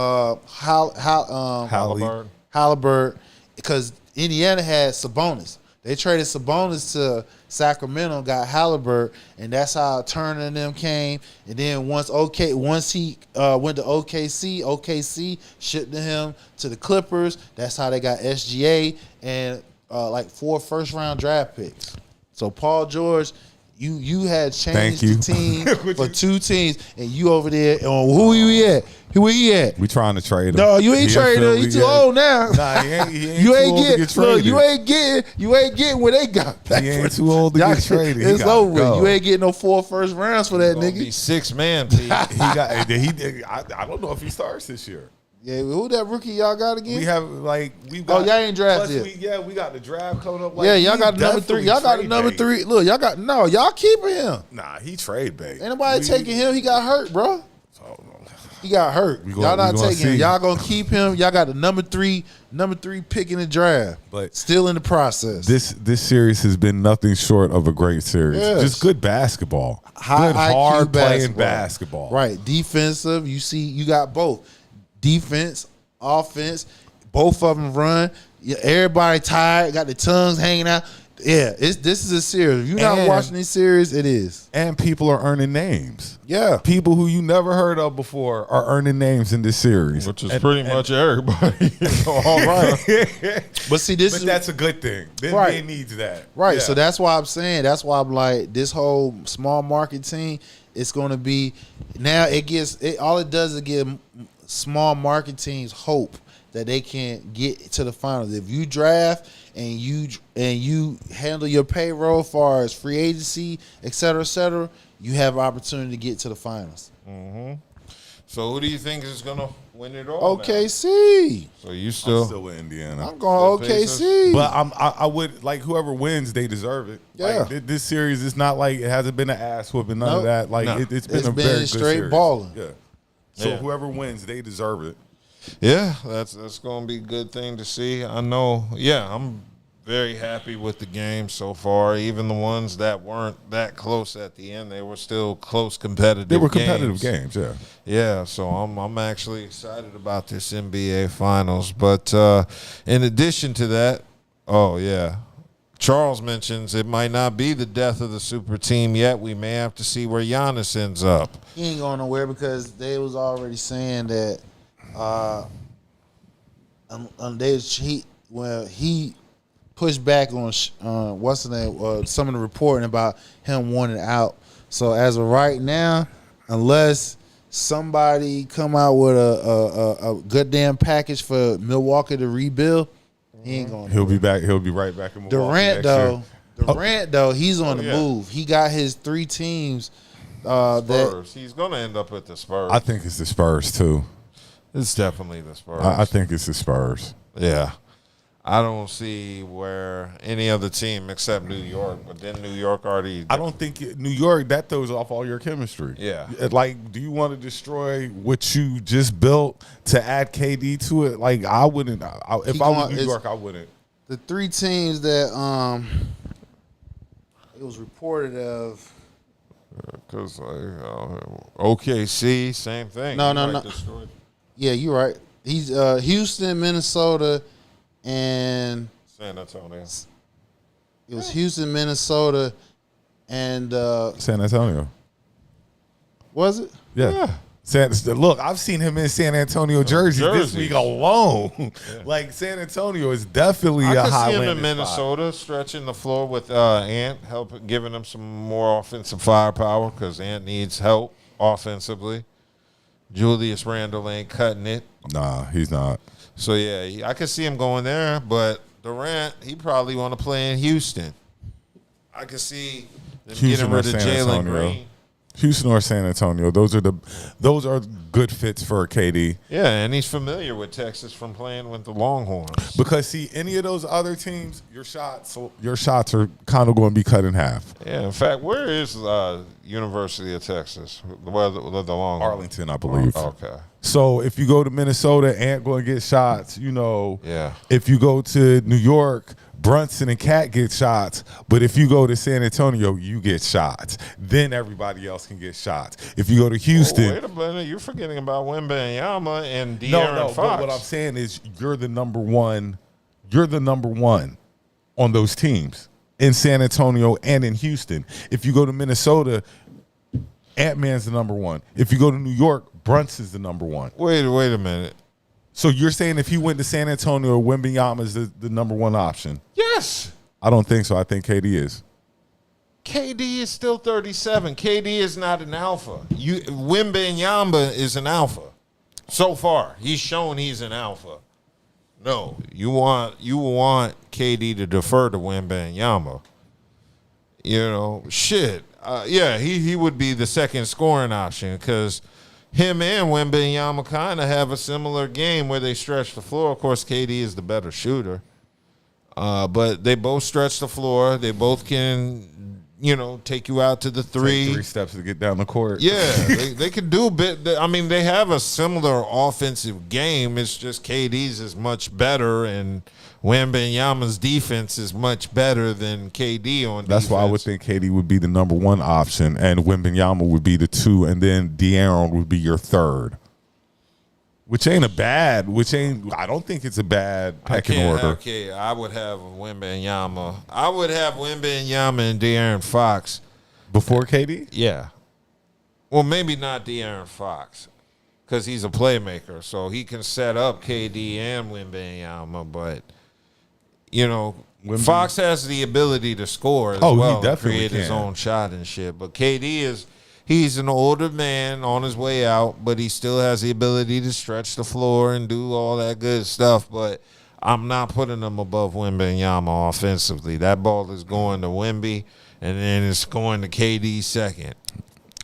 Speaker 6: Halliburton. Because Indiana had Sabonis. They traded Sabonis to Sacramento, got Halliburton, and that's how Turner and them came. And then once he went to OKC shipped him to the Clippers. That's how they got SGA and like 4 first-round draft picks. So Paul George, you had changed the team for 2 teams, and you over there on who you at? Where he at?
Speaker 5: We trying to trade him.
Speaker 6: No, you ain't trading him. He too old now.
Speaker 5: Nah, he ain't you ain't
Speaker 6: getting what they got back.
Speaker 5: He ain't too old to get traded.
Speaker 6: It's over with. You ain't getting no 4 first rounds for that nigga.
Speaker 4: Be 6-man, Pete.
Speaker 5: I don't know if he starts this year.
Speaker 6: Yeah, who that rookie y'all got again?
Speaker 5: We have
Speaker 6: y'all ain't drafted yet.
Speaker 5: We got the draft coming up.
Speaker 6: Y'all got the number 3. Y'all got the number 3. Look, y'all keeping him.
Speaker 5: Nah, he trade bait.
Speaker 6: Ain't nobody taking him. He got hurt, bro. He got hurt. Y'all not taking him. Y'all gonna keep him. Y'all got the number 3 pick in the draft.
Speaker 5: But
Speaker 6: still in the process.
Speaker 5: This series has been nothing short of a great series.
Speaker 6: Yes.
Speaker 5: Just good basketball.
Speaker 6: High
Speaker 5: good hard
Speaker 6: IQ
Speaker 5: playing basketball.
Speaker 6: Right. Defensive. You got both. Defense, offense, both of them run. Everybody tired, got the tongues hanging out. Yeah, this is a series. If you're not watching this series, it is.
Speaker 5: And people are earning names.
Speaker 6: Yeah.
Speaker 5: People who you never heard of before are earning names in this series.
Speaker 4: Which is pretty much everybody.
Speaker 6: All right. But see,
Speaker 5: that's a good thing. The NBA needs that.
Speaker 6: Right.
Speaker 5: Yeah.
Speaker 6: So that's why I'm saying, that's why I'm like, this whole small market team, it's going to be, now all it does is give small market teams hope that they can get to the finals. If you draft and you handle your payroll as far as free agency, et cetera, you have an opportunity to get to the finals.
Speaker 4: Mm-hmm. So who do you think is gonna win it all?
Speaker 6: OKC.
Speaker 4: Now? So you
Speaker 5: I'm still with Indiana.
Speaker 6: I'm going OKC.
Speaker 5: But I would like whoever wins, they deserve it.
Speaker 6: Yeah.
Speaker 5: Like, this series is not like it hasn't been an ass whooping, none of that. Like it's been a very good
Speaker 6: straight
Speaker 5: series.
Speaker 6: balling.
Speaker 5: Yeah. So whoever wins, they deserve it.
Speaker 4: Yeah, that's going to be a good thing to see. I know. Yeah, I'm very happy with the game so far. Even the ones that weren't that close at the end, they were still close, competitive.
Speaker 5: They were competitive games. Yeah.
Speaker 4: Yeah. So I'm actually excited about this NBA Finals. But in addition to that, Charles mentions it might not be the death of the super team yet. We may have to see where Giannis ends up.
Speaker 6: He ain't going nowhere because they was already saying that he pushed back on what's the name, some of the reporting about him wanting out. So as of right now, unless somebody come out with a goddamn package for Milwaukee to rebuild, he ain't going.
Speaker 5: He'll be back. He'll be right back in Milwaukee.
Speaker 6: Durant though, he's on the move. He got his 3 teams.
Speaker 4: Spurs. He's going to end up at the Spurs.
Speaker 5: I think it's the Spurs too.
Speaker 4: It's definitely the Spurs.
Speaker 5: I think it's the Spurs.
Speaker 4: Yeah. I don't see where any other team except New York, but then New York already.
Speaker 5: I don't think New York, that throws off all your chemistry.
Speaker 4: Yeah.
Speaker 5: Like, do you want to destroy what you just built to add KD to it? Like, I wouldn't. If I was New York, I wouldn't.
Speaker 6: The 3 teams that it was reported of.
Speaker 4: Because OKC, same thing.
Speaker 6: No. Yeah, you're right. He's Houston, Minnesota, and
Speaker 4: San Antonio.
Speaker 6: It was Houston, Minnesota, and
Speaker 5: San Antonio.
Speaker 6: Was it?
Speaker 5: Yeah. Look, I've seen him in San Antonio jerseys this week alone. Yeah. Like, San Antonio is definitely a high.
Speaker 4: I can see him in Minnesota stretching the floor with Ant, giving him some more offensive firepower because Ant needs help offensively. Julius Randle ain't cutting it.
Speaker 5: Nah, he's not.
Speaker 4: So, yeah, I could see him going there, but Durant, he probably want to play in Houston. I could see them getting rid of Jalen Green.
Speaker 5: Houston or San Antonio, those are good fits for KD.
Speaker 4: Yeah, and he's familiar with Texas from playing with the Longhorns.
Speaker 5: Because see, any of those other teams, your shots are kind of going to be cut in half.
Speaker 4: Yeah, in fact, where is University of Texas? Where the Longhorns?
Speaker 5: Arlington, I believe.
Speaker 4: Oh, okay.
Speaker 5: So if you go to Minnesota, Ant going to get shots.
Speaker 4: Yeah.
Speaker 5: If you go to New York, Brunson and Cat get shots, but if you go to San Antonio, you get shots. Then everybody else can get shots. If you go to Houston,
Speaker 4: wait a minute, you're forgetting about Wembanyama and De'Aaron Fox.
Speaker 5: But what I'm saying is, you're the number one. You're the number one on those teams in San Antonio and in Houston. If you go to Minnesota, Ant-Man's the number one. If you go to New York, Brunson's the number one.
Speaker 4: Wait a minute.
Speaker 5: So you're saying if he went to San Antonio, Wembanyama is the number one option?
Speaker 4: Yes.
Speaker 5: I don't think so. I think KD is.
Speaker 4: KD is still 37. KD is not an alpha. Wembanyama is an alpha. So far, he's shown he's an alpha. No, you want KD to defer to Wembanyama. Shit. He would be the second scoring option because him and Wembanyama kind of have a similar game where they stretch the floor. Of course, KD is the better shooter. But they both stretch the floor. They both can, take you out to the 3.
Speaker 5: Take 3 steps to get down the court.
Speaker 4: Yeah, they can do a bit. I mean, they have a similar offensive game. It's just KD's is much better, and Wembanyama's defense is much better than KD on defense.
Speaker 5: That's why I would think KD would be the number one option, and Wembanyama would be the 2, and then De'Aaron would be your 3rd. I don't think it's a bad pecking order.
Speaker 4: Okay, I would have Wembanyama. I would have Wembanyama and De'Aaron Fox.
Speaker 5: Before KD?
Speaker 4: Yeah. Well, maybe not De'Aaron Fox because he's a playmaker, so he can set up KD and Wembanyama, but Fox has the ability to score as well.
Speaker 5: He definitely
Speaker 4: create his own shot and shit. But KD he's an older man on his way out, but he still has the ability to stretch the floor and do all that good stuff. But I'm not putting him above Wembanyama offensively. That ball is going to Wemby, and then it's going to KD second.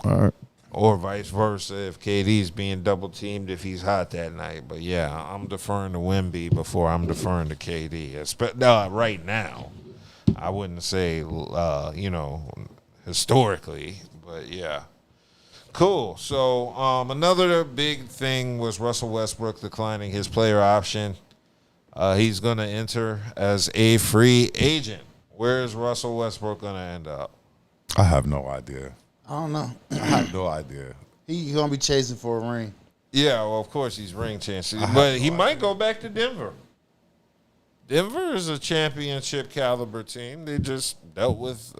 Speaker 5: All right.
Speaker 4: Or vice versa if KD's being double teamed if he's hot that night. But yeah, I'm deferring to Wemby before I'm deferring to KD. Right now, I wouldn't say historically, but yeah. Cool. So another big thing was Russell Westbrook declining his player option. He's going to enter as a free agent. Where is Russell Westbrook going to end up?
Speaker 5: I have no idea.
Speaker 6: I don't know.
Speaker 5: I have no idea.
Speaker 6: He's going to be chasing for a ring.
Speaker 4: Yeah, well, of course he's ring chasing. But he might go back to Denver. Denver is a championship caliber team. They just dealt with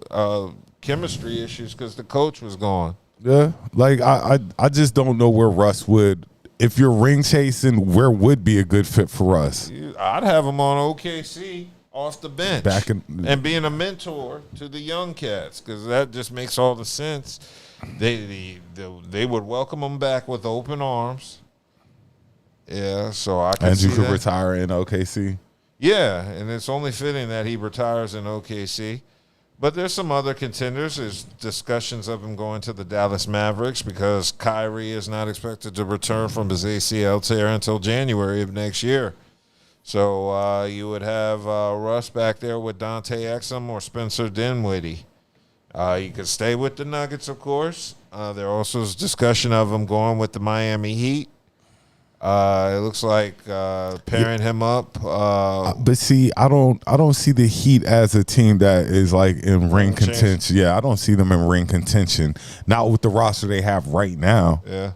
Speaker 4: chemistry issues because the coach was gone.
Speaker 5: Yeah, like I just don't know where Russ would. If you're ring chasing, where would be a good fit for Russ?
Speaker 4: I'd have him on OKC off the bench
Speaker 5: and
Speaker 4: being a mentor to the young cats, because that just makes all the sense. They would welcome him back with open arms. Yeah, so I can see
Speaker 5: Andrew could
Speaker 4: that.
Speaker 5: retire in OKC.
Speaker 4: Yeah, and it's only fitting that he retires in OKC. But there's some other contenders. There's discussions of him going to the Dallas Mavericks because Kyrie is not expected to return from his ACL tear until January of next year. So you would have Russ back there with Dante Exum or Spencer Dinwiddie. You could stay with the Nuggets, of course. There also is discussion of him going with the Miami Heat. It looks like pairing him up.
Speaker 5: But see, I don't see the Heat as a team that is like in ring contention. Yeah, I don't see them in ring contention. Not with the roster they have right now.
Speaker 4: Yeah,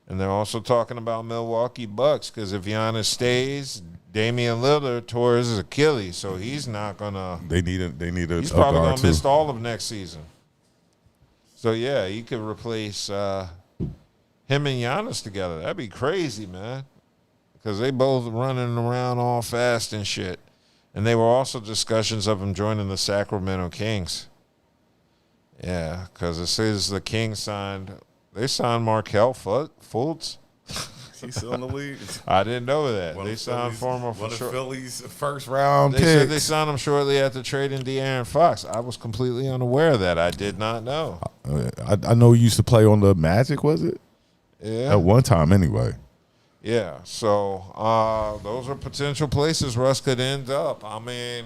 Speaker 4: and they're also talking about Milwaukee Bucks because if Giannis stays, Damian Lillard tore his Achilles, so he's not gonna.
Speaker 5: They need a.
Speaker 4: He's probably gonna miss all of next season. So yeah, he could replace him and Giannis together. That'd be crazy, man. Because they both running around all fast and shit. And they were also discussions of him joining the Sacramento Kings. Yeah, because it says the Kings signed Markelle Fultz.
Speaker 5: He's still in the league.
Speaker 4: I didn't know that. They signed
Speaker 5: one of Philly's first round picks.
Speaker 4: They said they signed him shortly after trading De'Aaron Fox. I was completely unaware of that. I did not know.
Speaker 5: I know he used to play on the Magic, was it?
Speaker 4: Yeah.
Speaker 5: At one time, anyway.
Speaker 4: Yeah. So those are potential places Russ could end up. I mean,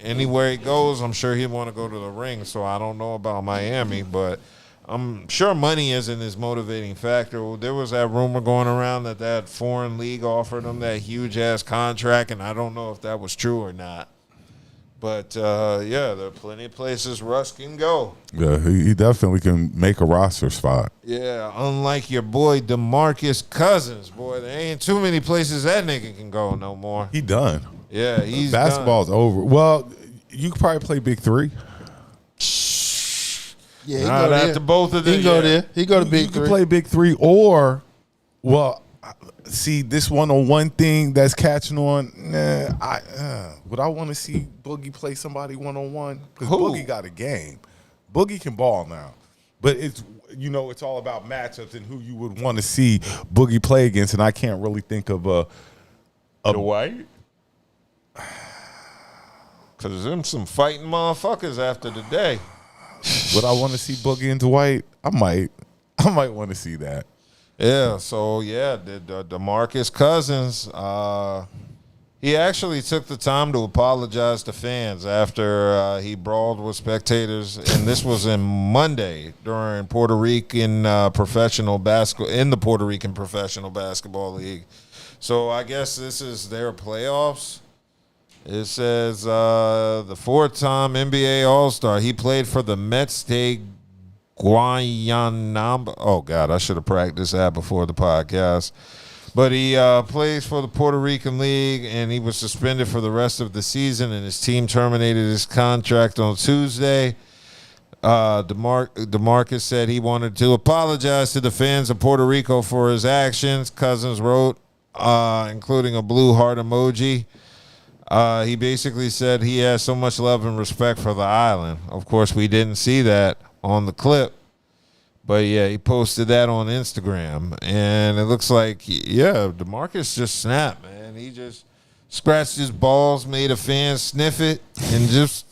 Speaker 4: anywhere he goes, I'm sure he'd want to go to the ring. So I don't know about Miami, but I'm sure money isn't his motivating factor. There was that rumor going around that foreign league offered him that huge-ass contract, and I don't know if that was true or not. But, yeah, there are plenty of places Russ can go.
Speaker 5: Yeah, he definitely can make a roster spot.
Speaker 4: Yeah, unlike your boy DeMarcus Cousins, boy, there ain't too many places that nigga can go no more.
Speaker 5: He done.
Speaker 4: Yeah, he's
Speaker 5: Basketball's over. Well, you could probably play Big Three.
Speaker 6: Yeah, he
Speaker 4: not after both of them.
Speaker 6: He go there. He go to Big
Speaker 5: You
Speaker 6: Three.
Speaker 5: could play Big Three or, well, see, this one-on-one thing that's catching on. Would I want to see Boogie play somebody one-on-one? Because Boogie got a game. Boogie can ball now, but it's all about matchups and who you would want to see Boogie play against. And I can't really think of a
Speaker 4: Dwight. Because them some fighting motherfuckers after the day.
Speaker 5: Would I want to see Boogie and Dwight? I might want to see that.
Speaker 4: Yeah, so yeah, the DeMarcus Cousins, he actually took the time to apologize to fans after he brawled with spectators, and this was in Monday during Puerto Rican professional basketball in the Puerto Rican Professional Basketball League. So I guess this is their playoffs. It says the four-time NBA All-Star. He played for the Mets de Guayanamba. Oh, God, I should have practiced that before the podcast. But he plays for the Puerto Rican League, and he was suspended for the rest of the season, and his team terminated his contract on Tuesday. DeMarcus said he wanted to apologize to the fans of Puerto Rico for his actions. Cousins wrote, including a blue heart emoji. He basically said he has so much love and respect for the island. Of course, we didn't see that on the clip. But, yeah, he posted that on Instagram. And it looks like, yeah, DeMarcus just snapped, man. He just scratched his balls, made a fan sniff it, and just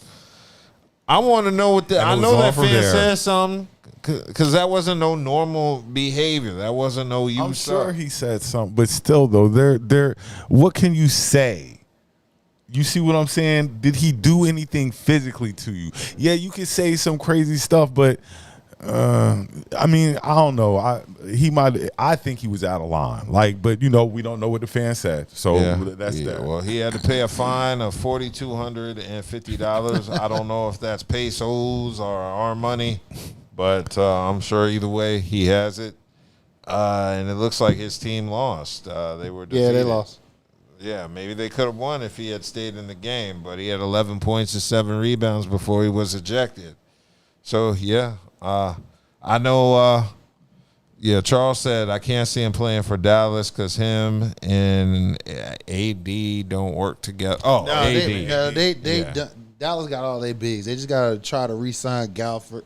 Speaker 4: – I want to know what the – I know that fan said something because that wasn't no normal behavior. That wasn't no –
Speaker 5: I'm sure he said something. But still, though, what can you say? You see what I'm saying? Did he do anything physically to you? Yeah, you could say some crazy stuff, but I mean, I don't know. I think he was out of line. But we don't know what the fan said. So that's that.
Speaker 4: Well, he had to pay a fine of $4,250. I don't know if that's pesos or our money, but I'm sure either way he has it. And it looks like his team lost. They were defeated.
Speaker 6: Yeah, they lost.
Speaker 4: Yeah, maybe they could have won if he had stayed in the game, but he had 11 points and 7 rebounds before he was ejected. So, yeah, I know Yeah, Charles said I can't see him playing for Dallas because him and AD don't work together. Oh, AD.
Speaker 6: Dallas got all their bigs. They just gotta try to re-sign Gafford.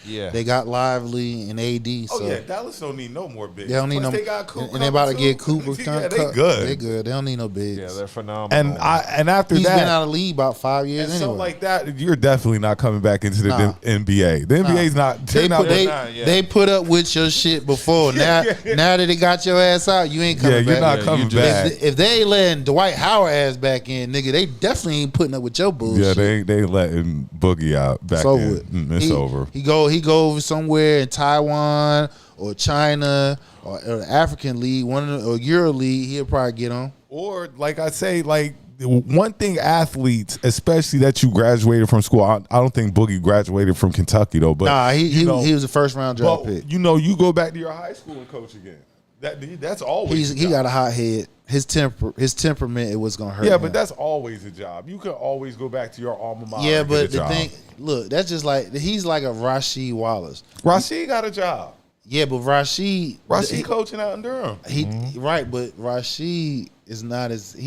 Speaker 4: Yeah,
Speaker 6: they got Lively and AD.
Speaker 5: Oh
Speaker 6: so
Speaker 5: yeah, Dallas don't need no more bigs.
Speaker 6: They don't need
Speaker 5: Plus
Speaker 6: no.
Speaker 5: They got Cooper
Speaker 6: and they about to get Cooper.
Speaker 5: Yeah, they good.
Speaker 6: They good. They don't need no bigs.
Speaker 4: Yeah, they're phenomenal.
Speaker 5: And after
Speaker 6: he's
Speaker 5: that,
Speaker 6: been out of the league about 5 years.
Speaker 5: and
Speaker 6: anyway.
Speaker 5: something like that, you're definitely not coming back into the NBA. The NBA's not.
Speaker 6: They put up with your shit before. Now that they got your ass out, you ain't coming back.
Speaker 5: You're not coming back.
Speaker 6: If they ain't letting Dwight Howard ass back in, nigga, they definitely ain't putting up with your bullshit.
Speaker 5: Yeah, they letting Boogie out back in. It's over.
Speaker 6: He go over somewhere in Taiwan or China or the African league, or Euro league. He'll probably get on.
Speaker 5: Or like I say, like one thing, athletes, especially that you graduated from school. I don't think Boogie graduated from Kentucky though. But
Speaker 6: nah, he was a first round draft pick.
Speaker 5: You know, you go back to your high school and coach again. That's always.
Speaker 6: He got a hot head. His temperament, it was gonna hurt.
Speaker 5: Yeah,
Speaker 6: him.
Speaker 5: but that's always a job. You can always go back to your alma mater.
Speaker 6: Yeah,
Speaker 5: and
Speaker 6: but
Speaker 5: get a job.
Speaker 6: thing, look, that's just like he's like a Rasheed Wallace.
Speaker 5: Rasheed got a job.
Speaker 6: Yeah, but Rasheed
Speaker 5: coaching out in Durham.
Speaker 6: Right, but Rasheed is not as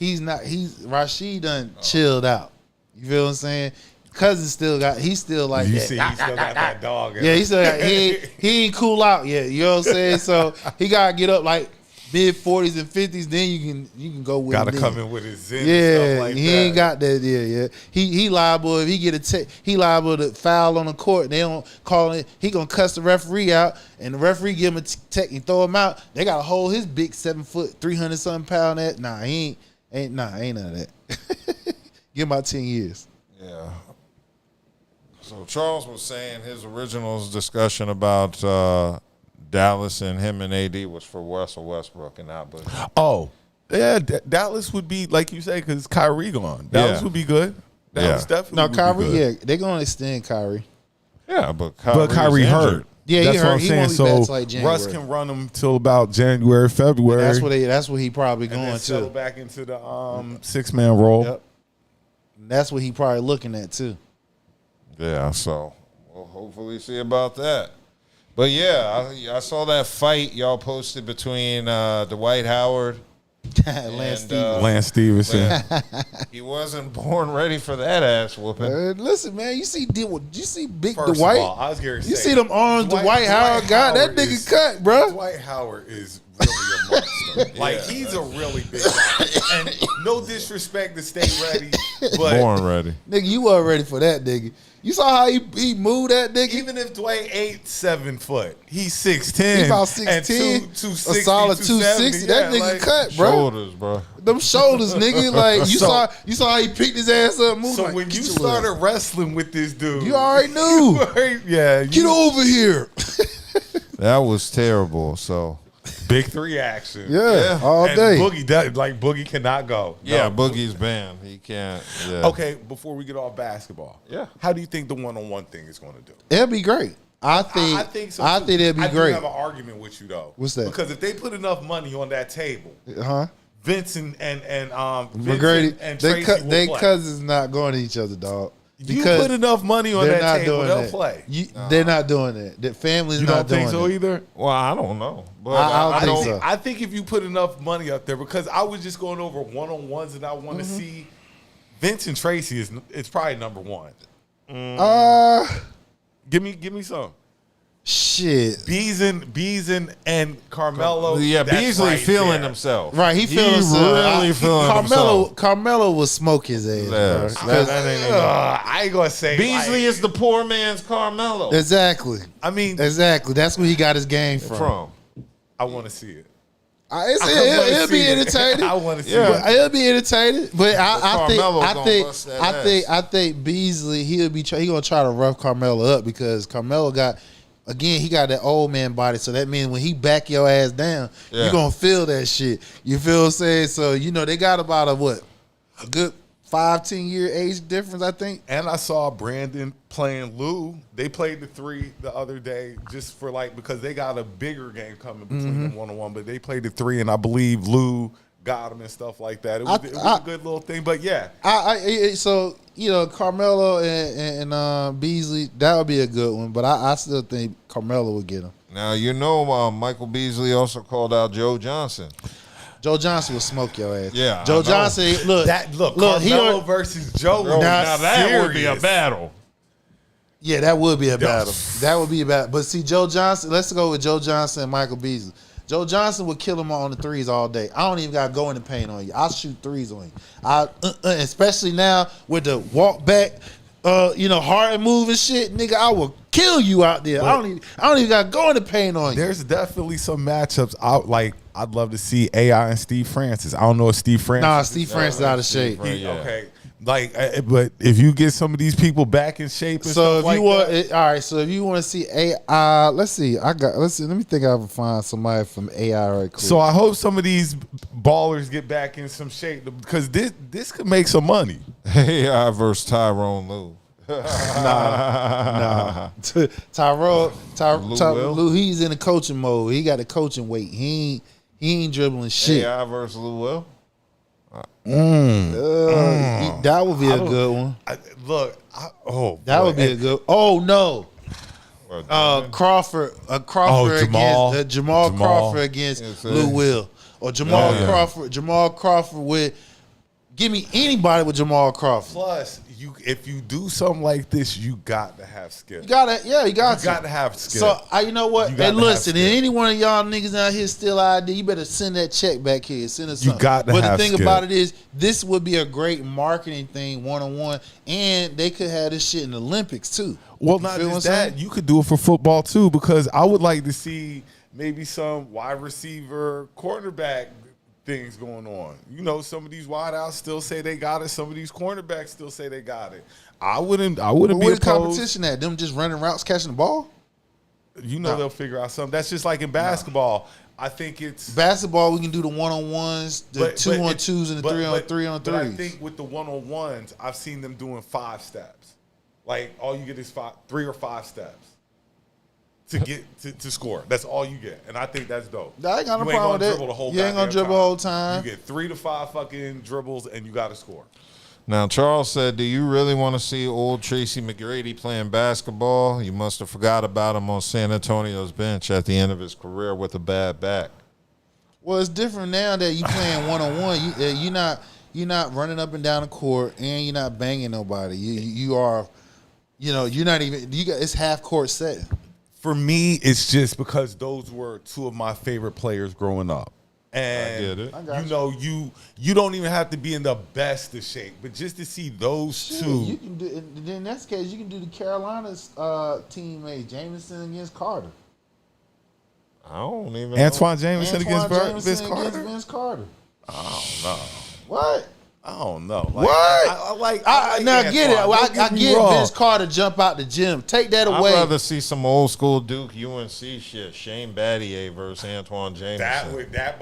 Speaker 6: Rasheed done chilled out. You feel what I'm saying? He's still like
Speaker 5: he
Speaker 6: that.
Speaker 5: still got that dog.
Speaker 6: Yeah, he still got, he ain't cool out yet. You know what I'm saying? So he gotta get up like mid 40s and 50s. Then you can go with.
Speaker 5: Gotta come in with his zen.
Speaker 6: Yeah,
Speaker 5: and stuff like
Speaker 6: he
Speaker 5: that.
Speaker 6: ain't got that. Yeah. He liable if he get he liable to foul on the court. And they don't call it. He gonna cuss the referee out, and the referee give him a tech and throw him out. They gotta hold his big 7 foot, 300 something pound. Nah, he ain't none of that. Give him about 10 years.
Speaker 4: Yeah. So Charles was saying his original discussion about Dallas and him and AD was for Russell Westbrook and not Boogie.
Speaker 5: Oh, yeah, Dallas would be like you say because Kyrie gone. Dallas would be good. Dallas definitely.
Speaker 6: No, Kyrie.
Speaker 5: would be good.
Speaker 6: Yeah, they gonna extend Kyrie.
Speaker 4: Yeah, but
Speaker 5: Kyrie hurt.
Speaker 6: Yeah,
Speaker 5: that's
Speaker 6: he hurt.
Speaker 5: what I'm
Speaker 6: He
Speaker 5: saying.
Speaker 6: won't be
Speaker 5: So
Speaker 6: back till, like, January.
Speaker 5: Russ can run them till about January, February.
Speaker 6: That's what he probably
Speaker 5: and
Speaker 6: going
Speaker 5: then
Speaker 6: to.
Speaker 5: settle back into the 6-man role.
Speaker 6: Yep. And that's what he probably looking at too.
Speaker 4: Yeah, so we'll hopefully see about that. But yeah, I saw that fight y'all posted between Dwight Howard
Speaker 6: Lance
Speaker 5: Stevenson.
Speaker 4: He wasn't born ready for that ass whooping.
Speaker 6: Listen, man, you see big
Speaker 5: First
Speaker 6: Dwight?
Speaker 5: of all, I was going to say,
Speaker 6: you see them arms Dwight Howard got? That nigga cut, bro.
Speaker 5: Dwight Howard is really a monster. Like, he's a really big guy. And no disrespect to Stay Ready, but
Speaker 4: Born ready.
Speaker 6: Nigga, you weren't ready for that, nigga. You saw how he moved that nigga?
Speaker 5: Even if Dwight ain't 7 foot, he's 6'10".
Speaker 6: He about
Speaker 5: 6'10",
Speaker 6: 6'10",
Speaker 5: 260,
Speaker 6: a solid 260. That nigga
Speaker 5: like,
Speaker 6: cut, bro.
Speaker 4: Shoulders, bro.
Speaker 6: Them shoulders, nigga. Like you saw how he picked his ass up, moved.
Speaker 5: So
Speaker 6: like,
Speaker 5: when you started wrestling with this dude,
Speaker 6: you already knew. Get over here.
Speaker 4: That was terrible. So
Speaker 5: big 3 action.
Speaker 6: Yeah. All
Speaker 5: and
Speaker 6: day.
Speaker 5: Boogie cannot go.
Speaker 4: Yeah,
Speaker 5: No.
Speaker 4: Boogie's banned. He can't. Yeah.
Speaker 5: Okay, before we get off basketball, how do you think the one-on-one thing is going to do?
Speaker 6: It'll be great. I think so. I think it'll be
Speaker 5: I
Speaker 6: great.
Speaker 5: do have an argument with you though.
Speaker 6: What's that?
Speaker 5: Because if they put enough money on that table, Vince and
Speaker 6: McGrady,
Speaker 5: and Tracy will
Speaker 6: they
Speaker 5: play.
Speaker 6: cousins not going to each other, dog.
Speaker 5: You put enough money on
Speaker 6: they're
Speaker 5: that
Speaker 6: not
Speaker 5: table,
Speaker 6: doing
Speaker 5: they'll
Speaker 6: that.
Speaker 5: play.
Speaker 6: They're not doing that. The family's
Speaker 5: You
Speaker 6: not
Speaker 5: don't
Speaker 6: doing
Speaker 5: think so
Speaker 6: that.
Speaker 5: either?
Speaker 4: Well, I don't know. But
Speaker 6: I don't think so.
Speaker 5: I think if you put enough money up there, because I was just going over one-on-ones and I want to see Vince and Tracy it's probably number 1. Give me some.
Speaker 6: Shit.
Speaker 5: Beason and Carmelo.
Speaker 4: Yeah,
Speaker 5: that's
Speaker 4: Beasley
Speaker 5: right
Speaker 4: feeling
Speaker 5: there.
Speaker 4: himself.
Speaker 6: Right, he feeling himself.
Speaker 4: really feeling himself.
Speaker 6: Carmelo will smoke his ass.
Speaker 4: Yes.
Speaker 6: Bro.
Speaker 5: I ain't gonna say
Speaker 4: Beasley is the poor man's Carmelo.
Speaker 6: Exactly.
Speaker 5: I mean,
Speaker 6: exactly. That's where he got his game from.
Speaker 5: I want to see it.
Speaker 6: It'll be entertaining.
Speaker 5: I want to see
Speaker 6: it. It'll be entertaining. But I think Beasley he gonna try to rough Carmelo up because Carmelo he got that old man body. So that means when he back your ass down, you gonna feel that shit. You feel what I'm saying? So they got about a good 5-10 year age difference, I think.
Speaker 5: And I saw Brandon playing Lou. They played the 3 the other day just for because they got a bigger game coming between them one-on-one. But they played the 3, and I believe Lou got him and stuff like that. It was a good little thing. But yeah,
Speaker 6: so Carmelo and Beasley, that would be a good one. But I still think Carmelo would get him.
Speaker 4: Now Michael Beasley also called out Joe Johnson.
Speaker 6: Joe Johnson will smoke your ass.
Speaker 4: Yeah,
Speaker 6: Joe Johnson. Look,
Speaker 5: Carmelo versus Joe.
Speaker 4: Now that would be a battle.
Speaker 6: Yeah, that would be a battle. That would be a battle. But see, Joe Johnson. Let's go with Joe Johnson and Michael Beasley. Joe Johnson would kill him on the threes all day. I don't even gotta go in the paint on you. I'll shoot threes on you. Especially now with the walk back, hard move and shit, nigga. I will kill you out there. I don't even gotta go in the paint on you.
Speaker 5: There's definitely some matchups out. Like I'd love to see AI and Steve Francis. I don't know if Steve Francis.
Speaker 6: Nah, Steve Francis out of shape.
Speaker 5: Okay. Like, but if you get some of these people back in shape, and
Speaker 6: so
Speaker 5: stuff like that,
Speaker 6: all right. So if you want to see AI, let's see. Let me think. I can find somebody from AI right quick.
Speaker 5: So I hope some of these ballers get back in some shape because this could make some money.
Speaker 4: AI versus Tyrone Lue.
Speaker 6: Nah. Lue, he's in the coaching mode. He got the coaching weight. He ain't dribbling shit.
Speaker 4: AI versus Lou Will.
Speaker 6: That would be a good one. That would be a good. Oh no, Crawford against Jamal Crawford against Lou Will, or Jamal Crawford with. Give me anybody with Jamal Crawford.
Speaker 5: Plus, if you do something like this, you got to have skill.
Speaker 6: You got
Speaker 5: to have skill.
Speaker 6: So you know what? Hey, listen, and any one of y'all niggas out here still ID, you better send that check back here. Send us something.
Speaker 5: You got to have skill.
Speaker 6: But the thing about it is, this would be a great marketing thing, one-on-one, and they could have this shit in the Olympics too.
Speaker 5: Well, not just that, you could do it for football too, because I would like to see maybe some wide receiver, quarterback things going on. Some of these wideouts still say they got it. Some of these cornerbacks still say they got it. I wouldn't be opposed.
Speaker 6: Competition at them just running routes, catching the ball.
Speaker 5: They'll figure out something. That's just like in basketball. I think it's
Speaker 6: basketball. We can do the 1-on-1s, the 2-on-2s, and the 3-on-3s.
Speaker 5: But I think with the 1-on-1s, I've seen them doing 5 steps. Like all you get is 3 or 5 steps to get to score. That's all you get, and I think that's dope.
Speaker 6: I ain't got no problem with that. You ain't gonna dribble the whole time.
Speaker 5: You get 3 to 5 fucking dribbles, and you got to score.
Speaker 4: Now, Charles said, do you really want to see old Tracy McGrady playing basketball? You must have forgot about him on San Antonio's bench at the end of his career with a bad back.
Speaker 6: Well, it's different now that you playing one-on-one. You're not running up and down the court, and you're not banging nobody. You are, you're not even. It's half court setting.
Speaker 5: For me, it's just because those were 2 of my favorite players growing up. And
Speaker 4: I get it.
Speaker 5: You don't even have to be in the best of shape, but just to see those 2.
Speaker 6: You can do. In that case, you can do the Carolina's teammate Jameson against Carter.
Speaker 4: I don't even
Speaker 5: Antoine
Speaker 4: know.
Speaker 5: Jameson against
Speaker 6: Vince Carter.
Speaker 5: I don't know.
Speaker 6: What?
Speaker 5: I don't know.
Speaker 6: What? I get it. I get Vince Carter jump out the gym. Take that away.
Speaker 4: I'd rather see some old school Duke UNC shit. Shane Battier versus Antoine Jameson.
Speaker 5: That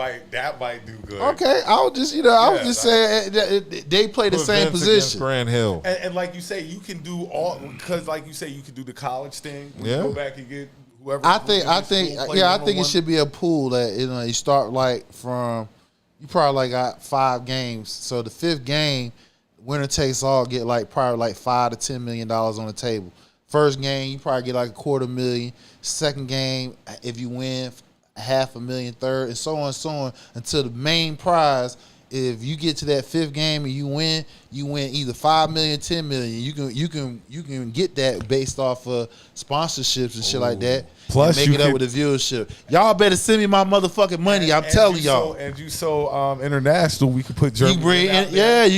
Speaker 5: might do good.
Speaker 6: Okay, I was just saying they play the same position.
Speaker 4: Grant Hill.
Speaker 5: And like you say, you can do all because like you say, you can do the college thing.
Speaker 4: Yeah.
Speaker 5: Go back and get whoever.
Speaker 6: I think it should be a pool that you start like from. You probably got 5 games. So the 5th game, winner takes all, get probably $5 to $10 million on the table. First game, you probably get $250,000. Second game, if you win, $500,000. Third, and so on until the main prize. If you get to that 5th game and you win either $5 million, $10 million. You can get that based off of sponsorships and shit like that.
Speaker 5: Plus,
Speaker 6: and make it up with the viewership. Y'all better send me my motherfucking money. I'm telling y'all.
Speaker 5: International, we could put Germany.
Speaker 6: You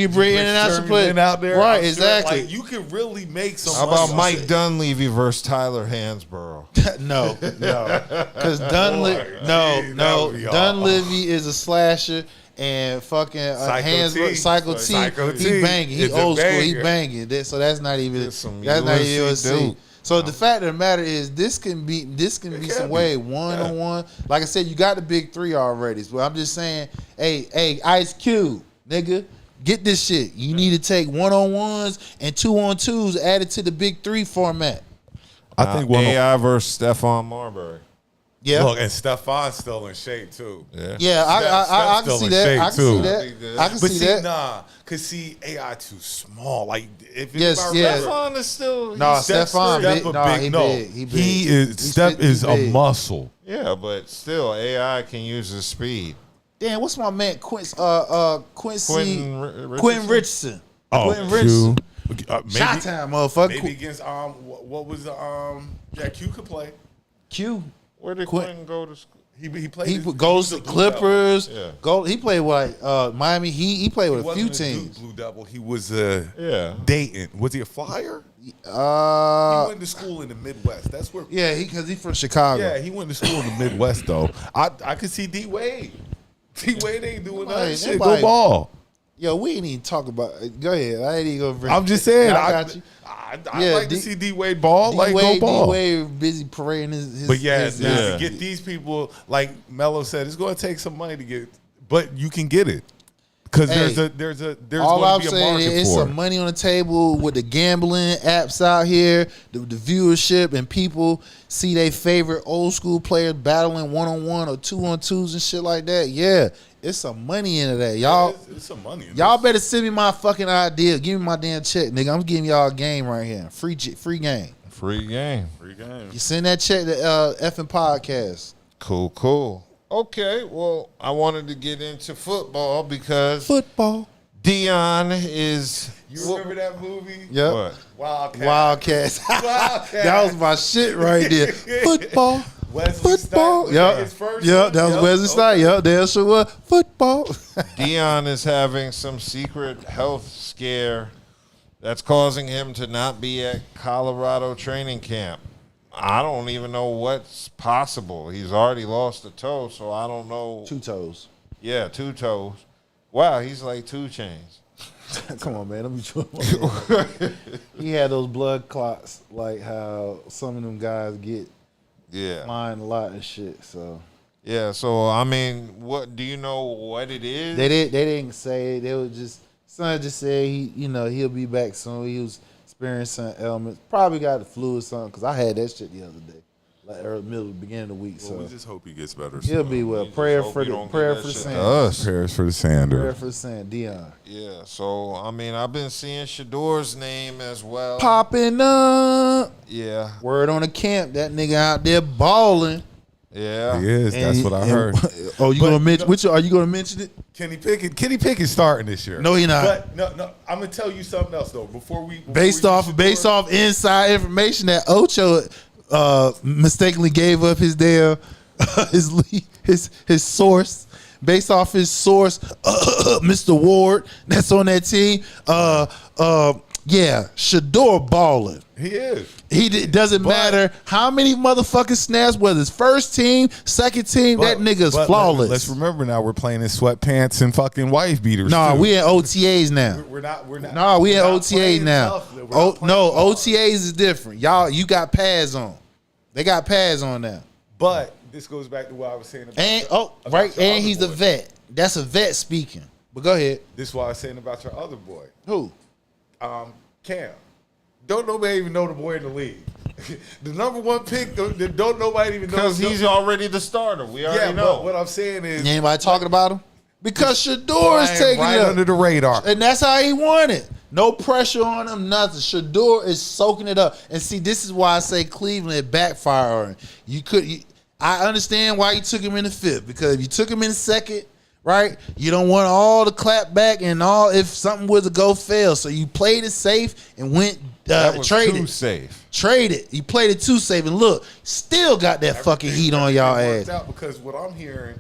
Speaker 6: bring international players
Speaker 5: out there.
Speaker 6: Right, exactly.
Speaker 5: You can really make some.
Speaker 4: How about Mike Dunleavy versus Tyler Hansborough?
Speaker 6: No, because Dunleavy is a slasher. And fucking Psycho T, he banging. He old school. He banging. So that's not even. That's not even USC. So the fact of the matter is, this can be some way 1-on-1. Like I said, you got the big 3 already. So I'm just saying, hey, Ice Cube, nigga, get this shit. You need to take 1-on-1s and 2-on-2s added to the big 3 format.
Speaker 4: I think AI versus Stephon Marbury.
Speaker 6: Yeah.
Speaker 5: Look, and Stefan's still in shape too.
Speaker 6: Yeah, I can see that. I can see that. I can see that.
Speaker 5: Nah, cause see, AI too small. Like if
Speaker 6: Yes,
Speaker 5: it's
Speaker 6: yeah.
Speaker 4: Stefan is still.
Speaker 6: Stefan big. He big.
Speaker 5: He is. Steph is a muscle.
Speaker 4: Yeah, but still, AI can use his speed.
Speaker 6: Damn, what's my man Quincy
Speaker 4: Quentin
Speaker 6: Richardson?
Speaker 5: Oh,
Speaker 6: Quentin Richardson.
Speaker 5: Shot
Speaker 6: time, motherfucker.
Speaker 5: Maybe against what was the yeah, Q could play.
Speaker 6: Q.
Speaker 4: Where did Quentin go to school?
Speaker 5: He played.
Speaker 6: He goes to Clippers.
Speaker 4: Yeah.
Speaker 6: He played with Miami Heat. He played with a few teams.
Speaker 5: Blue Devil. He was Dayton. Was he a Flyer? He went to school in the Midwest. That's where.
Speaker 6: Yeah, because he's from Chicago.
Speaker 5: Yeah, he went to school in the Midwest though. I could see D Wade. D Wade ain't doing that shit. Go ball.
Speaker 6: Yo, we ain't even talk about. Go ahead. I ain't even gonna bring.
Speaker 5: I'm just saying.
Speaker 6: I got you.
Speaker 5: I'd like to see D Wade ball. Like go ball.
Speaker 6: D Wade busy parading his.
Speaker 5: But to get these people, like Melo said, it's going to take some money to get. But you can get it because there's
Speaker 6: all
Speaker 5: going
Speaker 6: I'm
Speaker 5: to be a
Speaker 6: saying
Speaker 5: market
Speaker 6: is
Speaker 5: for
Speaker 6: some money on the table with the gambling apps out here, the viewership, and people see their favorite old school players battling 1-on-1 or 2-on-2s and shit like that. Yeah. It's some money into that, y'all.
Speaker 5: It's some money.
Speaker 6: Y'all better send me my fucking idea. Give me my damn check, nigga. I'm giving y'all a game right here. Free game.
Speaker 4: Free game.
Speaker 5: Free game.
Speaker 6: You send that check to effing podcast.
Speaker 4: Cool. Okay, well, I wanted to get into football because Deion is.
Speaker 5: You remember that movie?
Speaker 6: Yep.
Speaker 4: What?
Speaker 6: Wildcats. That was my shit right there. Football.
Speaker 5: Football.
Speaker 6: Yep. That was Wesley Snipes. Yep. There sure was football.
Speaker 4: Deion is having some secret health scare that's causing him to not be at Colorado training camp. I don't even know what's possible. He's already lost a toe, so I don't know.
Speaker 6: 2 toes.
Speaker 4: Yeah, 2 toes. Wow, he's like 2 Chainz.
Speaker 6: Come on, man. Let me He had those blood clots, like how some of them guys get.
Speaker 4: Yeah,
Speaker 6: flying a lot and shit. So
Speaker 4: yeah. So I mean, what do you know what it is?
Speaker 6: They didn't say it. They was just son just said he'll be back soon. He was experiencing ailments. Probably got the flu or something. Because I had that shit the other day, like beginning of the week.
Speaker 5: Well,
Speaker 6: so
Speaker 5: we just hope he gets better.
Speaker 6: He'll be well. Prayer for the Sanders.
Speaker 5: Prayers for the Sanders.
Speaker 6: Prayer for the Sanders. Deion.
Speaker 4: Yeah. So I mean, I've been seeing Shedeur's name as well
Speaker 6: popping up.
Speaker 4: Yeah.
Speaker 6: Word on the camp, that nigga out there balling.
Speaker 4: Yeah,
Speaker 5: he is. That's what I heard.
Speaker 6: Oh, you gonna mention? Are you gonna mention it?
Speaker 5: Kenny Pickett's starting this year.
Speaker 6: No, he not.
Speaker 5: But no. I'm gonna tell you something else though.
Speaker 6: Based off inside information that Ocho mistakenly gave up his damn his source. Based off his source, Mr. Ward, that's on that team. Yeah, Shedeur balling.
Speaker 5: He is.
Speaker 6: Doesn't matter how many motherfucking snaps, whether it's first team, second team, that nigga's flawless.
Speaker 5: Let's remember now we're playing in sweatpants and fucking wife beaters.
Speaker 6: Nah,
Speaker 5: too.
Speaker 6: we in OTAs now.
Speaker 5: We're not.
Speaker 6: Nah, we in OTAs now. OTAs is different. Y'all, you got pads on. They got pads on now.
Speaker 5: But this goes back to what I was saying about
Speaker 6: and he's a vet. That's a vet speaking. But go ahead.
Speaker 5: This is what I was saying about your other boy.
Speaker 6: Who?
Speaker 5: Cam. Don't nobody even know the boy in the league. The number 1 pick, don't nobody even know.
Speaker 4: Because he's already the starter. We already know.
Speaker 5: But what I'm saying is,
Speaker 6: anybody talking about him? Because Shedeur is taking
Speaker 5: right under the radar,
Speaker 6: and that's how he won it. No pressure on him, nothing. Shedeur is soaking it up. And see, this is why I say Cleveland backfired. I understand why you took him in the 5th, because if you took him in the 2nd, right, you don't want all the clap back and all if something was to go fail. So you played it safe and went traded.
Speaker 4: Too safe.
Speaker 6: Traded. You played it too safe, and look, still got that fucking heat on y'all ass.
Speaker 5: out because what I'm hearing,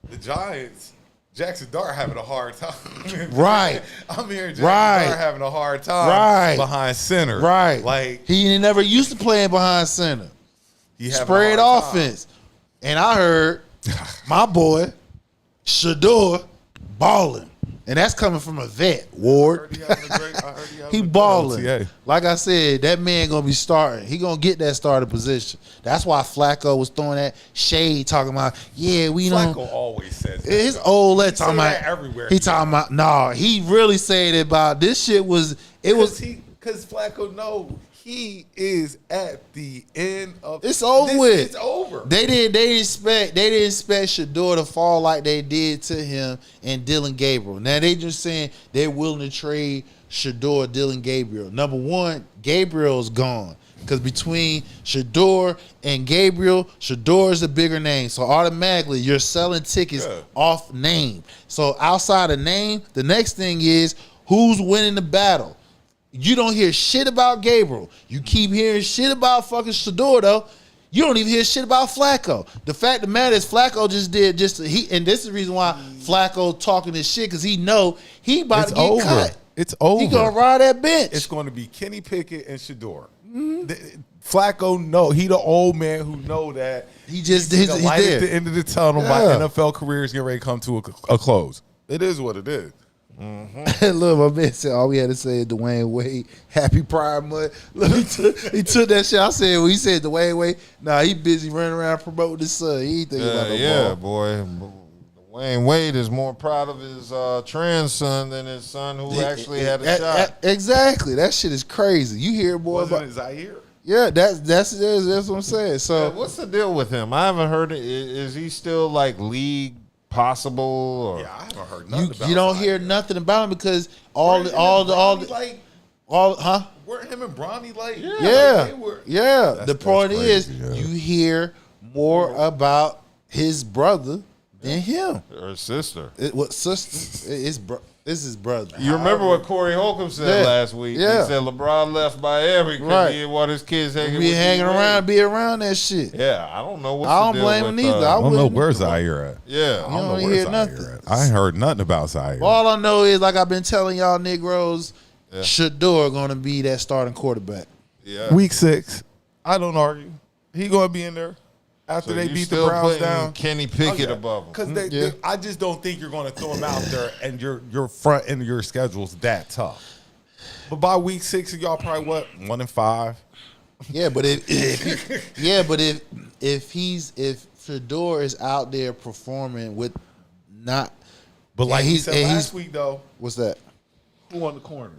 Speaker 5: the Giants, Jackson Dart having a hard time.
Speaker 6: Right.
Speaker 5: I'm hearing Jackson Dart having a hard time behind center.
Speaker 6: Right.
Speaker 5: Like
Speaker 6: he never used to playing behind center. Spread offense. And I heard my boy Shedeur balling. And that's coming from a vet, Ward. He balling. Like I said, that man going to be starting. He going to get that starter position. That's why Flacco was throwing that shade, talking about,
Speaker 5: Flacco always says that.
Speaker 6: His old let talking about
Speaker 5: everywhere.
Speaker 6: He talking about, he really said it about this shit was,
Speaker 5: because Flacco know he is at the end of
Speaker 6: it's over with.
Speaker 5: It's over over.
Speaker 6: They didn't expect Shedeur to fall like they did to him and Dylan Gabriel. Now they just saying they're willing to trade Shedeur, Dylan Gabriel. Number one, Gabriel's gone. Because between Shedeur and Gabriel, Shedeur is a bigger name. So automatically you're selling tickets off name. So outside of name, the next thing is who's winning the battle. You don't hear shit about Gabriel. You keep hearing shit about fucking Shedeur though. You don't even hear shit about Flacco. The fact of the matter is Flacco and this is the reason why Flacco talking this shit, because he know he about to get cut.
Speaker 5: It's over.
Speaker 6: He gonna ride that bench.
Speaker 5: It's going to be Kenny Pickett and Shedeur. Flacco, no, he the old man who know that
Speaker 6: he's
Speaker 5: the light at the end of the tunnel. My NFL career is getting ready to come to a close. It is what it is.
Speaker 6: Look, my man said all we had to say is Dwayne Wade, happy Pride Month. Look, he took that shit. I said when he said Dwayne Wade, nah, he busy running around promoting his son. He ain't thinking about no ball.
Speaker 4: Boy. Dwayne Wade is more proud of his trans son than his son who actually had a shot.
Speaker 6: Exactly. That shit is crazy. You hear boy
Speaker 5: Wasn't it Zaire?
Speaker 6: Yeah, that's what I'm saying. So
Speaker 4: what's the deal with him? I haven't heard it. Is he still like league possible? Or?
Speaker 5: Yeah, I haven't heard nothing about
Speaker 6: you don't hear nothing about him because all the
Speaker 5: weren't him and Bronny like
Speaker 6: yeah. The point is you hear more about his brother than him
Speaker 4: or sister.
Speaker 6: This is brother.
Speaker 4: You remember what Corey Holcomb said last week?
Speaker 6: Yeah.
Speaker 4: He said LeBron left Miami because he didn't want his kids hanging
Speaker 6: around that shit.
Speaker 4: Yeah, I don't know.
Speaker 6: I don't blame him either.
Speaker 5: I don't know where's Zaire at.
Speaker 4: Yeah,
Speaker 6: I don't hear nothing.
Speaker 5: I ain't heard nothing about Zaire.
Speaker 6: All I know is, like I've been telling y'all Negroes, Shedeur going to be that starting quarterback.
Speaker 4: Yeah.
Speaker 5: Week 6, I don't argue. He going to be in there. After they beat the Browns down,
Speaker 4: Kenny Pickett above him.
Speaker 5: Because I just don't think you're going to throw him out there, and your front end of your schedule's that tough. But by week 6, y'all probably 1-5.
Speaker 6: Yeah, but if Shedeur is out there performing with not,
Speaker 5: but like he said last week though,
Speaker 6: what's that?
Speaker 5: Who won the corners?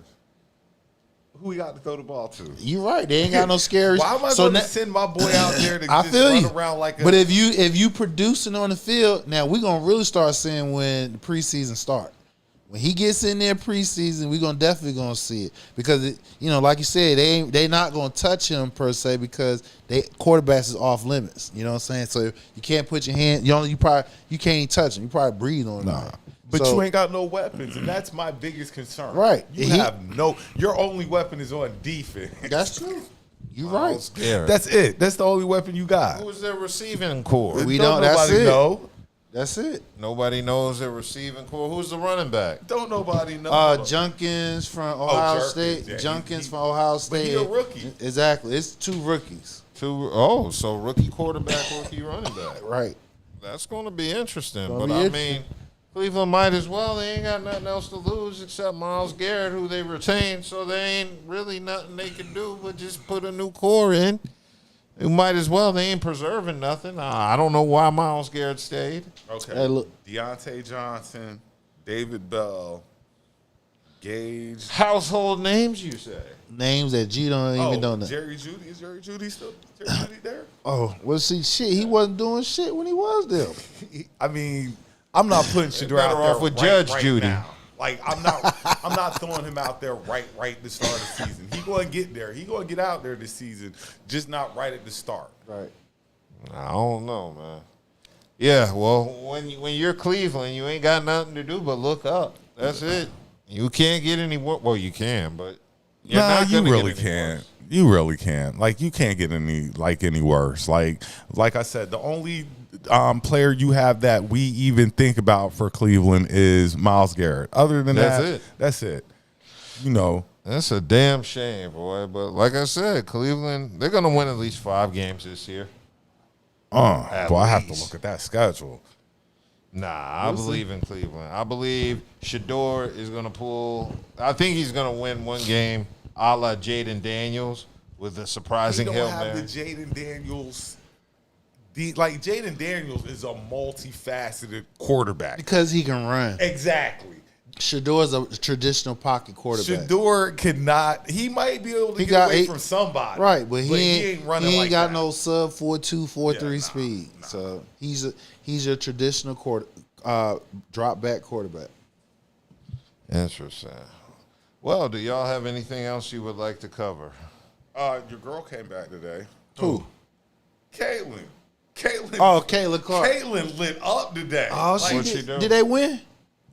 Speaker 5: Who we got to throw the ball to?
Speaker 6: You're right. They ain't got no scary.
Speaker 5: Why am I going to send my boy out there to
Speaker 6: I
Speaker 5: just
Speaker 6: feel
Speaker 5: run
Speaker 6: you.
Speaker 5: around like a...
Speaker 6: But if you producing on the field, now we're going to really start seeing when the preseason start. When he gets in there preseason, we're definitely going to see it. Because, like you said, they not going to touch him per se because quarterbacks is off limits. You know what I'm saying? So you can't put your hand, you can't even touch him. You probably breathe on him.
Speaker 5: But you ain't got no weapons, and that's my biggest concern.
Speaker 6: Right.
Speaker 5: Your only weapon is on defense.
Speaker 6: That's true. You're right.
Speaker 5: That's it. That's the only weapon you got.
Speaker 4: Who's their receiving core?
Speaker 6: We don't. That's it.
Speaker 5: Know.
Speaker 6: That's it.
Speaker 4: Nobody knows their receiving core. Who's the running back?
Speaker 5: Don't nobody know.
Speaker 6: Junkins from Ohio State.
Speaker 5: Yeah,
Speaker 6: Junkins from Ohio State.
Speaker 5: But he's a rookie.
Speaker 6: Exactly. It's 2 rookies.
Speaker 4: So rookie quarterback, rookie running back.
Speaker 6: Right.
Speaker 4: That's going to be interesting. I mean, Cleveland might as well. They ain't got nothing else to lose except Myles Garrett, who they retained. So there ain't really nothing they can do but just put a new core in. It might as well. They ain't preserving nothing. I don't know why Myles Garrett stayed.
Speaker 5: Okay.
Speaker 6: Hey, look.
Speaker 5: Deontay Johnson, David Bell, Gage.
Speaker 4: Household names, you say?
Speaker 6: Names that G don't even know.
Speaker 5: Jerry Jeudy. Is Jerry Jeudy still there?
Speaker 6: Oh, well, see, shit. He wasn't doing shit when he was there.
Speaker 5: I mean, I'm not putting Shedeur out there
Speaker 4: with Judge Judy.
Speaker 5: Now. Like I'm not throwing him out there right at the start of the season. He going to get there. He going to get out there this season, just not right at the start.
Speaker 6: Right.
Speaker 4: I don't know, man. Yeah, well, when you're Cleveland, you ain't got nothing to do but look up. That's it. You can't get any worse. Well, you can, but you're not
Speaker 5: you
Speaker 4: gonna
Speaker 5: really
Speaker 4: get any
Speaker 5: can't.
Speaker 4: worse.
Speaker 5: You really can't. Like you can't get any worse. Like I said, the only player you have that we even think about for Cleveland is Myles Garrett. Other than that's it.
Speaker 4: That's a damn shame, boy. But like I said, Cleveland, they're gonna win at least 5 games this year.
Speaker 5: I have to look at that schedule.
Speaker 4: Nah, I believe in Cleveland. I believe Shedeur is going to pull. I think he's going to win one game a la Jaden Daniels with a surprising Hail Mary.
Speaker 5: He don't have the Jaden Daniels. Jaden Daniels is a multifaceted quarterback.
Speaker 6: Because he can run.
Speaker 5: Exactly.
Speaker 6: Shedeur's a traditional pocket quarterback.
Speaker 5: Shedeur cannot. He might be able to get away from somebody,
Speaker 6: right? But he
Speaker 5: ain't running.
Speaker 6: He ain't
Speaker 5: like
Speaker 6: got
Speaker 5: that.
Speaker 6: no sub 4.2, 4.3 speed. So he's a traditional drop back quarterback.
Speaker 4: Interesting. Well, do y'all have anything else you would like to cover?
Speaker 5: Your girl came back today.
Speaker 6: Who?
Speaker 5: Caitlin.
Speaker 6: Oh, Caitlin Clark.
Speaker 5: Caitlin lit up today.
Speaker 6: Oh, she did they win?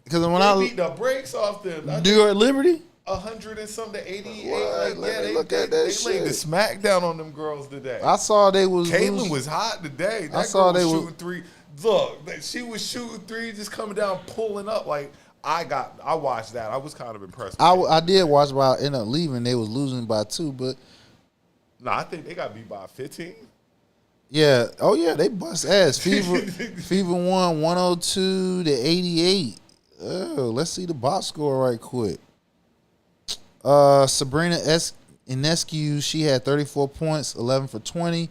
Speaker 6: Because when
Speaker 5: they beat the brakes off them.
Speaker 6: New York Liberty,
Speaker 5: 100 and something to 88.
Speaker 6: Let me look at that
Speaker 5: they
Speaker 6: shit.
Speaker 5: laid the smack down on them girls today.
Speaker 6: I saw they was.
Speaker 5: Caitlin was hot today. That girl was shooting three. Look, she was shooting three, just coming down, pulling up. Like I watched that. I was kind of impressed.
Speaker 6: I did watch, but I ended up leaving. They was losing by 2, but
Speaker 5: no, I think they got beat by 15.
Speaker 6: Yeah. Oh yeah, they bust ass. Fever won 102 to 88. Oh, let's see the box score right quick. Sabrina Ionescu, she had 34 points, 11 for 20,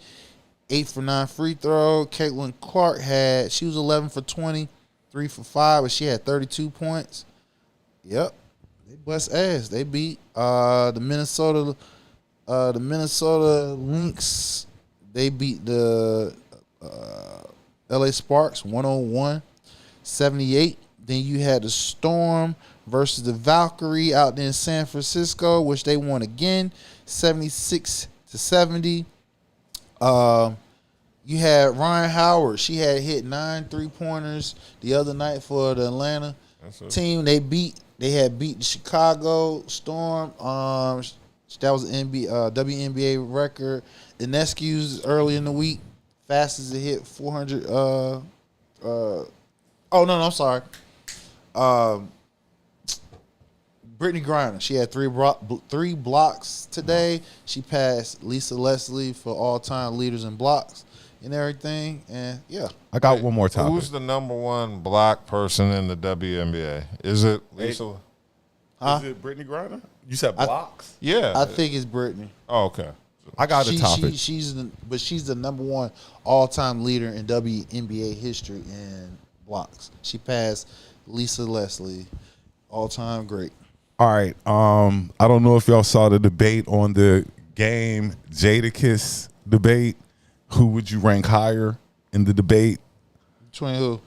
Speaker 6: 8 for 9 free throw. Caitlin Clark she was 11 for 20, 3 for 5, but she had 32 points. Yep. They bust ass. They beat the Minnesota Lynx. They beat the LA Sparks 101-78. Then you had the Storm versus the Valkyrie out there in San Francisco, which they won again, 76-70. You had Ryan Howard. She had hit 9 3-pointers the other night for the Atlanta team. They had beat the Chicago Storm. That was an WNBA record. Ionescu's early in the week, fastest to hit 400. I'm sorry. Brittany Griner, she had 3 blocks today. She passed Lisa Leslie for all-time leaders in blocks and everything. And yeah,
Speaker 5: I got one more topic.
Speaker 4: Who's the number 1 black person in the WNBA? Is it Lisa?
Speaker 6: Huh?
Speaker 5: Is it Brittany Griner? You said blocks?
Speaker 4: Yeah,
Speaker 6: I think it's Brittany.
Speaker 4: Oh, okay.
Speaker 5: I got a topic.
Speaker 6: She's the number 1 all-time leader in WNBA history in blocks. She passed Lisa Leslie, all-time great.
Speaker 5: All right. I don't know if y'all saw the debate on the game Jadakiss debate. Who would you rank higher in the debate?
Speaker 6: Between who?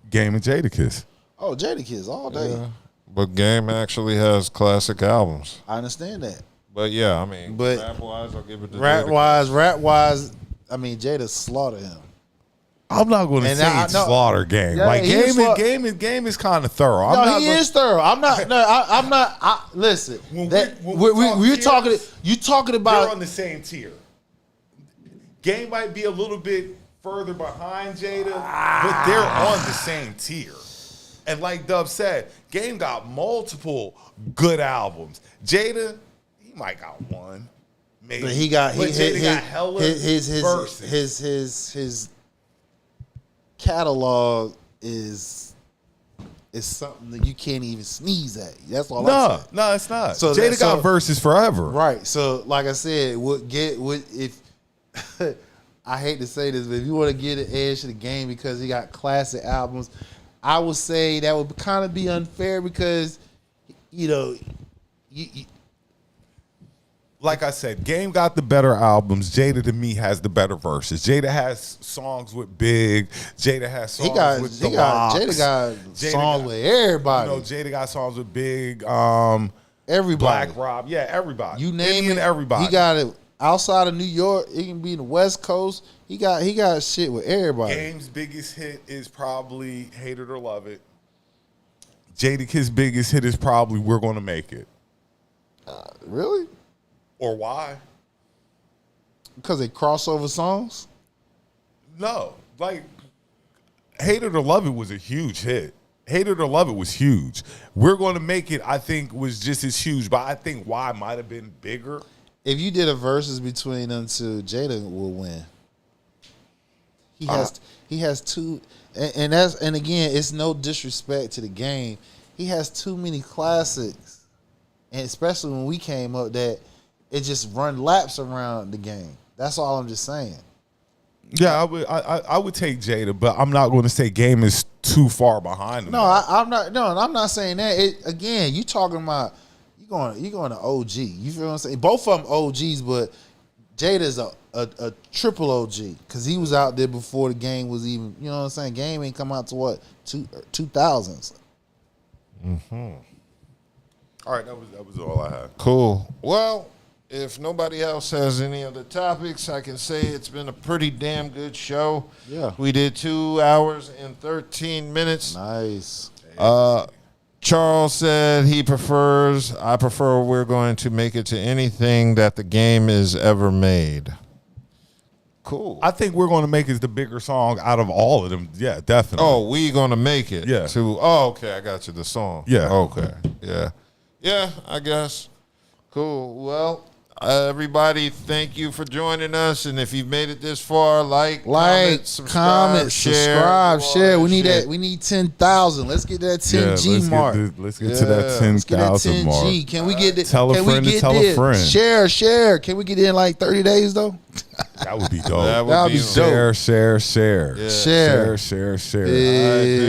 Speaker 5: Game and Jadakiss.
Speaker 6: Oh, Jadakiss all day.
Speaker 4: Yeah. But Game actually has classic albums.
Speaker 6: I understand that.
Speaker 4: But yeah, I mean, rap-wise, I'll give it to
Speaker 6: Rap-wise, I mean, Jada slaughtered him.
Speaker 5: I'm not going to say slaughter Game. Yeah, like Game is kind of thorough.
Speaker 6: He is thorough. I'm not. No, I'm not. Listen, we're talking. You talking about?
Speaker 5: They're on the same tier. Game might be a little bit further behind Jada, but they're on the same tier. And like Dub said, Game got multiple good albums. Jada, he might got one, maybe.
Speaker 6: But Jada got
Speaker 5: hella
Speaker 6: verses. His catalog is something that you can't even sneeze at. That's all I'm saying.
Speaker 5: No, it's not. So Jada got verses forever.
Speaker 6: Right. So like I said, if I hate to say this, but if you want to get an edge to the Game because he got classic albums, I would say that would kind of be unfair because,
Speaker 5: like I said, Game got the better albums. Jada, to me, has the better verses. Jada has songs with Big. Jada has songs with
Speaker 6: Jada got songs with everybody.
Speaker 5: Jada got songs with Big.
Speaker 6: Everybody.
Speaker 5: Black Rob. Yeah, everybody.
Speaker 6: You name it.
Speaker 5: Everybody.
Speaker 6: He got it outside of New York. It can be in the West Coast. He got shit with everybody.
Speaker 5: Game's biggest hit is probably Hate It or Love It. Jadakiss' biggest hit is probably We're Gonna Make It.
Speaker 6: Really?
Speaker 5: Or why?
Speaker 6: Because they crossover songs?
Speaker 5: No. Like, Hate It or Love It was a huge hit. Hate It or Love It was huge. We're Gonna Make It, I think, was just as huge, but I think Why might have been bigger.
Speaker 6: If you did a versus between them two, Jada will win. He has two, and again, it's no disrespect to the Game. He has too many classics, and especially when we came up, that it just run laps around the Game. That's all I'm just saying.
Speaker 5: Yeah, I would take Jada, but I'm not going to say Game is too far behind him.
Speaker 6: No, I'm not. No, I'm not saying that. Again, you talking about you going to OG. You feel what I'm saying? Both of them OGs, but Jada's a triple OG because he was out there before the Game was even. You know what I'm saying? Game ain't come out to what 2000s.
Speaker 5: Mm-hmm. All right, that was all I had.
Speaker 4: Cool. Well, if nobody else has any other topics, I can say it's been a pretty damn good show.
Speaker 6: Yeah.
Speaker 4: We did 2 hours and 13 minutes.
Speaker 6: Nice.
Speaker 4: Charles said I prefer we're going to make it to anything that the Game is ever made. Cool.
Speaker 5: I think we're going to make it the bigger song out of all of them. Yeah, definitely.
Speaker 4: Oh, we going to make it.
Speaker 5: Yeah.
Speaker 4: Okay, I got you, the song.
Speaker 5: Yeah.
Speaker 4: Okay, yeah. Yeah, I guess. Cool. Well, everybody, thank you for joining us. And if you've made it this far, comment, subscribe, share.
Speaker 6: We need that. We need 10,000. Let's get that 10G mark.
Speaker 5: Let's get to that 10,000 mark.
Speaker 6: Can we get it?
Speaker 5: Tell a friend to tell a friend.
Speaker 6: Share. Can we get it in like 30 days though?
Speaker 5: That would be dope.
Speaker 4: That would be dope.
Speaker 5: Share.
Speaker 6: Share.
Speaker 5: Share.
Speaker 6: Big.